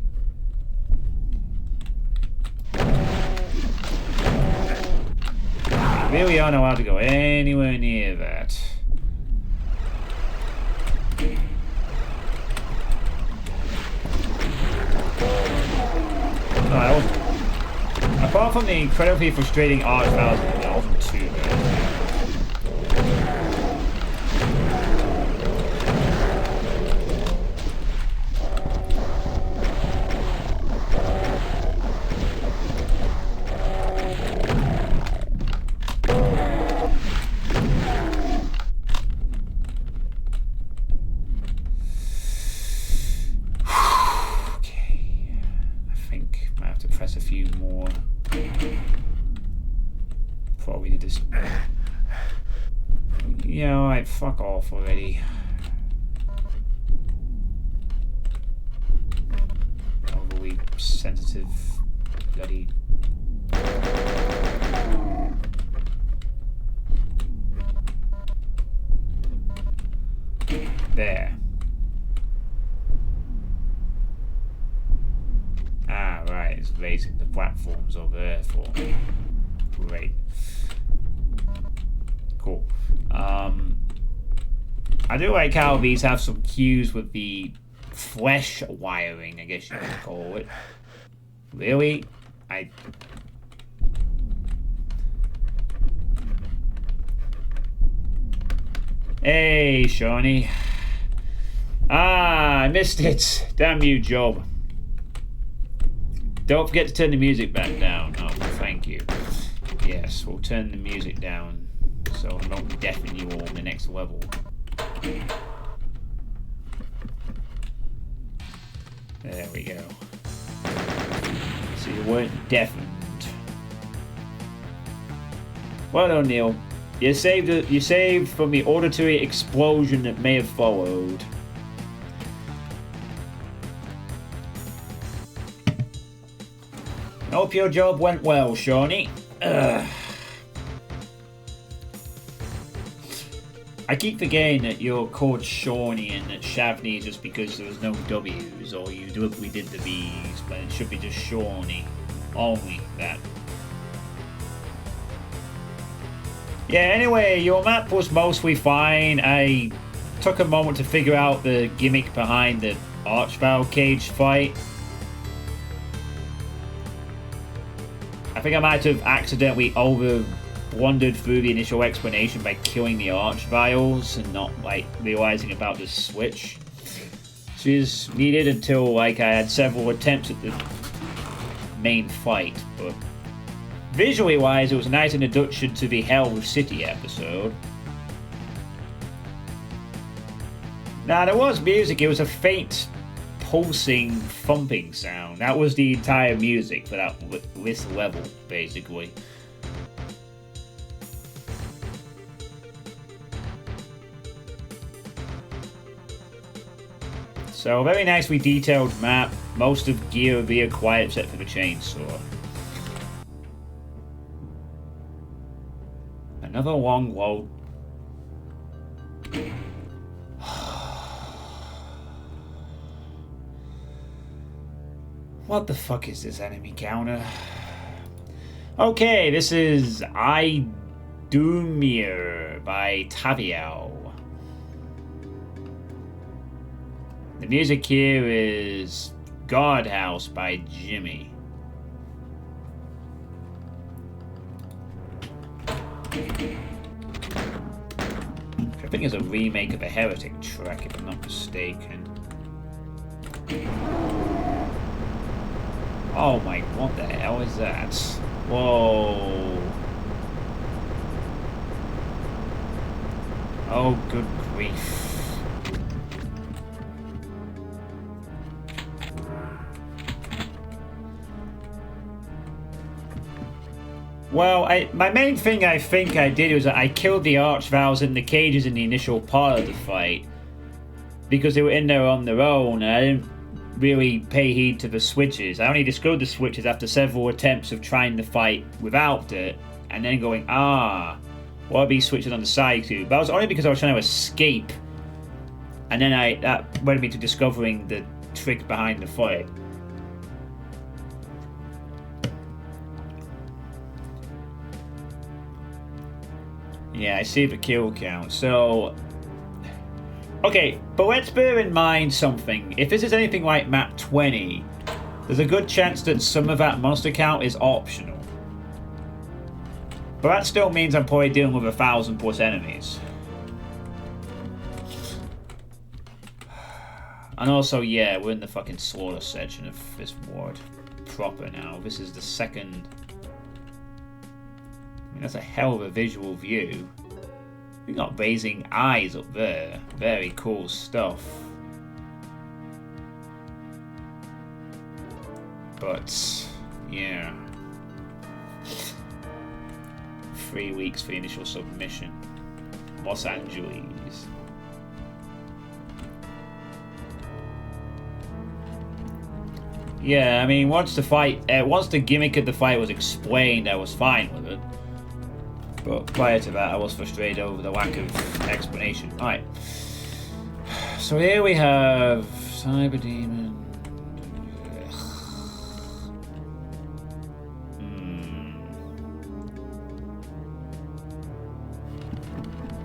Really aren't allowed to go anywhere near that. Apart from the incredibly frustrating art styles, that wasn't too bad. A few more. Probably did this. Yeah, alright, fuck off already. Overly sensitive bloody. There. Ah, right, it's raising the platforms over there for me. Great. Cool. I do like how these have some cues with the flesh wiring, I guess you could call it. Really? Hey, Shawnee. Ah, I missed it. Damn you, Job. Don't forget to turn the music back down. Oh, thank you. Yes, we'll turn the music down so I'm not deafening you all in the next level. There we go. So you weren't deafened. Well done, Neil. You saved from the auditory explosion that may have followed. Hope your job went well, Shawnee. I I keep forgetting that you're called Shawnee and that Shavney is just because there was no W's, or you deliberately did the V's, but it should be just Shawnee. Only that. Yeah, anyway, your map was mostly fine. I took a moment to figure out the gimmick behind the Archvile cage fight. I think I might have accidentally blundered through the initial explanation by killing the Archviles and not like realizing about the switch. Which is needed until like I had several attempts at the main fight, but visually wise it was a nice introduction to the Hell City episode. Now there was music, it was a faint pulsing thumping sound. That was the entire music for this level, basically. So, a very nicely detailed map. Most of gear reacquired except for the chainsaw. Another long load. What the fuck is this enemy counter? Okay, this is Idumir by Taviel. The music here is Guardhouse by Jimmy. I think it's a remake of a Heretic track, if I'm not mistaken. Oh my, what the hell is that? Whoa. Oh, good grief. Well, my main thing I think I did was that I killed the Archviles in the cages in the initial part of the fight because they were in there on their own, and I didn't really pay heed to the switches. I only discovered the switches after several attempts of trying the fight without it, and then going, what are these switches on the side to? But that was only because I was trying to escape, and then that led me to discovering the trick behind the fight. Yeah, I see the kill count. So, okay, but let's bear in mind something. If this is anything like map 20, there's a good chance that some of that monster count is optional. But that still means I'm probably dealing with 1,000+ enemies. And also, yeah, we're in the fucking slaughter section of this ward proper now. This is the second... I mean, that's a hell of a visual view. We got blazing eyes up there. Very cool stuff. But, yeah. 3 weeks for the initial submission. Los Angeles. Yeah, I mean, once the gimmick of the fight was explained, I was fine with it. But prior to that, I was frustrated over the lack of explanation. Alright. So here we have Cyber Demon.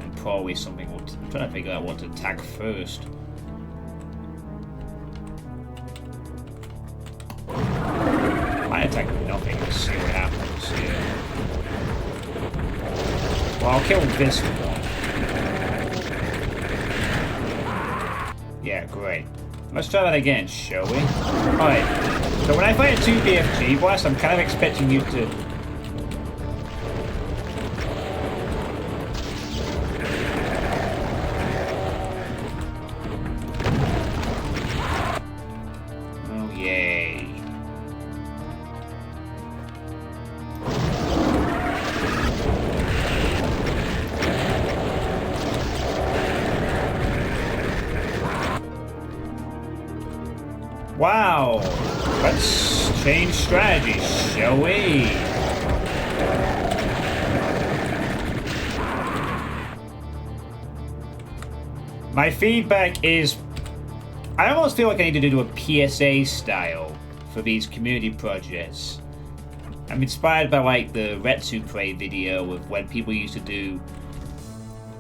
And probably something. I'm trying to figure out what to attack first. I attack nothing. Let's see what happens here. Well, I'll kill this one. Yeah, great. Let's try that again, shall we? Alright, so when I fight a 2 BFG blast, I'm kind of expecting you to... Oh, yay. Wow, let's change strategy, shall we? My feedback is, I almost feel like I need to do a PSA style for these community projects. I'm inspired by like the Suitepee video of when people used to do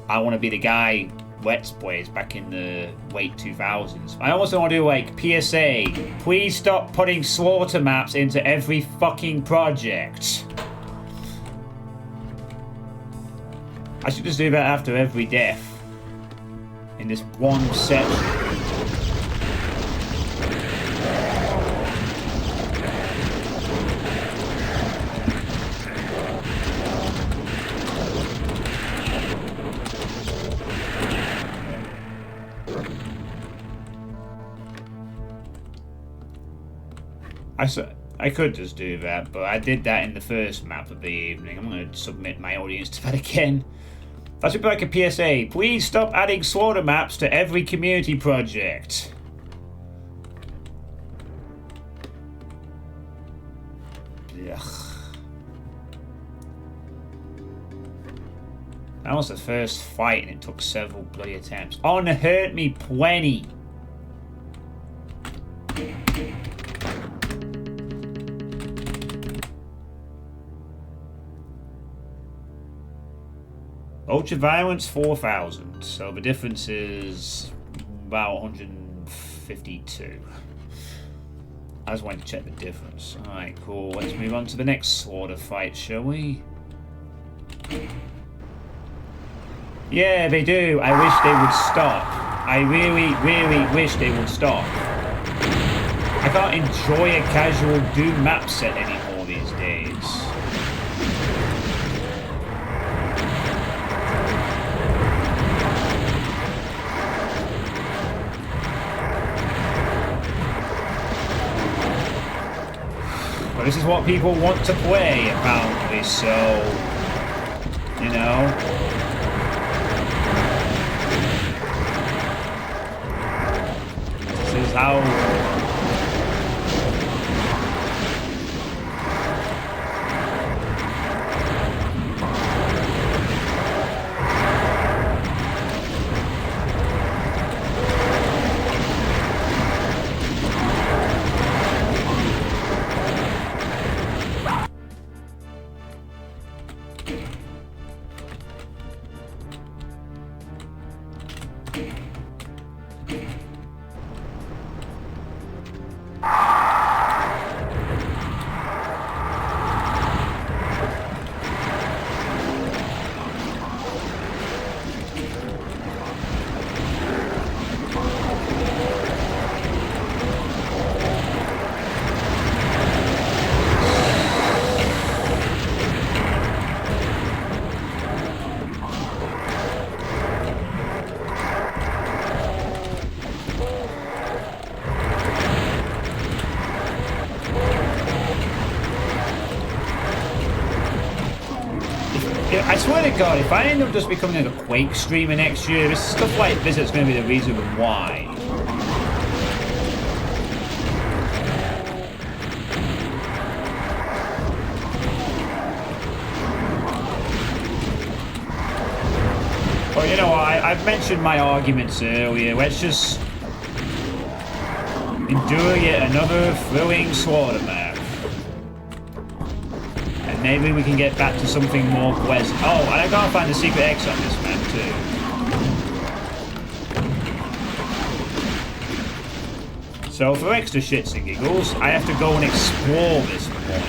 I want to be the guy Let's Plays back in the late 2000s. I also want to do like PSA, please stop putting slaughter maps into every fucking project. I should just do that after every death in this one section. I could just do that, but I did that in the first map of the evening. I'm going to submit my audience to that again. That should be like a PSA. Please stop adding slaughter maps to every community project. Ugh. That was the first fight and it took several bloody attempts. Oh, and it hurt me plenty. Ultra Violence 4,000, so the difference is about 152. I just wanted to check the difference. Alright, cool. Let's move on to the next slaughter fight, shall we? Yeah, they do. I wish they would stop. I really, really wish they would stop. I can't enjoy a casual Doom map set anymore these days. But this is what people want to play, apparently, so, you know. This is how... I swear to God, if I end up just becoming like a Quake streamer next year, this stuff like this is going to be the reason why. But you know what, I've mentioned my arguments earlier. Let's just endure yet another thrilling slaughter map. Maybe we can get back to something more pleasant. Oh, and I can't find the secret exit on this map too. So for extra shits and giggles, I have to go and explore this one.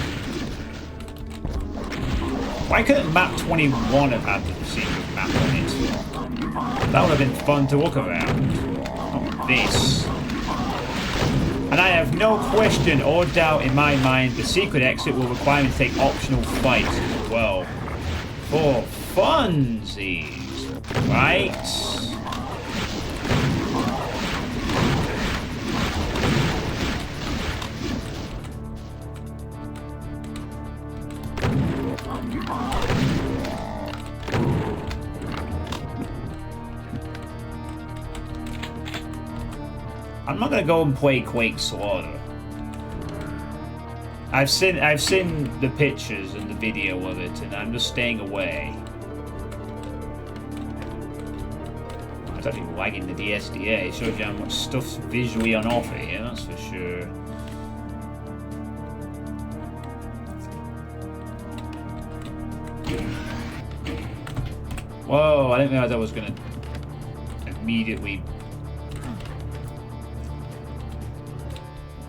Why couldn't map 21 have had the secret map on it? That would have been fun to look around. Not this. And I have no question or doubt in my mind the secret exit will require me to take optional fights as well. For funsies, right? I'm not gonna go and play Quake Slaughter. I've seen the pictures and the video of it, and I'm just staying away. It's actually lagging the DSDA. It shows you how much stuff's visually on offer here, that's for sure. Whoa, I didn't realize I was gonna immediately...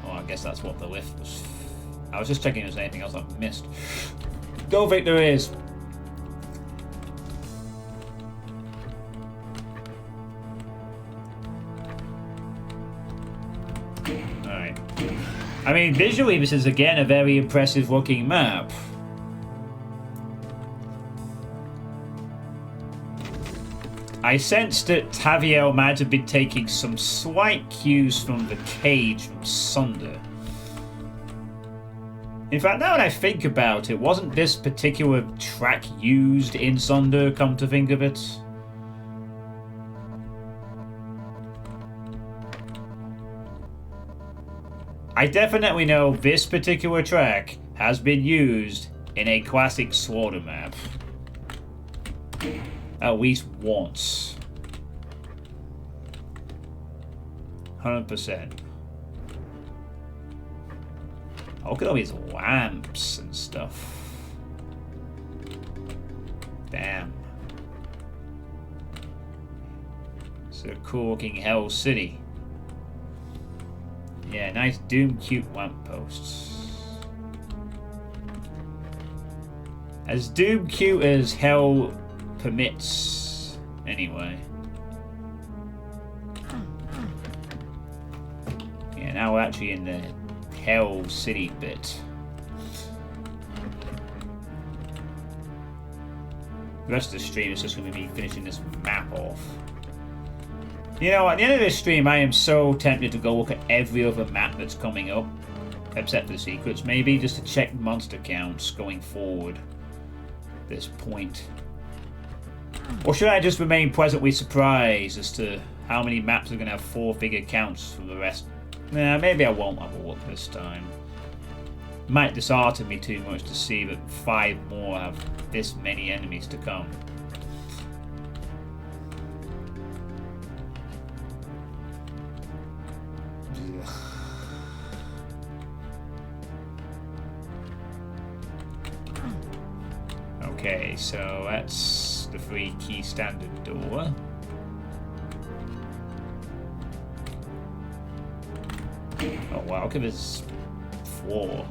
Oh, I guess that's what the lift was. I was just checking if there's anything else I've missed. Don't think there is. Alright. I mean, visually this is again a very impressive looking map. I sensed that Taviel might have been taking some slight cues from the cage from Sunder. In fact, now that I think about it, wasn't this particular track used in Sunder, come to think of it? I definitely know this particular track has been used in a classic Slaughter map. At least once. 100%. Oh, look at all these lamps and stuff. Damn. It's a cool looking Hell City. Yeah, nice Doom cute lampposts. As Doom cute as Hell permits, anyway. Yeah, now we're actually in the Hell City bit. The rest of the stream is just going to be finishing this map off. You know, at the end of this stream, I am so tempted to go look at every other map that's coming up, except for the secrets, maybe, just to check monster counts going forward at this point. Or should I just remain pleasantly surprised as to how many maps are going to have 4-figure counts for the rest? Nah, maybe I won't have a look this time. Might dishearten me too much to see that 5 more have this many enemies to come. Okay, so that's the 3-key standard door. Oh wow, look at this floor.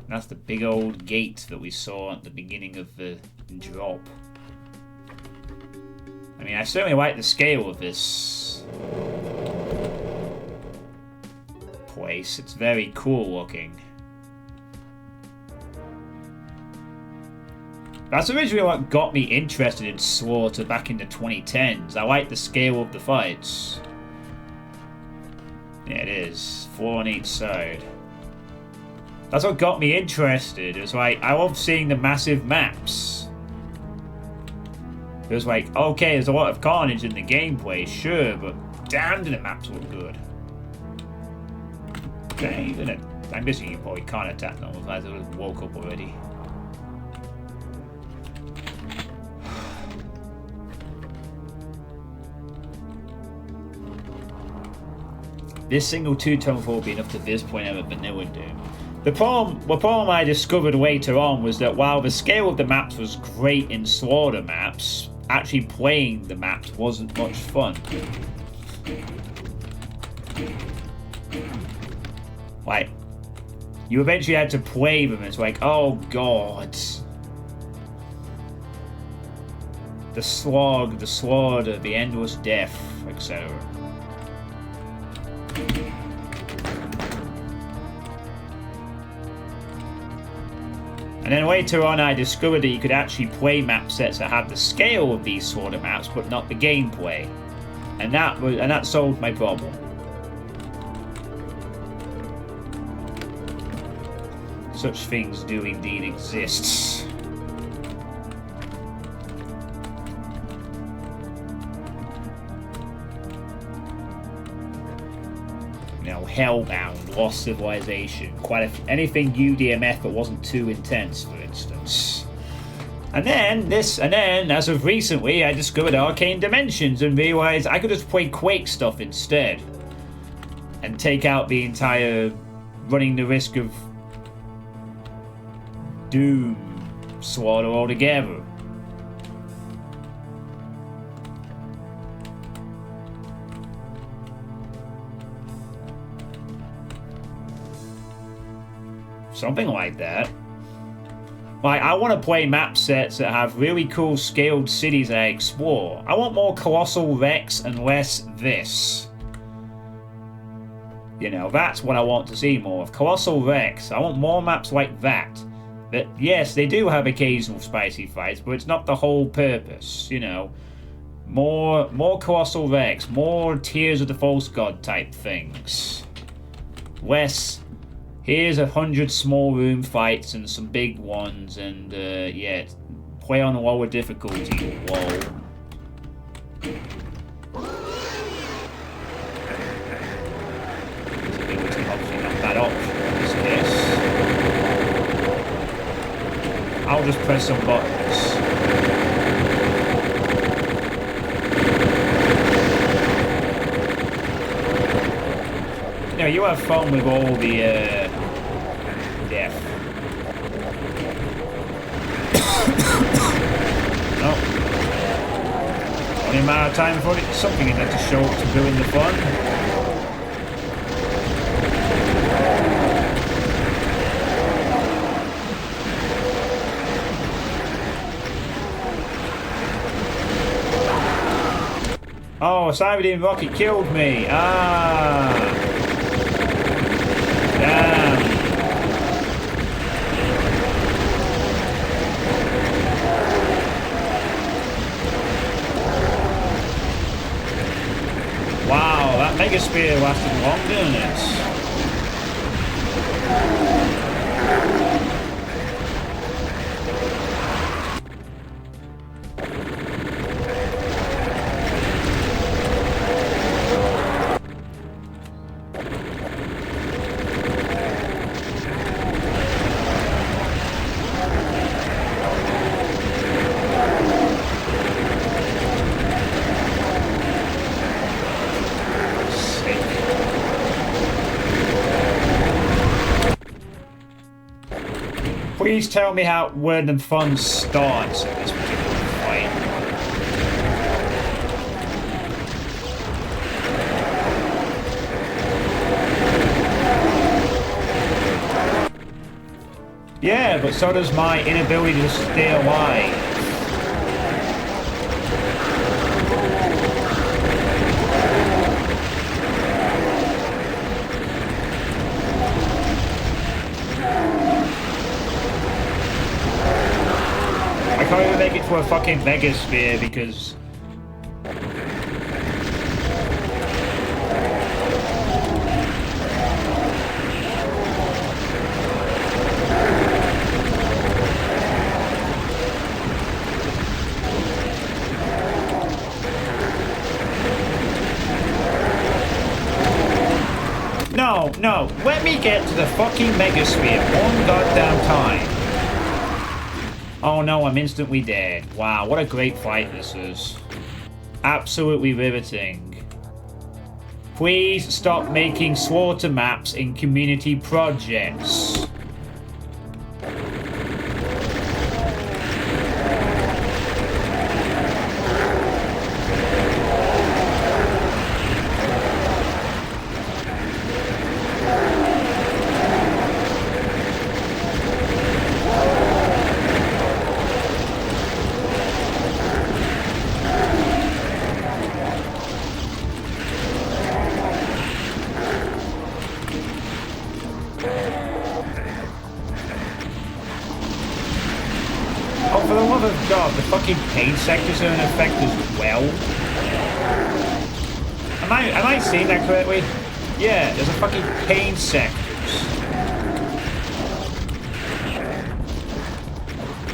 That's the big old gate that we saw at the beginning of the drop. I mean, I certainly like the scale of this place. It's very cool looking. That's originally what got me interested in Slaughter back in the 2010s. I like the scale of the fights. Yeah, it is. 4 on each side. That's what got me interested. It was like, I love seeing the massive maps. It was like, okay, there's a lot of carnage in the gameplay, sure, but damn do the maps look good. Okay, I'm guessing you probably can't attack them, otherwise I would have woke up already. This single 2-tone floor will be enough to this point of a vanilla Doom. The problem I discovered later on was that while the scale of the maps was great in Slaughter maps, actually playing the maps wasn't much fun. Like, you eventually had to play them, and it's like, oh god. The slog, the slaughter, the endless death, etc. And then later on I discovered that you could actually play map sets that had the scale of these sort of maps but not the gameplay. And that solved my problem. Such things do indeed exist. Hellbound, Lost Civilization, anything UDMF that wasn't too intense, for instance. And then, as of recently, I discovered Arcane Dimensions and realized I could just play Quake stuff instead. And take out the entire running the risk of Doom slaughter altogether. Something like that. Like, I want to play map sets that have really cool scaled cities I explore. I want more Colossal Rex and less this. You know, that's what I want to see more of. Colossal Rex. I want more maps like that. But yes, they do have occasional spicy fights, but it's not the whole purpose, you know. More Colossal Rex, more Tears of the False God type things. Less, here's 100 small room fights and some big ones, and yeah, play on a lower difficulty. Whoa. Obviously not that option in this case. I'll just press some buttons. You know, you have fun with all the death. No. Only a matter of time before something is meant to show up to ruin the fun. Oh, Cyberdyne Rocket killed me. Ah. Damn. Wow, that Mega Spear lasted long, didn't it? Please tell me where the fun starts at this particular fight. Yeah, but so does my inability to stay alive. I can't even make it to a fucking Mega Sphere because... No, let me get to the fucking Mega Sphere one goddamn time. Oh no, I'm instantly dead. Wow, what a great fight this is. Absolutely riveting. Please stop making slaughter maps in community projects. For the love of God, the fucking pain sectors are in effect as well. Am I seeing that correctly? Yeah, there's a fucking pain sectors.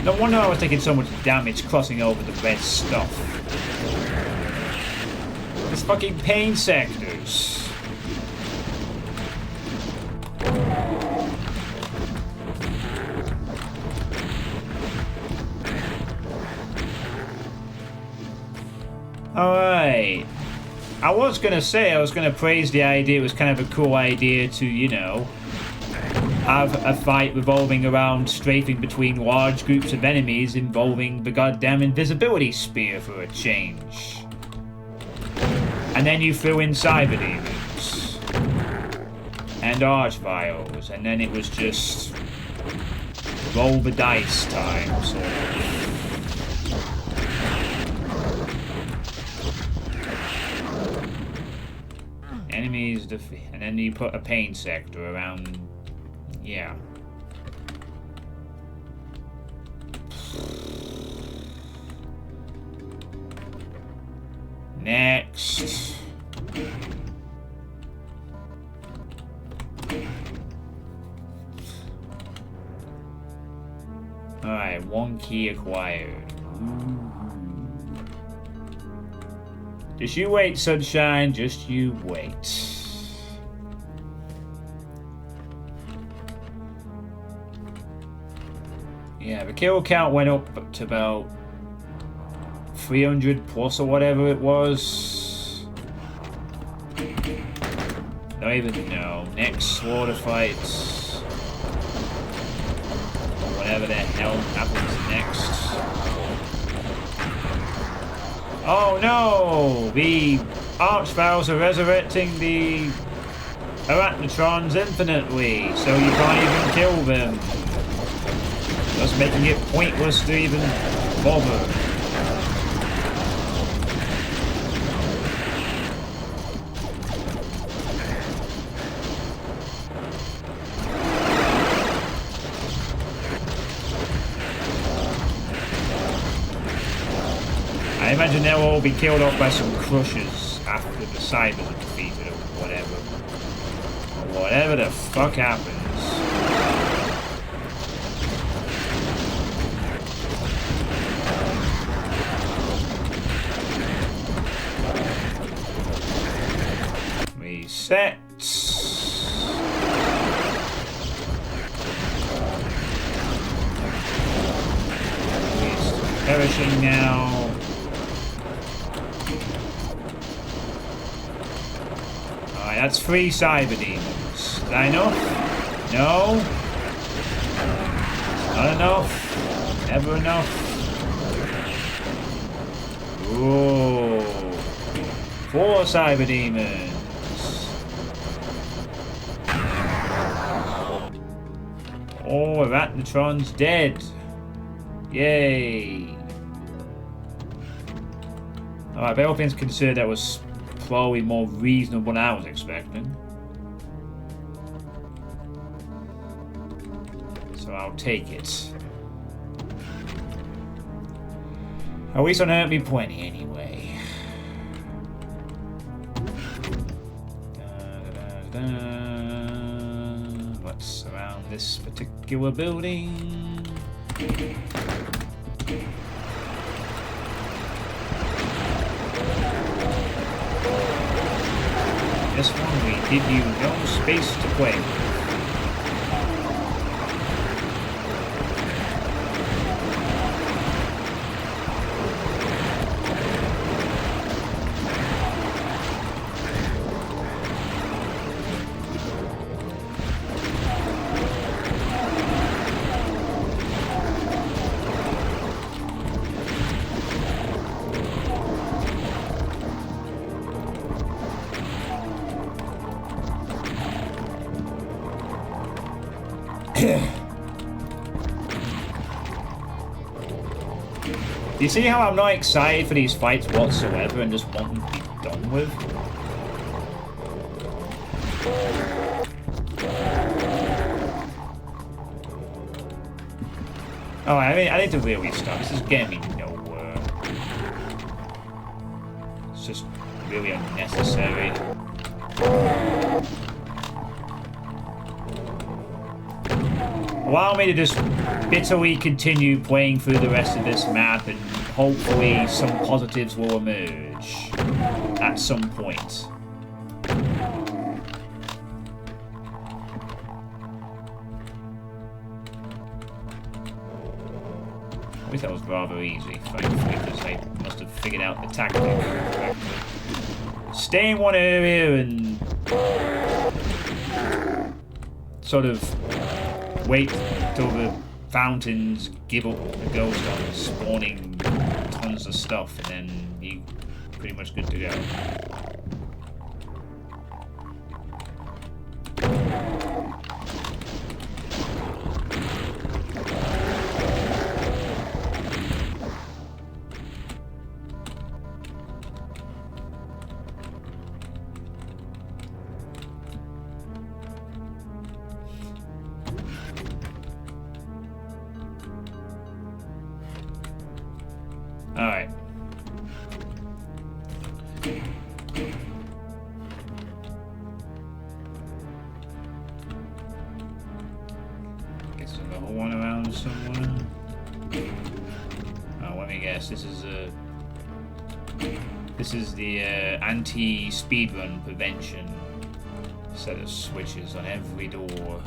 No wonder I was taking so much damage crossing over the red stuff. There's fucking pain sectors. Alright. I was gonna say, I was gonna praise the idea. It was kind of a cool idea to, you know, have a fight revolving around strafing between large groups of enemies involving the goddamn invisibility spear for a change. And then you threw in cyber demons. And archviles. And then it was just roll the dice time, sort of. Enemies and then you put a pain sector around. Yeah. Next. Alright, 1 key acquired. Just you wait, Sunshine. Just you wait. Yeah, the kill count went up to about 300 plus or whatever it was. Don't even know. Next slaughter fights. Or whatever the hell happens next. Oh no! The Archviles are resurrecting the Arachnotrons infinitely, so you can't even kill them. Thus making it pointless to even bother. I imagine they'll all be killed off by some crushers after the cybers are defeated or whatever. Or whatever the fuck happens. Reset. He's perishing now. That's 3 cyber demons. Is that enough? No? Not enough? Never enough? Whoa. 4 cyber demons. Oh, Arachnotron's dead. Yay. Alright, by all things considered, that was probably more reasonable than I was expecting. So I'll take it. At least on hurt me plenty anyway. Let's surround this particular building. This one we give you no space to play with. Do you see how I'm not excited for these fights whatsoever and just want them to be done with? Oh, I need to really stop. This is getting me nowhere. It's just really unnecessary. Allow me to just bitterly continue playing through the rest of this map and hopefully some positives will emerge at some point. least that was rather easy, thankfully, because they must have figured out the tactic correctly. Stay in one area and sort of wait till the fountains give up the ghost on spawning tons of stuff, and then you're pretty much good to go. Alright. Guess there's another one around somewhere. Oh, let me guess. This is the anti-speedrun prevention set of switches on every door.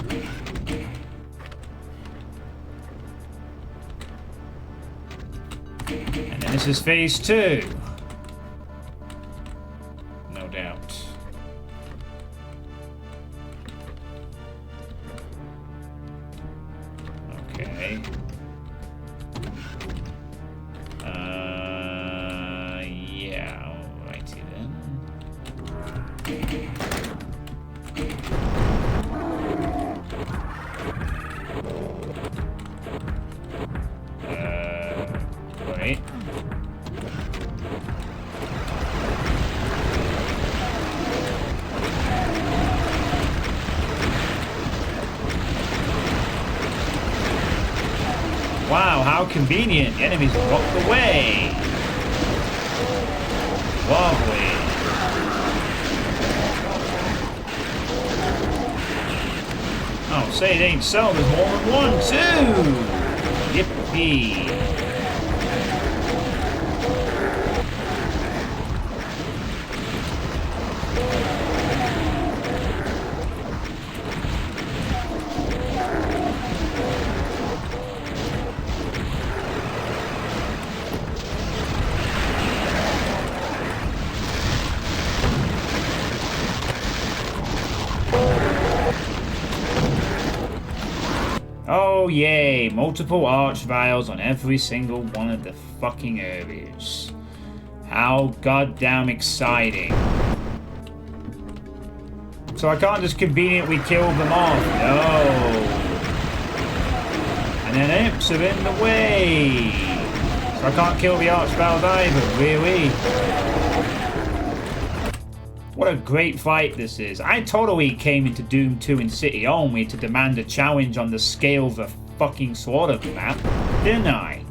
And then this is phase 2. No doubt. Okay. Yeah, alrighty then. Wait. Wow, how convenient. The enemies blocked the way. Lovely. Oh, say it ain't so. There's more than one, too. Yippee. Oh yay, multiple arch vials on every single one of the fucking areas. How goddamn exciting. So I can't just conveniently kill them off, no. And then imps are in the way. So I can't kill the arch vials either, really. What a great fight this is. I totally came into Doom 2 in City only to demand a challenge on the scale of the fucking slaughter map, didn't I?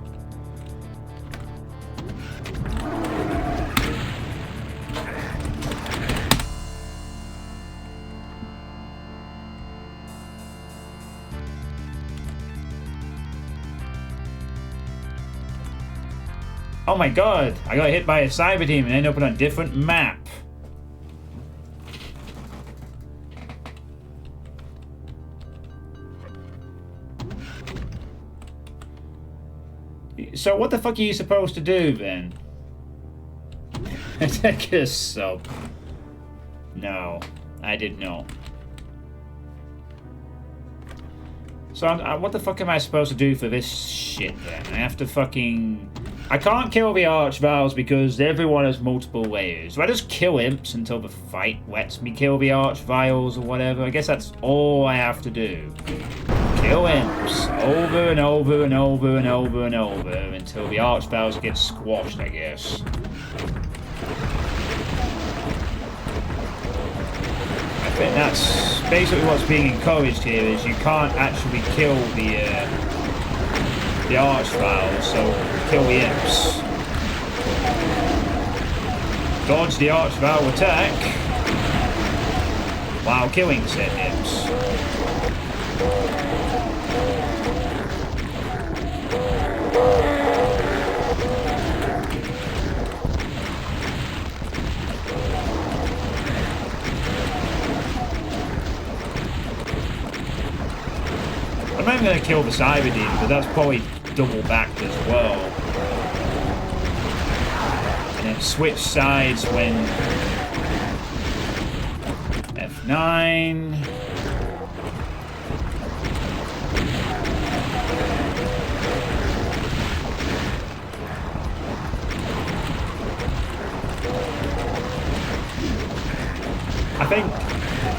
Oh my god, I got hit by a cyber team and ended up on a different map. So what the fuck are you supposed to do then? Take a sub. No, I did not. So what the fuck am I supposed to do for this shit then? I have to fucking... I can't kill the archviles because everyone has multiple layers. Do I just kill imps until the fight lets me kill the archviles or whatever? I guess that's all I have to do. Kill imps over and over and over and over and over until the archviles get squashed, I guess. I think that's basically what's being encouraged here, is you can't actually kill the archviles, so kill the imps. Dodge the archvile attack while killing said imps. I'm not even going to kill the cyber demon, but that's probably double backed as well. And then switch sides when F9. I think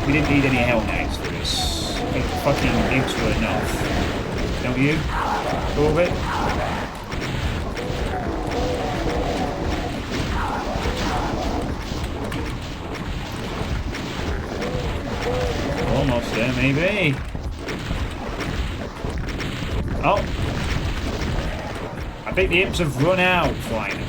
we didn't need any Hell Knights for this. I think fucking nukes were enough. Don't you? A little bit? Almost there, maybe. Oh. I think the imps have run out, finally.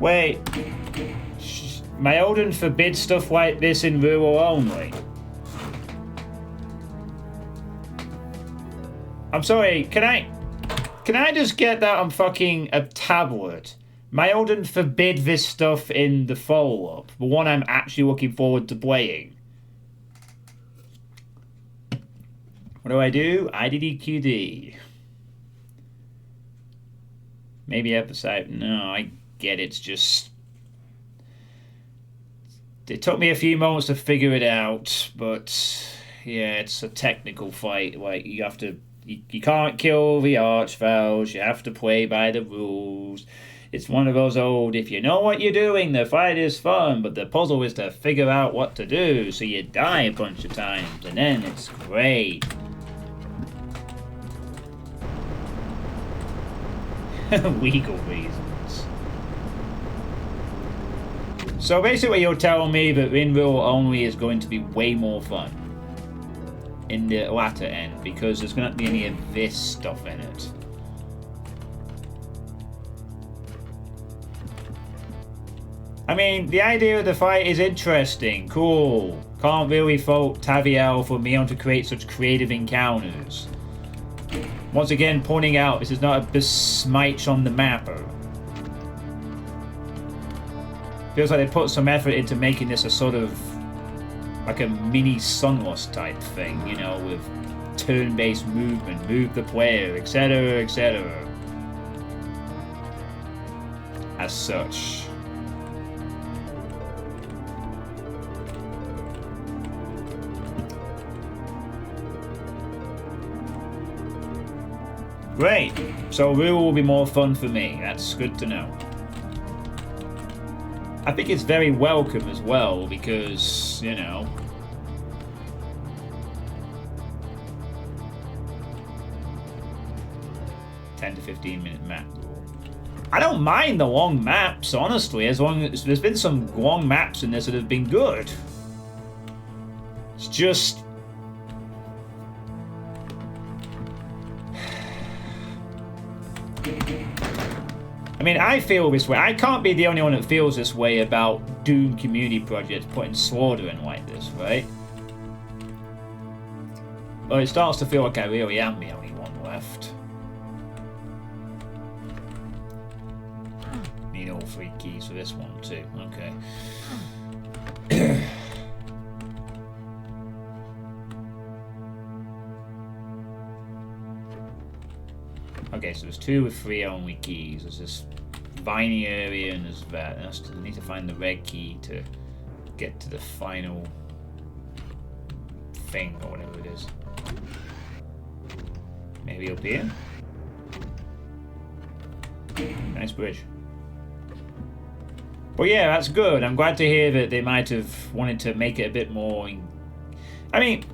Wait, my Odin forbids stuff like this in rural only. I'm sorry, can I just get that on fucking a tablet? My Odin forbid this stuff in the follow-up, the one I'm actually looking forward to playing. What do? IDDQD. Maybe episode. No, I get it's just. It took me a few moments to figure it out, but yeah, it's a technical fight. Like you have to, you can't kill the archvales. You have to play by the rules. It's one of those old, if you know what you're doing, the fight is fun, but the puzzle is to figure out what to do, so you die a bunch of times, and then it's great. Legal reasons. So basically you're telling me that in rule only is going to be way more fun in the latter end, because there's going to be any of this stuff in it. I mean, the idea of the fight is interesting, cool. Can't really fault Taviel for being able to create such creative encounters. Once again, pointing out this is not a besmite on the mapper. Feels like they put some effort into making this a sort of like a mini Sunlust type thing, you know, with turn-based movement, move the player, etc., etc. As such. Great. So Rue will be more fun for me. That's good to know. I think it's very welcome as well because, you know, $10 to 15-minute map rule. I don't mind the long maps, honestly, as long as there's been some long maps in this that have been good. It's just I mean, I feel this way. I can't be the only one that feels this way about Doom community projects putting Slaughter in like this, right? But it starts to feel like I really am the only one left. Need all 3 keys for this one too. Okay. Okay, so there's 2 with 3 only keys. There's this viney area and there's that. I need to find the red key to get to the final thing or whatever it is. Maybe up here? Nice bridge. But yeah, that's good. I'm glad to hear that they might have wanted to make it a bit more. I mean,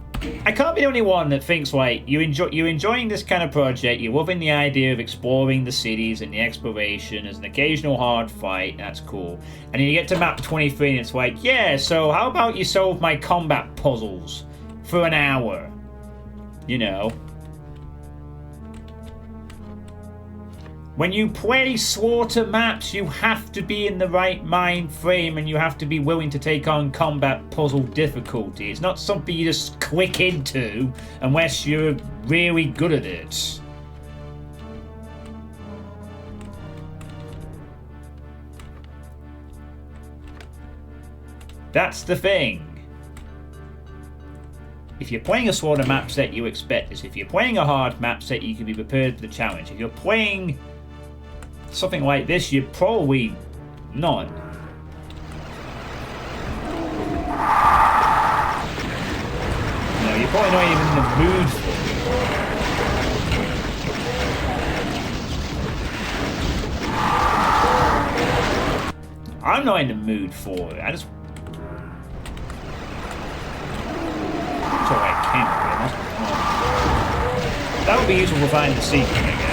I can't be the only one that thinks like you're enjoying this kind of project. You're loving the idea of exploring the cities and the exploration. There's an occasional hard fight. That's cool. And then you get to map 23 and it's like, yeah. So how about you solve my combat puzzles for an hour? You know. When you play Slaughter maps, you have to be in the right mind frame and you have to be willing to take on combat puzzle difficulty. It's not something you just click into unless you're really good at it. That's the thing. If you're playing a Slaughter map set, you expect this. If you're playing a hard map set, you can be prepared for the challenge. If you're playing something like this, you're probably not. No, you're probably not even in the mood for it. I'm not in the mood for it. I just... It's alright, camera. That would be useful for finding the secret, I guess.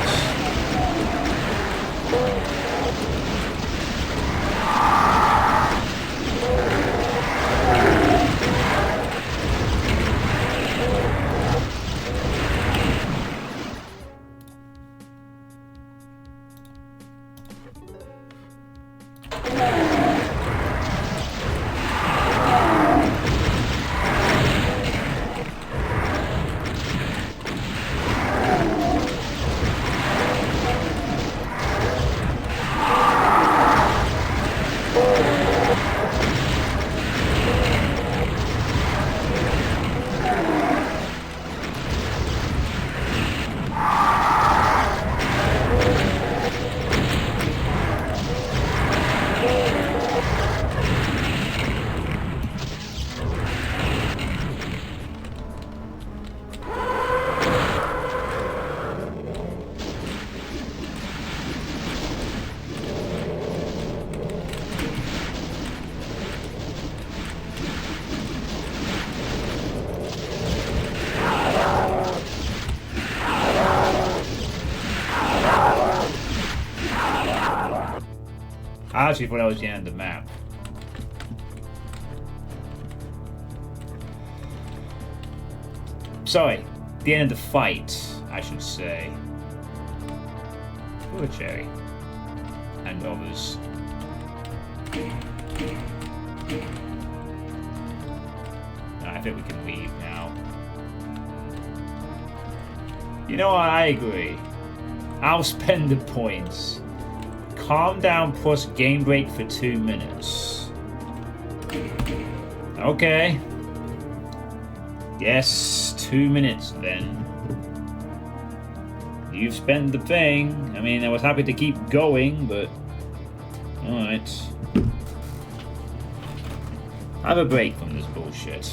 I actually thought I was the end of the map. Sorry, the end of the fight, I should say. Poor Cherry. And others. I think we can leave now. You know what, I agree. I'll spend the points. Calm down plus game break for 2 minutes. Okay. Yes, 2 minutes then. You've spent the thing. I mean, I was happy to keep going, but... Alright. Have a break from this bullshit.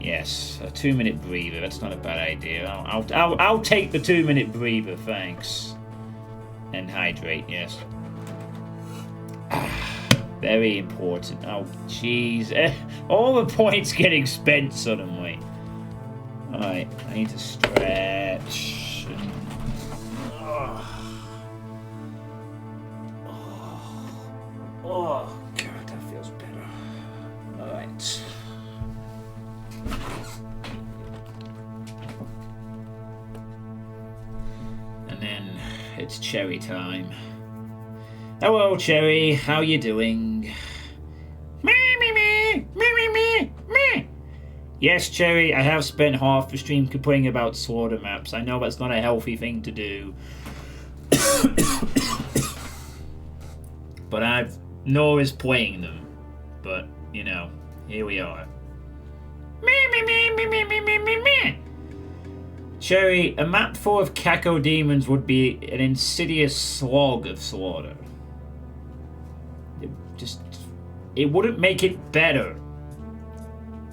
Yes, a 2-minute breather. That's not a bad idea. I'll take the 2-minute breather, thanks. And hydrate, yes. Very important. Oh, jeez. All the points getting spent suddenly. Alright, I need to stretch. Oh, God, that feels better. Alright. And then it's Cherry time. Hello, Cherry. How you doing? Me. Yes, Cherry, I have spent half the stream complaining about Slaughter maps. I know that's not a healthy thing to do. But Nor is playing them. But, you know, here we are. Cherry, a map full of Caco demons would be an insidious slog of slaughter. It wouldn't make it better.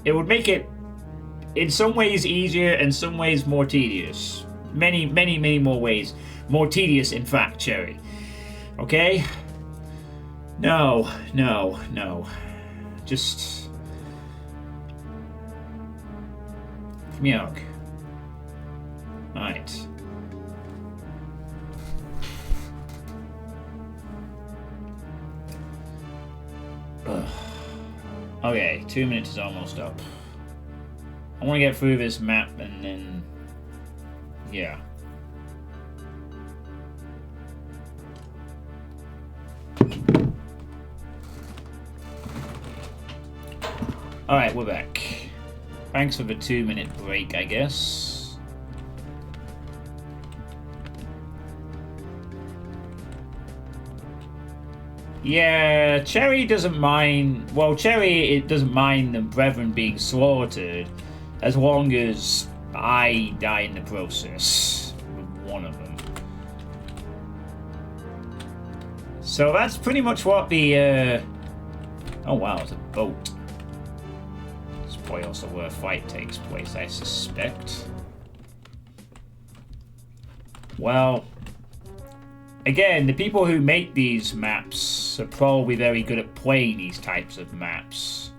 It would make it, in some ways, easier and some ways more tedious. Many more ways. More tedious, in fact, Cherry. Okay? No. Just... Yuck. Right. Okay, 2 minutes is almost up. I want to get through this map and then... yeah. Alright, we're back. Thanks for the 2-minute break, I guess. Yeah, Cherry doesn't mind... Well, Cherry it doesn't mind the brethren being slaughtered as long as I die in the process. With one of them. So that's pretty much what the... Oh wow, it's a boat. It's probably also where a fight takes place, I suspect. Well... Again, the people who make these maps are probably very good at playing these types of maps.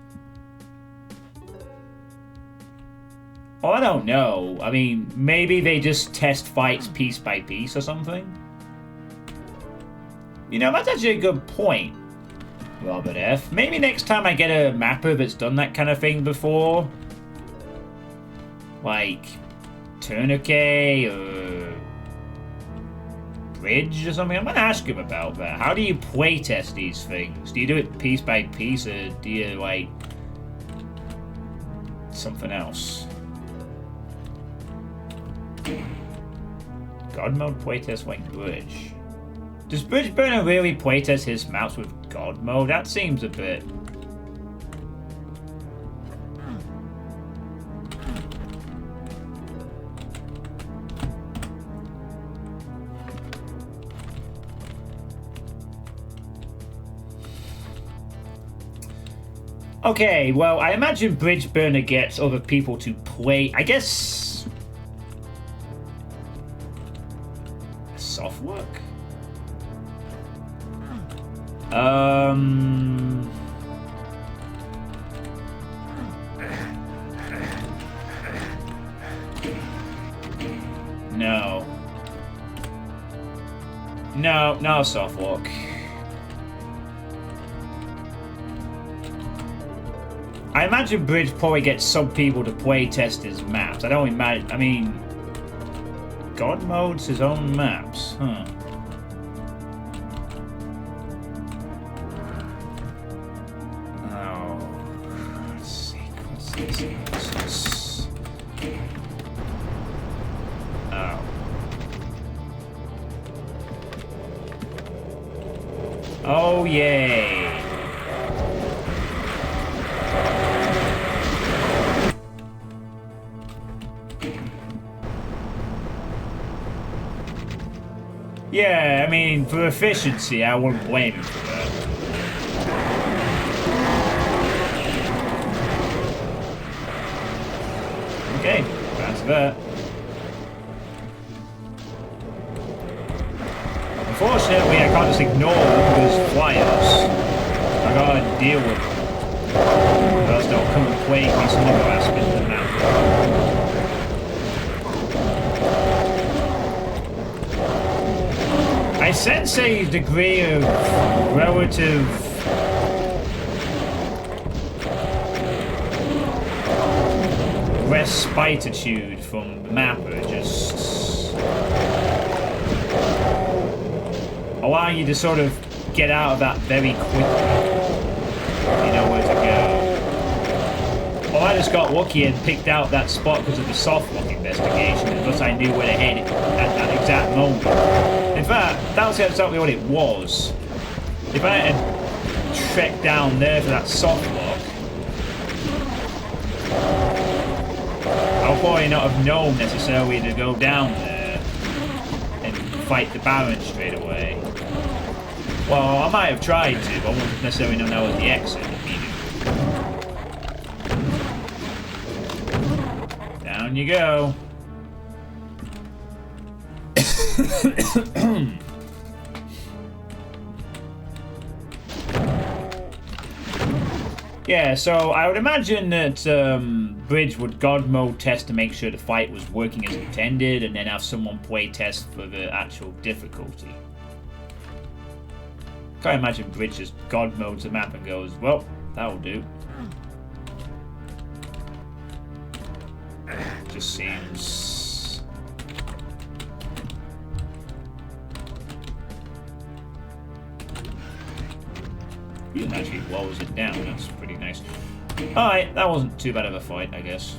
Oh, I don't know. I mean, maybe they just test fights piece by piece or something? You know, that's actually a good point, Robert F. Maybe next time I get a mapper that's done that kind of thing before. Like, Tourniquet or... Bridge or something? I'm gonna ask him about that. How do you playtest these things? Do you do it piece by piece, or do you like something else? God mode playtest like Bridge. Does Bridge Burner really playtest his maps with God mode? That seems a bit. Okay, well, I imagine Bridge Burner gets other people to play, I guess... Soft work? No. No, no soft walk. I imagine Bridge probably gets some people to play test his maps. I don't imagine. I mean, God modes his own maps, huh? Oh, let's see. What's this? Oh. Oh, yay. Yeah, I mean, for efficiency, I wouldn't blame him for that. Okay, that's that. Unfortunately, I can't just ignore those flyers. I gotta deal with them. Or else they'll come and plague me some other aspect of the map. I sense a degree of relative respitude from the mapper, just allowing you to sort of get out of that very quickly. You know where to go. Well, I just got lucky and picked out that spot because of the soft lock investigation, and thus I knew where to head at that exact moment. In fact, that was exactly what it was. If I had trekked down there for that soft lock, I would probably not have known necessarily to go down there and fight the Baron straight away. Well, I might have tried to, but I wouldn't necessarily know that was the exit immediately. Down you go. Yeah, so I would imagine that Bridge would God mode test to make sure the fight was working as intended, and then have someone play test for the actual difficulty. Can't imagine Bridge just God modes the map and goes, well, that'll do. Just seems... He actually lowers it down, that's pretty nice. Alright, that wasn't too bad of a fight, I guess.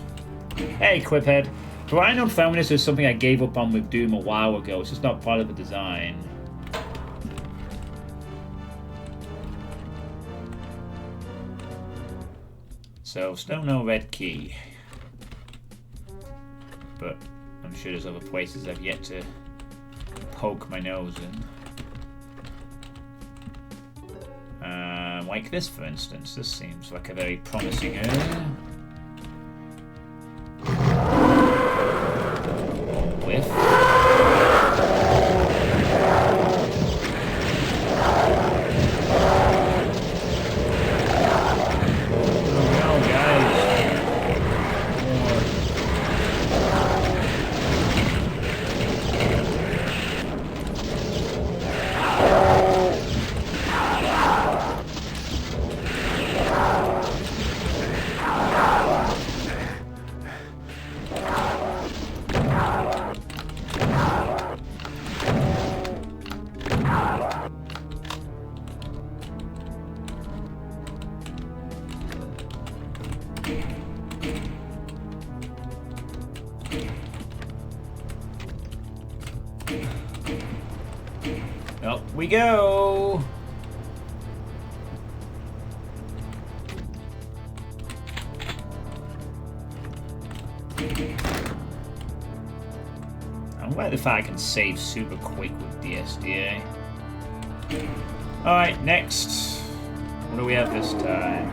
Hey, Quiphead. Brian unfound this is something I gave up on with Doom a while ago. It's just not part of the design. So, still no red key. But I'm sure there's other places I've yet to poke my nose in. Like this, for instance. This seems like a very promising area. Whiff. Up we go! I wonder if I can save super quick with DSDA. Alright, next. What do we have this time?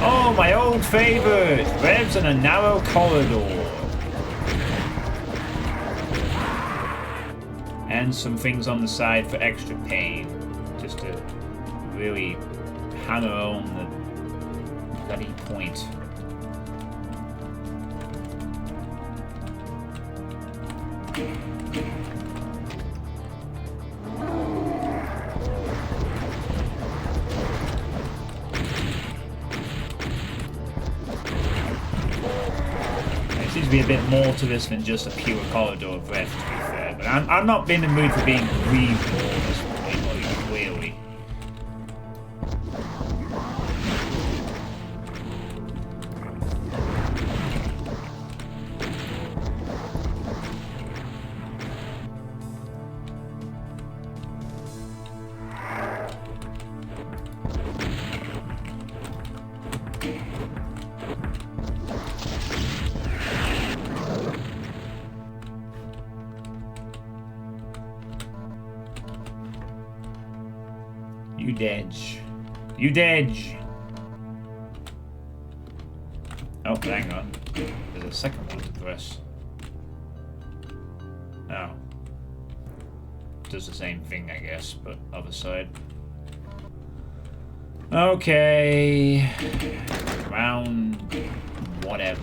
Oh, my old favorite! Revs in a narrow corridor. And some things on the side for extra pain. Just to really hammer home the bloody point. There seems to be a bit more to this than just a pure corridor of breath, to be fair. But I'm not in the mood for being reasonable at this point, like, clearly. You dead. You dead. Oh, hang on. There's a second one to press. Oh. Does the same thing, I guess, but other side. Okay. Round whatever.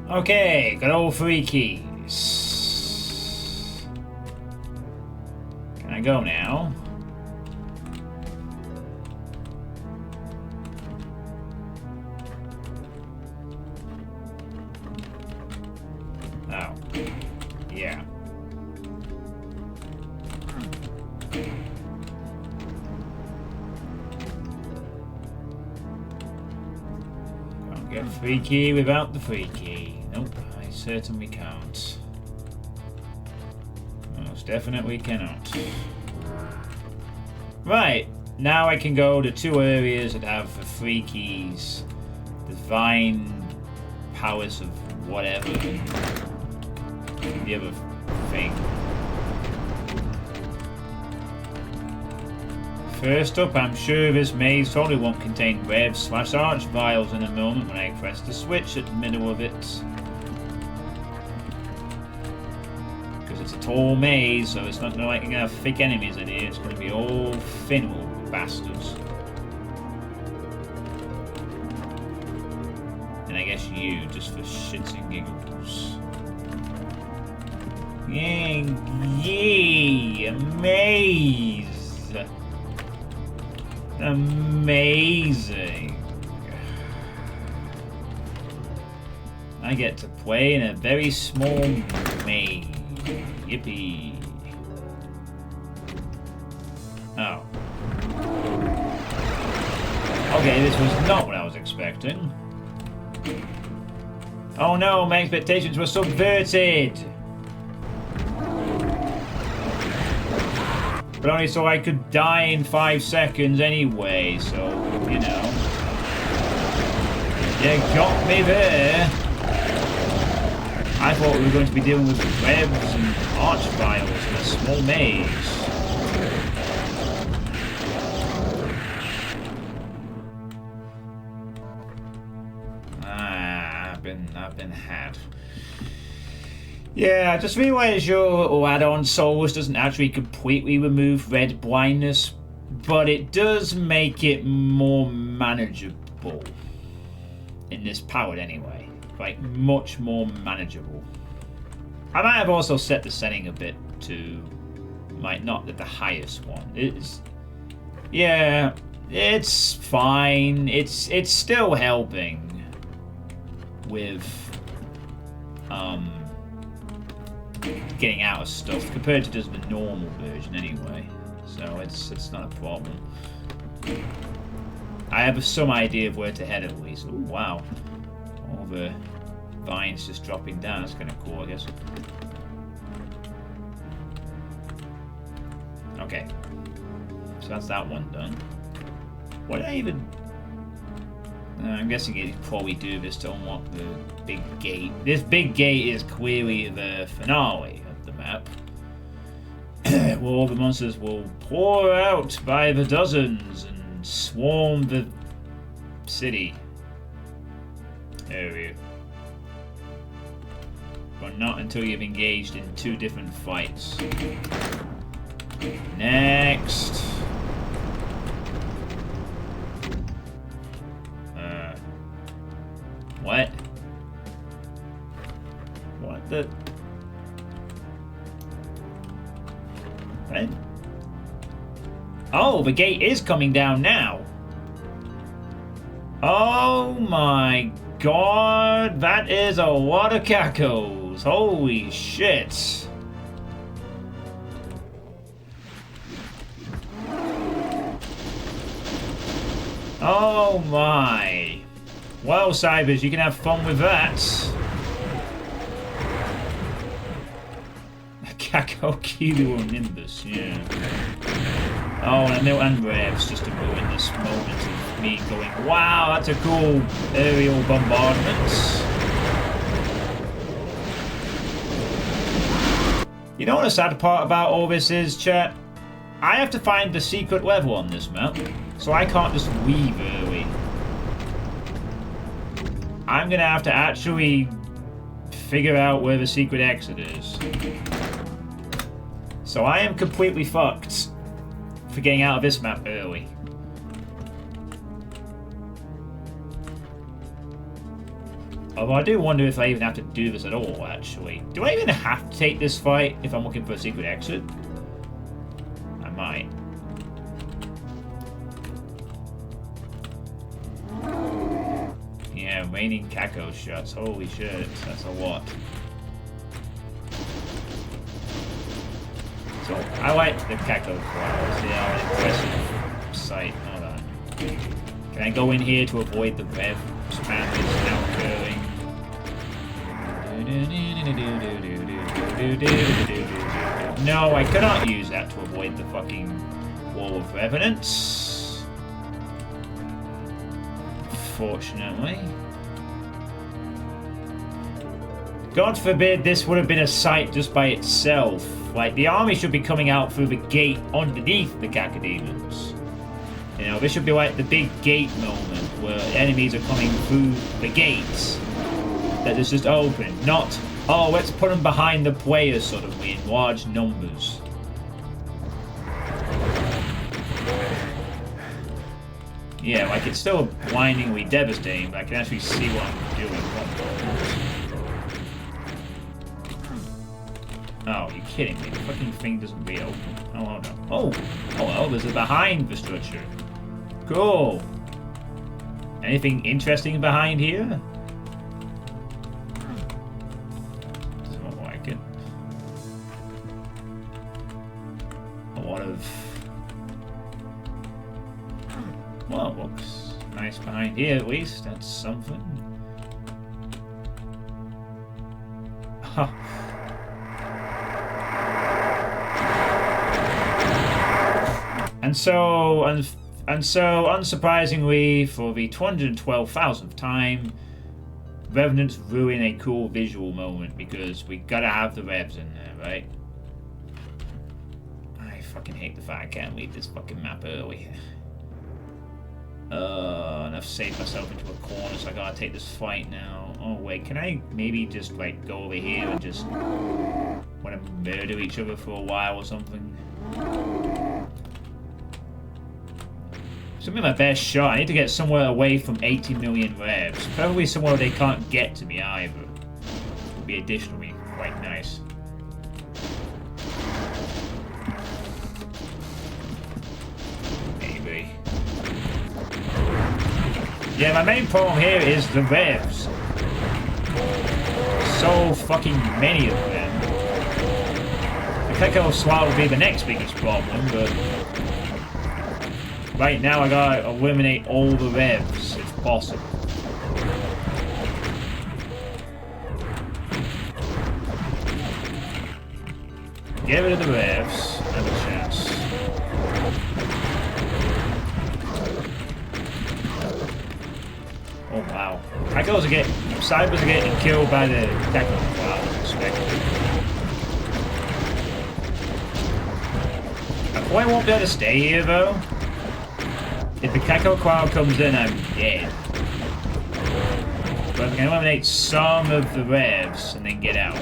Okay, got all 3 keys. Can I go now? Oh. Yeah. Can't get 3 key without the 3 key. Nope, I certainly can't. Most definitely cannot. Right, now I can go to 2 areas that have the 3 keys. Divine powers of whatever. And the other thing. First up, I'm sure this maze totally won't contain revs/arch vials in a moment when I press the switch at the middle of it. Because it's a tall maze, so it's not going to like have thick enemies in here. It's going to be all thin little bastards. And I guess you, just for shits and giggles. Yay! A maze! Amazing. I get to play in a very small maze. Yippee. Oh. Okay, this was not what I was expecting. Oh no, my expectations were subverted! But only so I could die in 5 seconds anyway, so, you know. You got me there. I thought we were going to be dealing with webs and arch vials in a small maze. I've been had. Yeah, I just realised your add-on Souls doesn't actually completely remove red blindness, but it does make it more manageable. In this powered anyway. Like, much more manageable. I might have also set the setting a bit to, like, not the highest one. It's, yeah, it's fine. It's still helping with, getting out of stuff compared to just the normal version anyway. So it's not a problem. I have some idea of where to head at least. Oh wow. All the vines just dropping down. That's kind of cool, I guess. Okay. So that's that one done. What did I even... I'm guessing you probably do this to unlock the big gate. This big gate is clearly the finale of the map. Where all the monsters will pour out by the dozens and swarm the city area. But not until you've engaged in 2 different fights. Next. What? What the? What? Oh, the gate is coming down now. Oh my god, that is a lot of cacos. Holy shit. Oh my. Well, Cybers, you can have fun with that. Caco Kilo Nimbus, yeah. Oh, and revs just to ruin this moment of me going, wow, that's a cool aerial bombardment. You know what the sad part about all this is, chat? I have to find the secret level on this map, so I can't just leave early. I'm gonna have to actually figure out where the secret exit is. So I am completely fucked for getting out of this map early. Although I do wonder if I even have to do this at all, actually. Do I even have to take this fight if I'm looking for a secret exit? I might. Yeah, raining Kako shots. Holy shit, that's a lot. So, I like the Kako flowers. They are an impressive sight. Hold on. Can I go in here to avoid the rev spam that's now occurring? No, I cannot use that to avoid the fucking wall of revenants. Fortunately. God forbid this would have been a sight just by itself. Like, the army should be coming out through the gate underneath the Cacodemons. You know, this should be like the big gate moment where enemies are coming through the gates that is just open. Not, oh, let's put them behind the players suddenly in large numbers. Yeah, like, it's still blindingly devastating, but I can actually see what I'm doing. Oh, you're kidding me. The fucking thing doesn't reopen. Oh, no. Oh, well, there's a behind the structure. Cool. Anything interesting behind here? Doesn't look like it. A lot of... Well, it looks nice behind here at least. That's something. Huh. And so, unsurprisingly, for the 212,000th time, Revenants ruin a cool visual moment because we gotta have the revs in there, right? I fucking hate the fact I can't leave this fucking map early. And I've saved myself into a corner, so I gotta take this fight now. Oh wait, can I maybe just like go over here and just wanna murder each other for a while or something? This will be my best shot. I need to get somewhere away from 80 million revs. Probably somewhere they can't get to me either. Would be additionally quite nice. Maybe. Yeah, my main problem here is the revs. So fucking many of them. The Keko Swat will be the next biggest problem, but... right now I gotta eliminate all the revs, if possible. Get rid of the revs, I have a chance. Oh wow. Cybers are getting killed by the technical cloud, I expect. I won't be able to stay here though. If the Kako Crowd comes in, I'm dead. But I can eliminate some of the revs and then get out.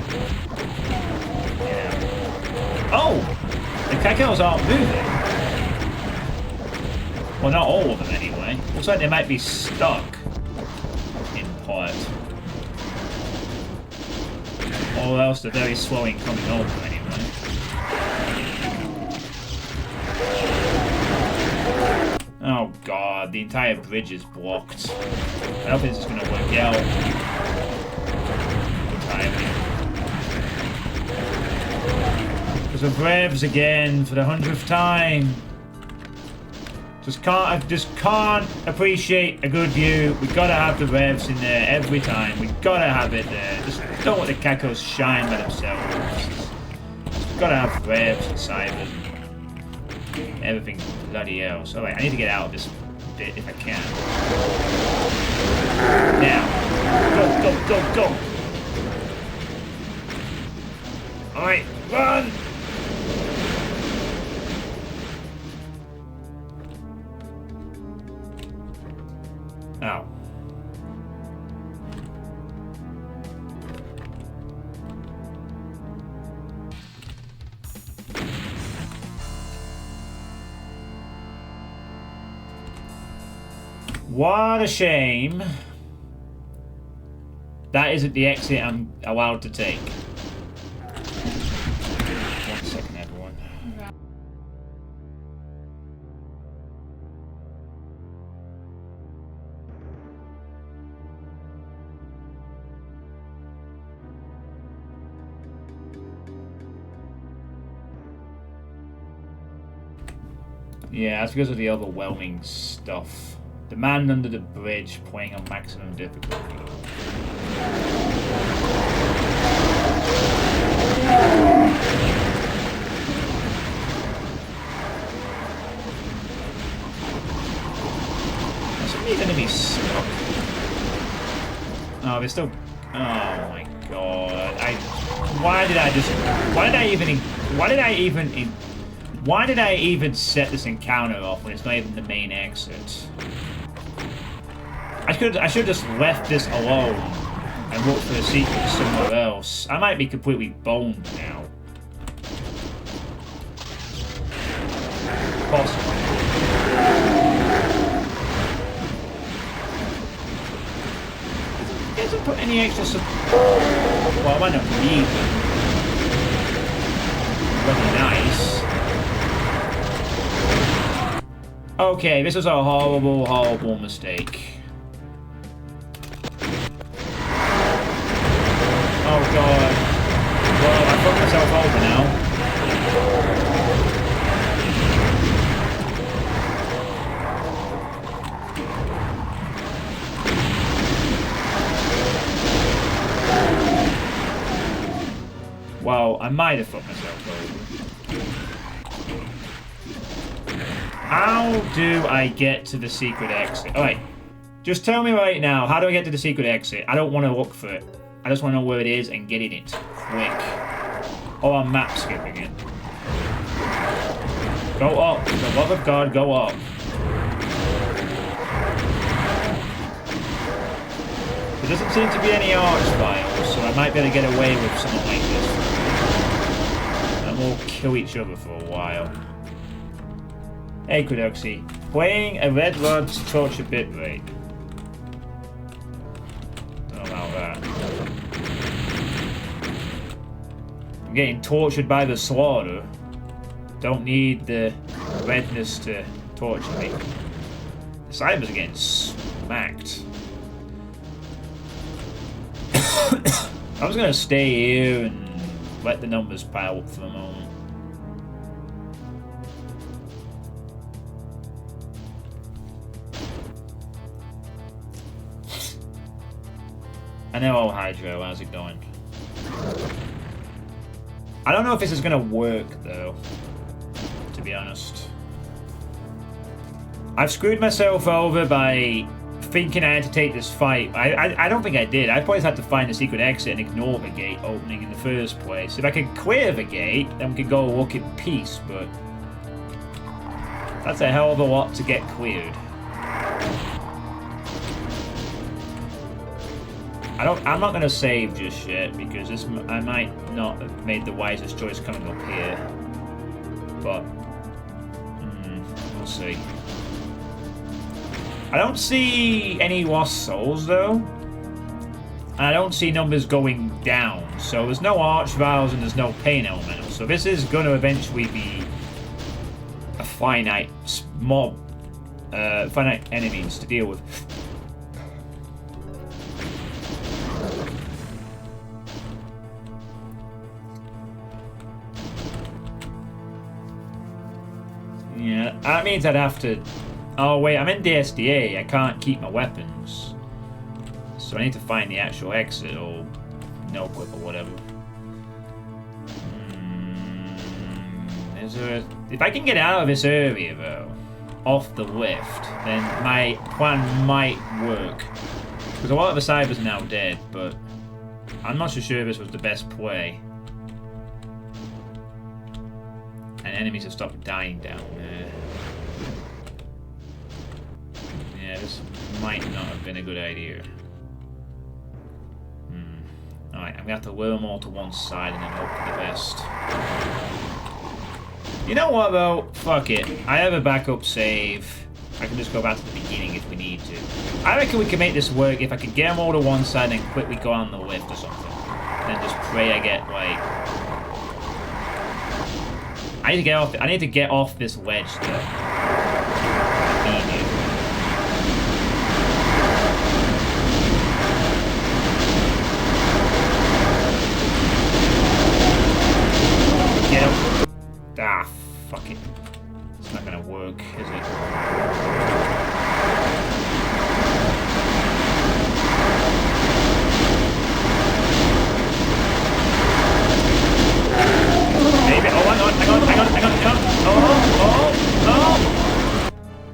Oh! The Kakos aren't moving. Well, not all of them anyway. Looks like they might be stuck in part. Or else they're very slow in coming over anyway. Oh god, the entire bridge is blocked. I don't think this is going to work out. Because of revs again for the 100th time. I just can't appreciate a good view. We gotta have the revs in there every time. We gotta have it there. Just don't let the Kakos shine by themselves. Just gotta have revs and cybers. Everything bloody hell. So I need to get out of this bit if I can. Now. Go. Alright, run! Oh. What a shame That isn't the exit I'm allowed to take. 1 second, everyone. Yeah, that's because of the overwhelming stuff. The man under the bridge playing on maximum difficulty. Some of these enemies stuck. Oh, they're still. Oh my god! Why did I even set this encounter off when it's not even the main exit? I should have just left this alone and looked for a secret somewhere else. I might be completely boned now. Possibly. He hasn't put any extra support. Well, I might not need them. Really nice. Okay, this was a horrible, horrible mistake. Oh god. Well, I fucked myself over now. Well, I might have fucked myself over. How do I get to the secret exit? Alright, just tell me right now, how do I get to the secret exit? I don't want to look for it. I just want to know where it is and get in it quick. Or I'm map skipping it. Go up. For the love of God, go up. There doesn't seem to be any arch files, so I might be able to get away with something like this. And we'll kill each other for a while. Hey, Kudoxy. Playing a Red Rod's torture bitrate. Don't know about that. I'm getting tortured by the slaughter. Don't need the redness to torture me. The cybers are getting smacked. I'm just gonna stay here and let the numbers pile up for the moment. I know, Hydro, how's it going? I don't know if this is gonna work though, to be honest. I've screwed myself over by thinking I had to take this fight. I don't think I did. I probably had to find the secret exit and ignore the gate opening in the first place. If I could clear the gate, then we could go look in peace, but that's a hell of a lot to get cleared. I'm not gonna save just yet because I might not have made the wisest choice coming up here, but we'll see. I don't see any lost souls though, and I don't see numbers going down. So there's no arch vials and there's no pain elemental. So this is gonna eventually be a finite mob, finite enemies to deal with. Yeah, that means I'd have to... Oh wait, I'm in DSDA, I can't keep my weapons. So I need to find the actual exit, or no clip or whatever. Is there if I can get out of this area though, off the lift, then my plan might work. Because a lot of the cybers are now dead, but I'm not so sure this was the best play. And enemies have stopped dying down there. Yeah, this might not have been a good idea. Alright, I'm gonna have to lure them all to one side and then hope for the best. You know what though? Fuck it. I have a backup save. I can just go back to the beginning if we need to. I reckon we can make this work if I could get them all to one side and quickly go on the lift or something. And then just pray I get, like... I need to get off this ledge, though. Get up. Ah, fuck it. It's not gonna work, is it? Maybe. Oh, hang on.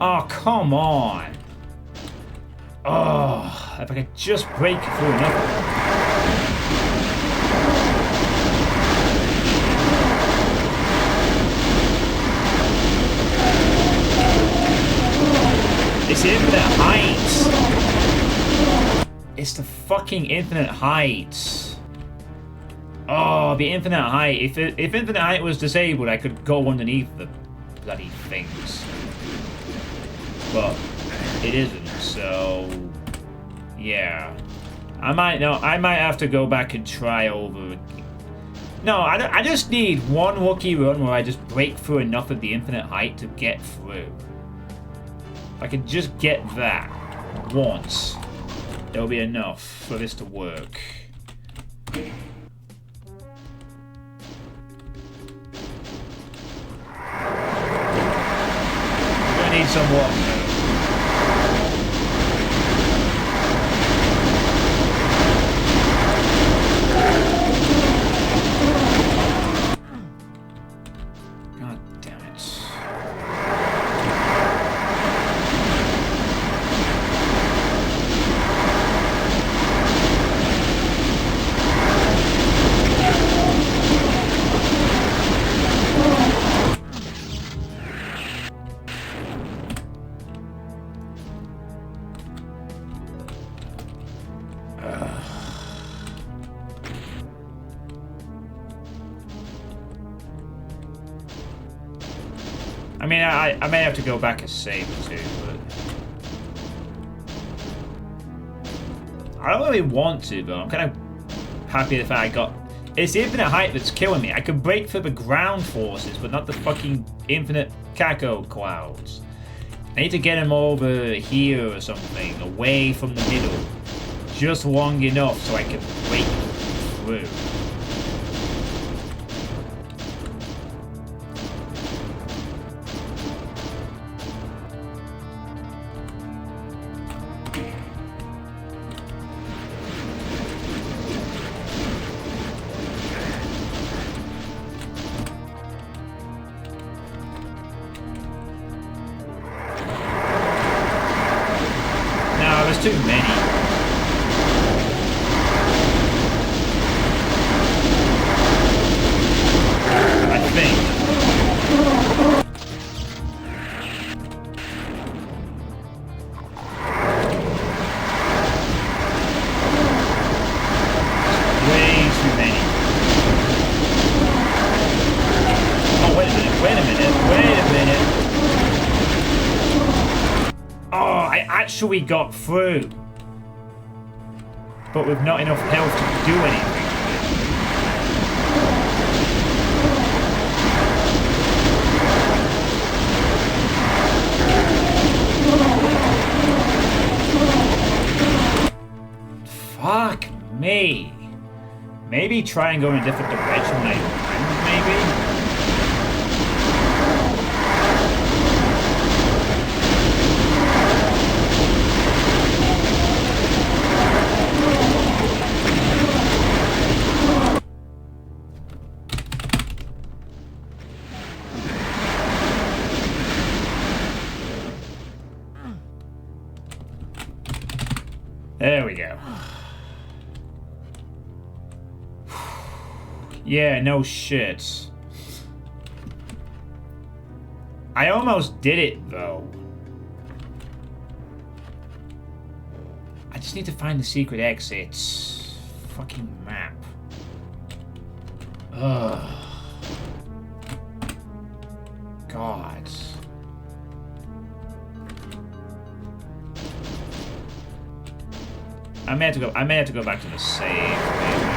Oh, come on. Oh, if I could just break through enough. It's the infinite heights. It's the fucking infinite heights. Oh, the infinite height. If infinite height was disabled, I could go underneath the bloody things. But it isn't, so yeah. I might have to go back and try over. No, I just need one lucky run where I just break through enough of the infinite height to get through. If I can just get that once, it'll be enough for this to work. I need some water. I mean, I may have to go back and save it too, but I don't really want to, though. I'm kind of happy the fact I got... It's the infinite height that's killing me. I can break through the ground forces, but not the fucking infinite caco clouds. I need to get him over here or something, away from the middle, just long enough so I can break through. Too many. I think. Way too many. Oh, wait a minute. Oh, I actually got through. But with not enough health to do anything. Fuck me. Maybe try and go in a different direction when I land, maybe? There we go. Yeah, no shit. I almost did it, though. I just need to find the secret exits. Fucking map. Ugh. God. I may have to go back to the save. Maybe.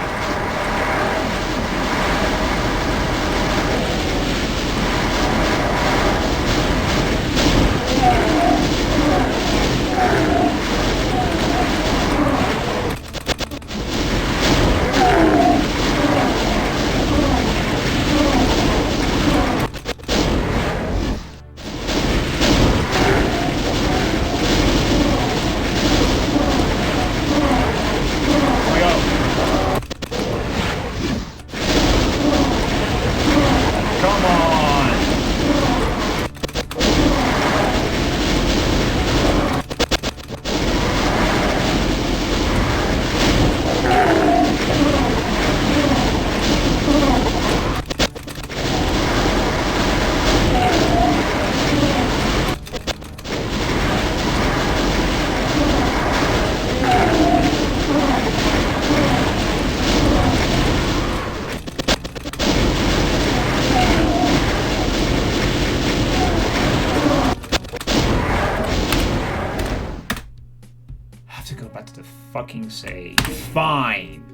Fucking save. Fine.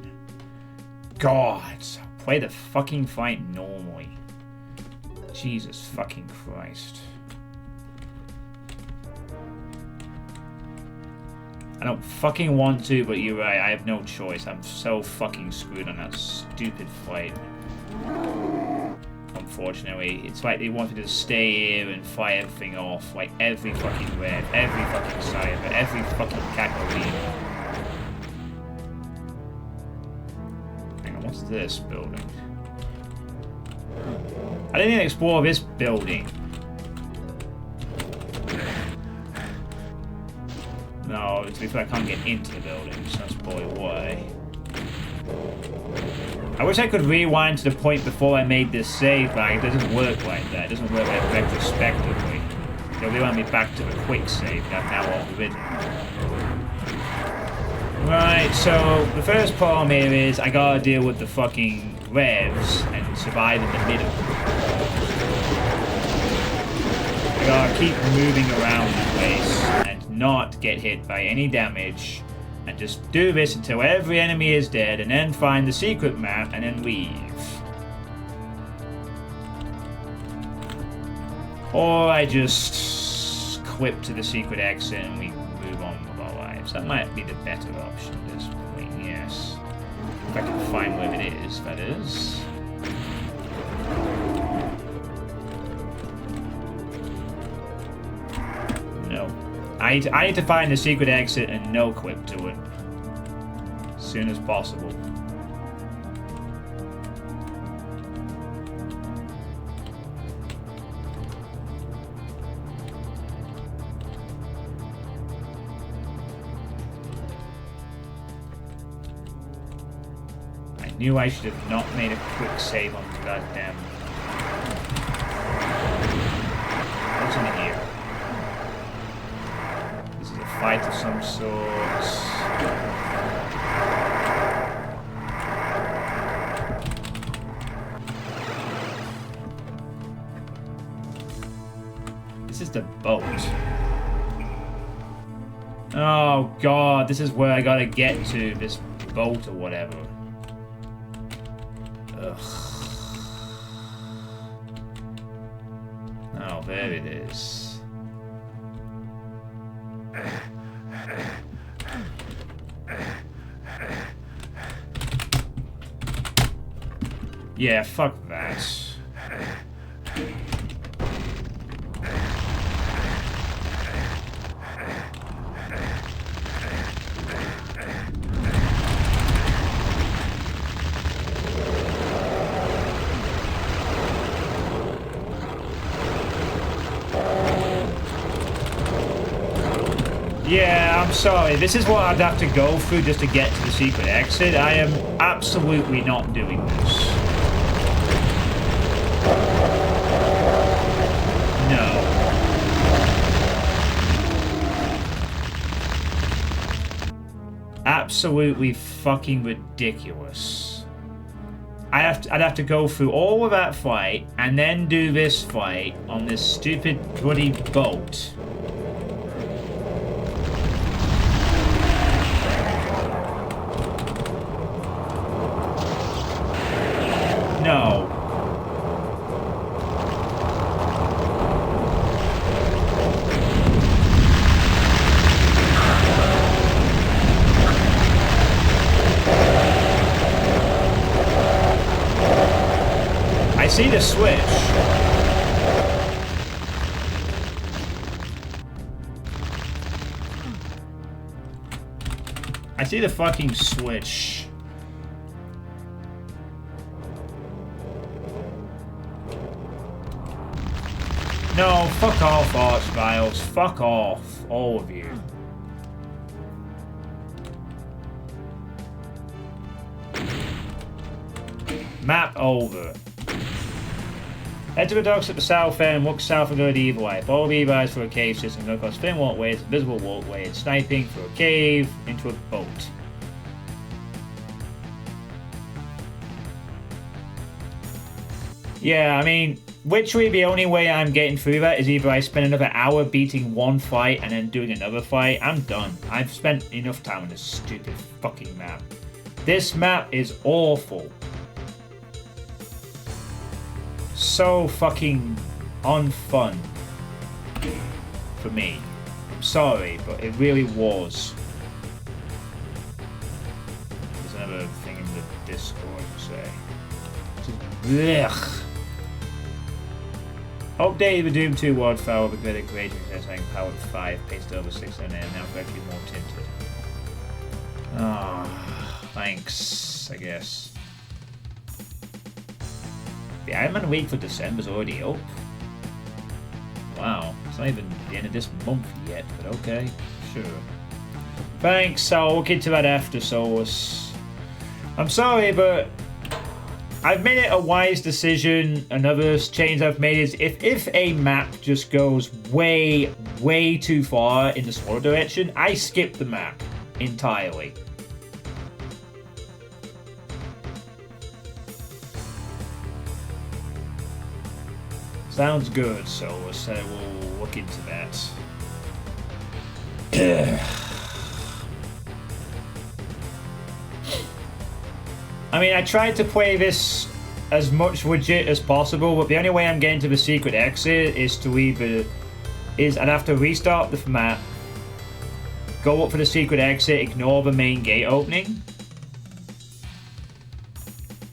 God. Play the fucking fight normally. Jesus fucking Christ. I don't fucking want to, but you're right. I have no choice. I'm so fucking screwed on that stupid fight. Unfortunately, it's like they want me to stay here and fight everything off. Like every fucking red, every fucking cyber, every fucking cackle. What's this building? I didn't even explore this building. No, to be fair, I can't get into the building, so that's probably why. I wish I could rewind to the point before I made this save, but it doesn't work like that. It doesn't work like retrospectively. They'll rewind me back to the quick save that I've now overridden. Right, so the first problem here is I gotta deal with the fucking revs and survive in the middle. I gotta keep moving around the place and not get hit by any damage and just do this until every enemy is dead and then find the secret map and then leave. Or I just clip to the secret exit and we move on with our lives. That might be the better option at this point, yes. If I can find where it is, that is. No. I need to find the secret exit and no clip to it. As soon as possible. Knew I should have not made a quick save on the goddamn. What's in here? This is a fight of some sort. This is the boat. Oh god, this is where I gotta get to, this boat or whatever. Ugh. Oh, there it is. Yeah, fuck that. Yeah, I'm sorry. This is what I'd have to go through just to get to the secret exit. I am absolutely not doing this. No. Absolutely fucking ridiculous. I'd have to go through all of that fight and then do this fight on this stupid bloody boat. see the switch. I see the fucking switch. No, fuck off, Archviles. Fuck off. All of you. Map over. Head to the docks at the south end, walk south and go the either way. Follow the eyes for a cave system, go across thin walkways, visible walkways, sniping through a cave, into a boat. Yeah, I mean, literally the only way I'm getting through that is either I spend another hour beating one fight and then doing another fight. I'm done. I've spent enough time on this stupid fucking map. This map is awful. So fucking unfun for me. I'm sorry, but it really was. There's another thing in the Discord to say. Just, updated the Doom 2 wildfire with greater grading saying powered 5, pasted over 6 and now gradually more tinted. Ah, thanks, I guess. The Iron Man week for December's already up. Wow, it's not even the end of this month yet, but okay, sure. Thanks, I'll look into that after, Solus. I'm sorry, but I've made it a wise decision. Another change I've made is if a map just goes way, way too far in the sword direction, I skip the map entirely. Sounds good, so we'll look into that. I mean, I tried to play this as much legit as possible, but the only way I'm getting to the secret exit is to I'd have to restart the map, go up for the secret exit, ignore the main gate opening,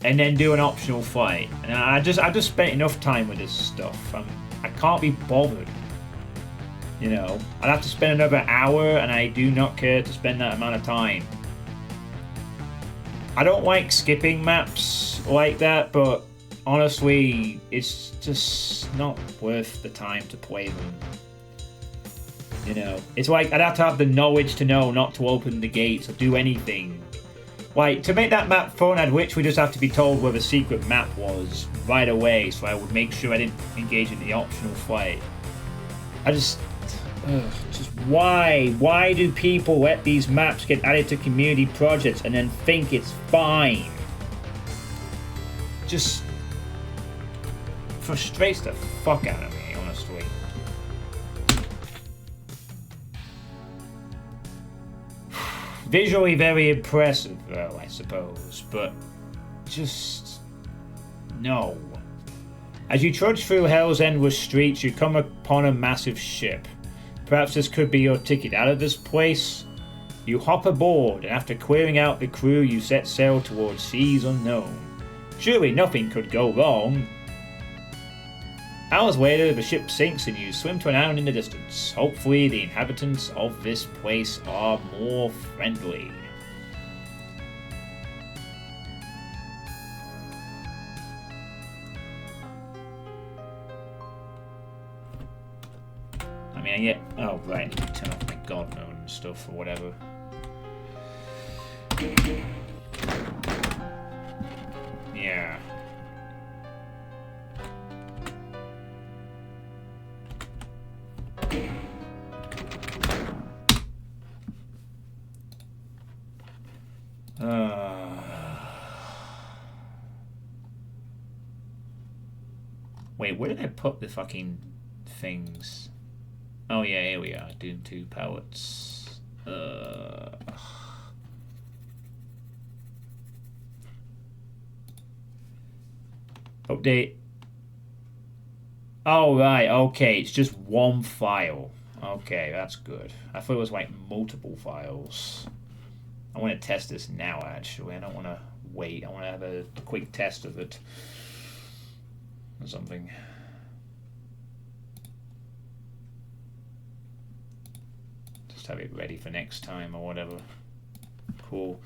and then do an optional fight. And I've just spent enough time with this stuff. I can't be bothered. You know, I'd have to spend another hour, and I do not care to spend that amount of time. I don't like skipping maps like that, but honestly, it's just not worth the time to play them. You know, it's like I'd have to have the knowledge to know not to open the gates or do anything. Like, to make that map fun, I'd literally just have to be told where the secret map was right away, so I would make sure I didn't engage in the optional fight. Just why? Why do people let these maps get added to community projects and then think it's fine? Just frustrates the fuck out of me, honestly. Visually very impressive, though, I suppose, but just no. As you trudge through Hell's Endless streets, you come upon a massive ship. Perhaps this could be your ticket out of this place. You hop aboard, and after clearing out the crew, you set sail towards seas unknown. Surely nothing could go wrong. Hours later, the ship sinks and you swim to an island in the distance. Hopefully, the inhabitants of this place are more friendly. I mean, I get... Oh, right, I need to turn off my god mode and stuff or whatever. Yeah. Wait, where did I put the fucking things? Oh yeah, here we are. Doom 2 pallets. Update. Oh right, okay, it's just one file. Okay, that's good. I thought it was like multiple files. I want to test this now, actually. I don't want to wait. I want to have a quick test of it. or something. Just have it ready for next time or whatever. Cool.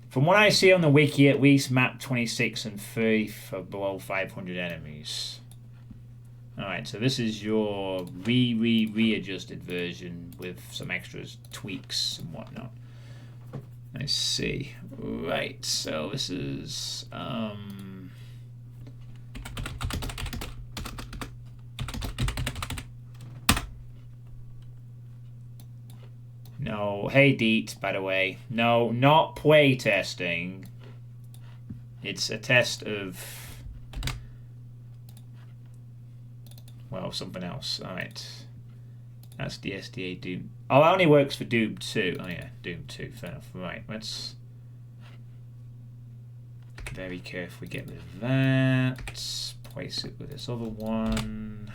From what I see on the wiki, at least map 26 and 30 for below 500 enemies. Alright, so this is your readjusted version with some extras, tweaks and whatnot. Let's see. Right, so this is no, hey Deet, by the way. No, not play testing. It's a test of, well, something else. Alright. That's DSDA-Doom. Oh, that only works for Doom 2. Oh yeah, Doom 2, fair enough. Right, let's very carefully get rid of that. Place it with this other one.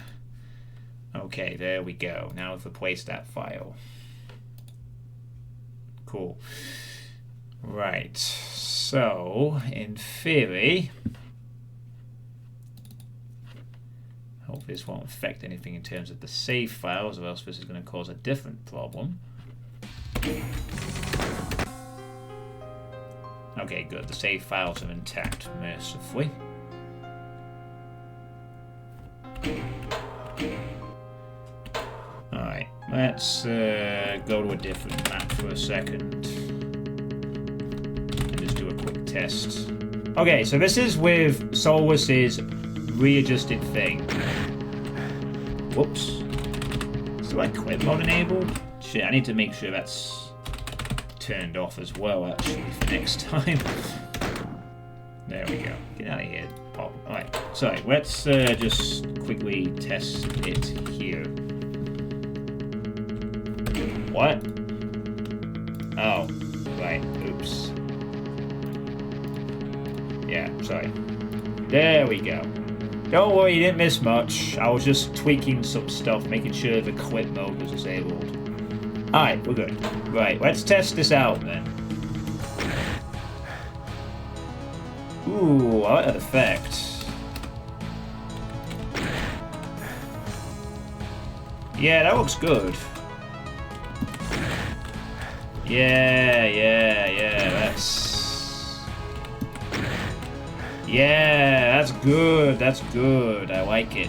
Okay, there we go. Now we've replaced that file. Cool. Right, so in theory, hope this won't affect anything in terms of the save files, or else this is going to cause a different problem. Okay, good. The save files are intact, mercifully. Alright, let's go to a different map for a second. And just do a quick test. Okay, so this is with Solus's readjusted thing. Whoops. Is my quit mode enabled? Shit, I need to make sure that's turned off as well, actually, for next time. There we go. Get out of here, Pop. Alright, sorry, let's just quickly test it here. What? Oh, right, oops. Yeah, sorry. There we go. Don't worry, you didn't miss much. I was just tweaking some stuff, making sure the quit mode was disabled. Alright, we're good. Right, let's test this out then. Ooh, I like that effect. Yeah, that looks good. Yeah, that's... Yeah, that's good, that's good. I like it.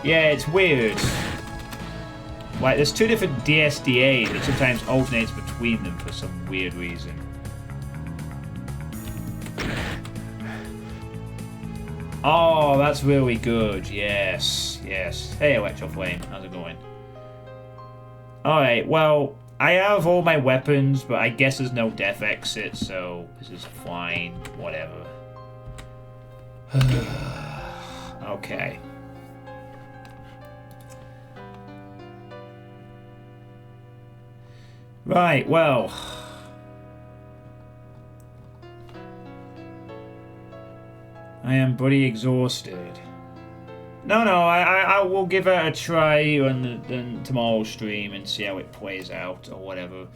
Yeah, it's weird. Like, there's two different DSDAs. It sometimes alternates between them for some weird reason. Oh, that's really good. Yes, yes. Hey, Electroflame, how's it going? Alright, well, I have all my weapons, but I guess there's no death exit, so this is fine. Whatever. Okay. Right, well. I am pretty exhausted. No, I will give it a try on tomorrow's stream and see how it plays out or whatever.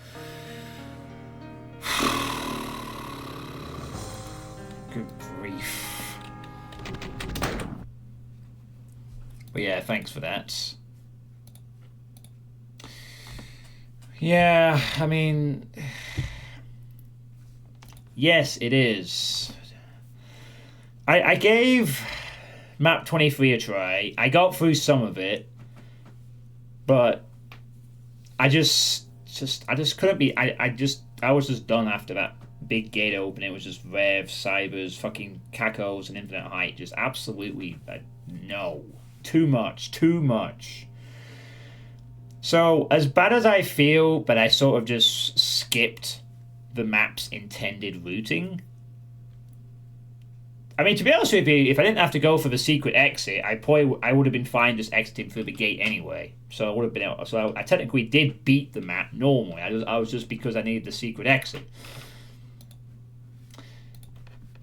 Good grief. But yeah, thanks for that. Yeah, I mean, yes, it is. I gave map 23 a try. I got through some of it, but I just couldn't be. I was just done after that big gate open. It was just Rev, Cybers, fucking Cacos, and Infinite Height. Just absolutely no, too much. So, as bad as I feel, but I sort of just skipped the map's intended routing. I mean, to be honest with you, if I didn't have to go for the secret exit, I would have been fine just exiting through the gate anyway. So I would have been able. So I technically did beat the map normally. I was just because I needed the secret exit.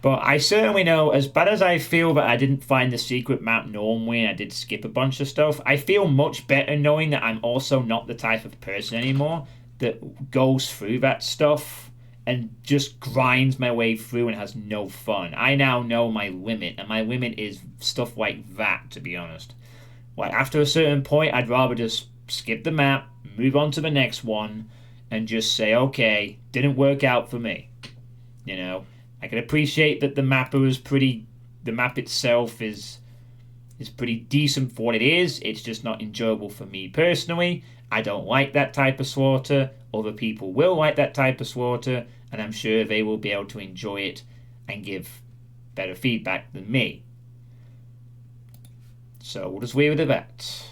But I certainly know, as bad as I feel that I didn't find the secret map normally and I did skip a bunch of stuff, I feel much better knowing that I'm also not the type of person anymore that goes through that stuff and just grinds my way through and has no fun. I now know my limit, and my limit is stuff like that, to be honest. Like, after a certain point, I'd rather just skip the map, move on to the next one, and just say, okay, didn't work out for me. You know, I can appreciate that the map itself is pretty decent for what it is. It's just not enjoyable for me personally. I don't like that type of slaughter. Other people will like that type of slaughter, and I'm sure they will be able to enjoy it and give better feedback than me. So we'll just leave it at that.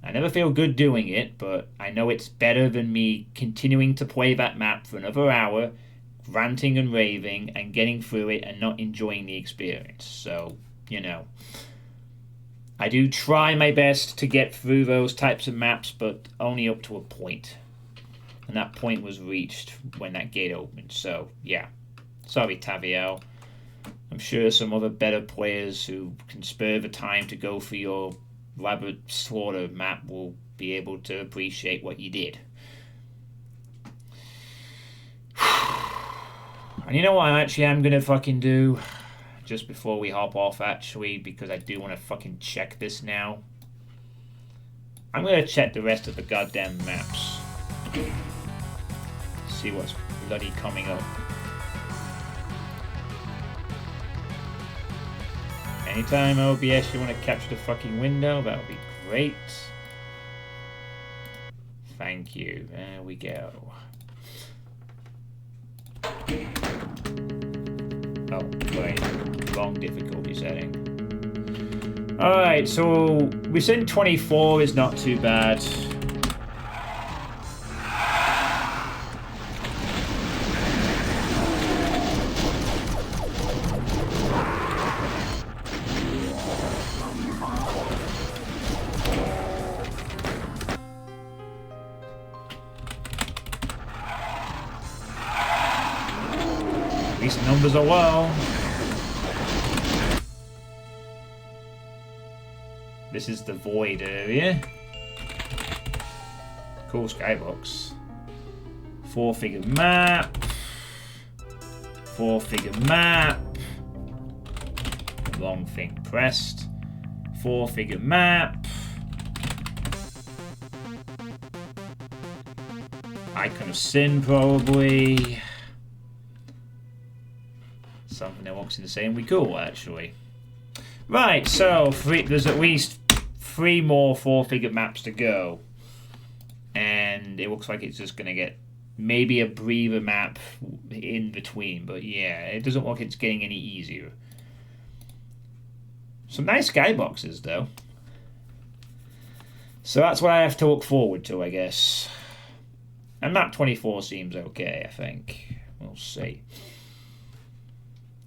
I never feel good doing it, but I know it's better than me continuing to play that map for another hour, ranting and raving and getting through it and not enjoying the experience. So, you know, I do try my best to get through those types of maps, but only up to a point. And that point was reached when that gate opened. So, yeah. Sorry, Taviel. I'm sure some other better players who can spare the time to go for your elaborate slaughter map will be able to appreciate what you did. And you know what I'm going to fucking do? Just before we hop off, actually, because I do want to fucking check this now. I'm going to check the rest of the goddamn maps. See what's bloody coming up. Anytime OBS you want to capture the fucking window, that would be great. Thank you. There we go. Oh, wait. Wrong difficulty setting. Alright, so we said 24 is not too bad. At least numbers are low. This is the void area. Cool skybox. 4-figure map. 4-figure map. Wrong thing pressed. 4-figure map. Icon of Sin, probably. Something that works in the same way. Cool, actually. Right, so there's at least 3 more 4-figure maps to go. And it looks like it's just going to get maybe a breather map in between. But yeah, it doesn't look like it's getting any easier. Some nice skyboxes, though. So that's what I have to look forward to, I guess. And map 24 seems okay, I think. We'll see.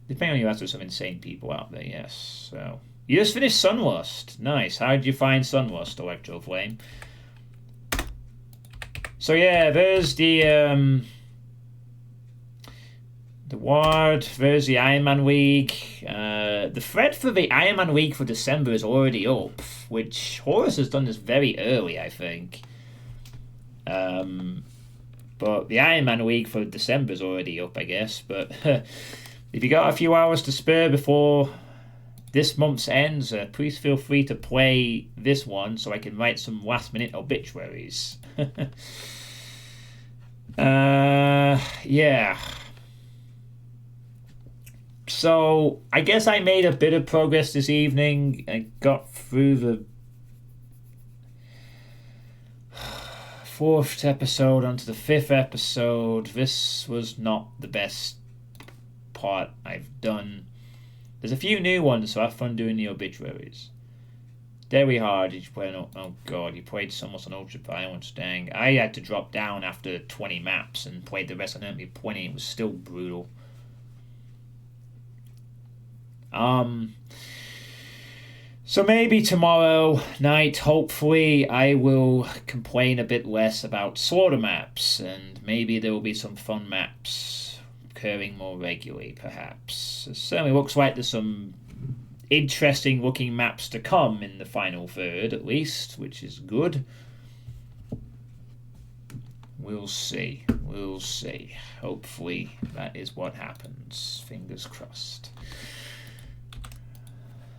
Depending on you, there's some insane people out there, yes. So you just finished Sunlust. Nice. How did you find Sunlust, Electroflame? So yeah, there's the Ward, there's the Iron Man League. The thread for the Iron Man League for December is already up, which Horus has done this very early, I think. But the Iron Man League for December is already up, I guess. But if you got a few hours to spare before this month's ends, please feel free to play this one so I can write some last-minute obituaries. Yeah. So, I guess I made a bit of progress this evening. I got through the 4th episode onto the 5th episode. This was not the best part I've done. There's a few new ones, so I have fun doing the obituaries. Very hard. Did you play oh god, you played Somos on Ultra Violence, dang. I had to drop down after 20 maps and played the rest on only 20. It was still brutal. So maybe tomorrow night, hopefully, I will complain a bit less about slaughter maps, and maybe there will be some fun maps occurring more regularly, perhaps. It certainly looks like there's some interesting looking maps to come in the final third, at least, which is good. We'll see. We'll see. Hopefully that is what happens. Fingers crossed.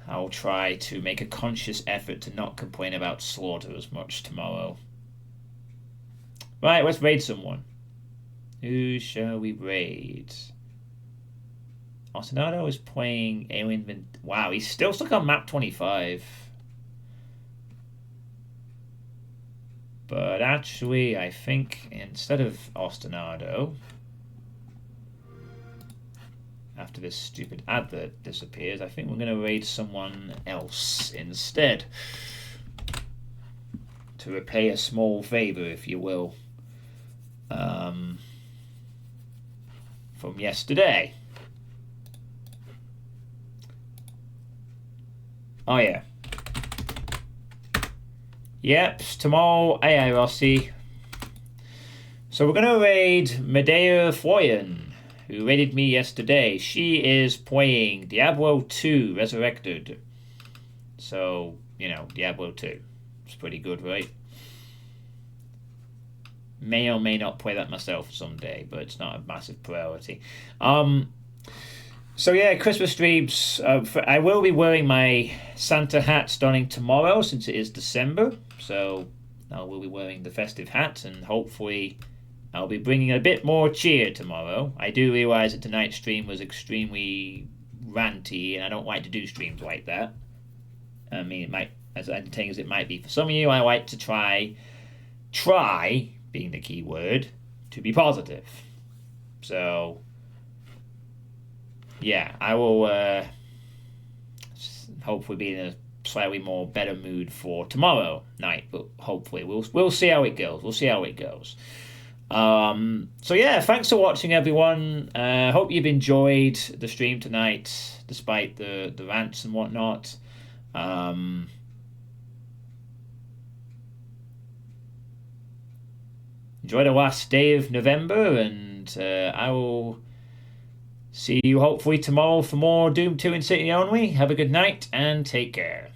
I'll try to make a conscious effort to not complain about slaughter as much tomorrow. Right, let's raid someone. Who shall we raid? Ostinado is playing Alien. Wow, he's still stuck on map 25. But actually, I think instead of Ostinado, after this stupid advert disappears, I think we're going to raid someone else instead. To repay a small favor, if you will, from yesterday. Oh yeah. Yep, tomorrow. Aye, Rossi. So we're gonna raid Medea Floyan, who raided me yesterday. She is playing Diablo 2 Resurrected. So, you know, Diablo 2. It's pretty good, right? May or may not play that myself someday, but it's not a massive priority. So yeah, Christmas streams. I will be wearing my Santa hat starting tomorrow, since it is December. So I will be wearing the festive hat, and hopefully I'll be bringing a bit more cheer tomorrow. I do realise that tonight's stream was extremely ranty, and I don't like to do streams like that. I mean, it might, as entertaining as it might be for some of you, I like to try being the key word, to be positive. So yeah, I will hopefully be in a slightly more better mood for tomorrow night, but hopefully we'll see how it goes. We'll see how it goes. So yeah, thanks for watching, everyone. Hope you've enjoyed the stream tonight, despite the rants and whatnot. Enjoy the last day of November, and I will see you hopefully tomorrow for more Doom 2 in City Only. Have a good night and take care.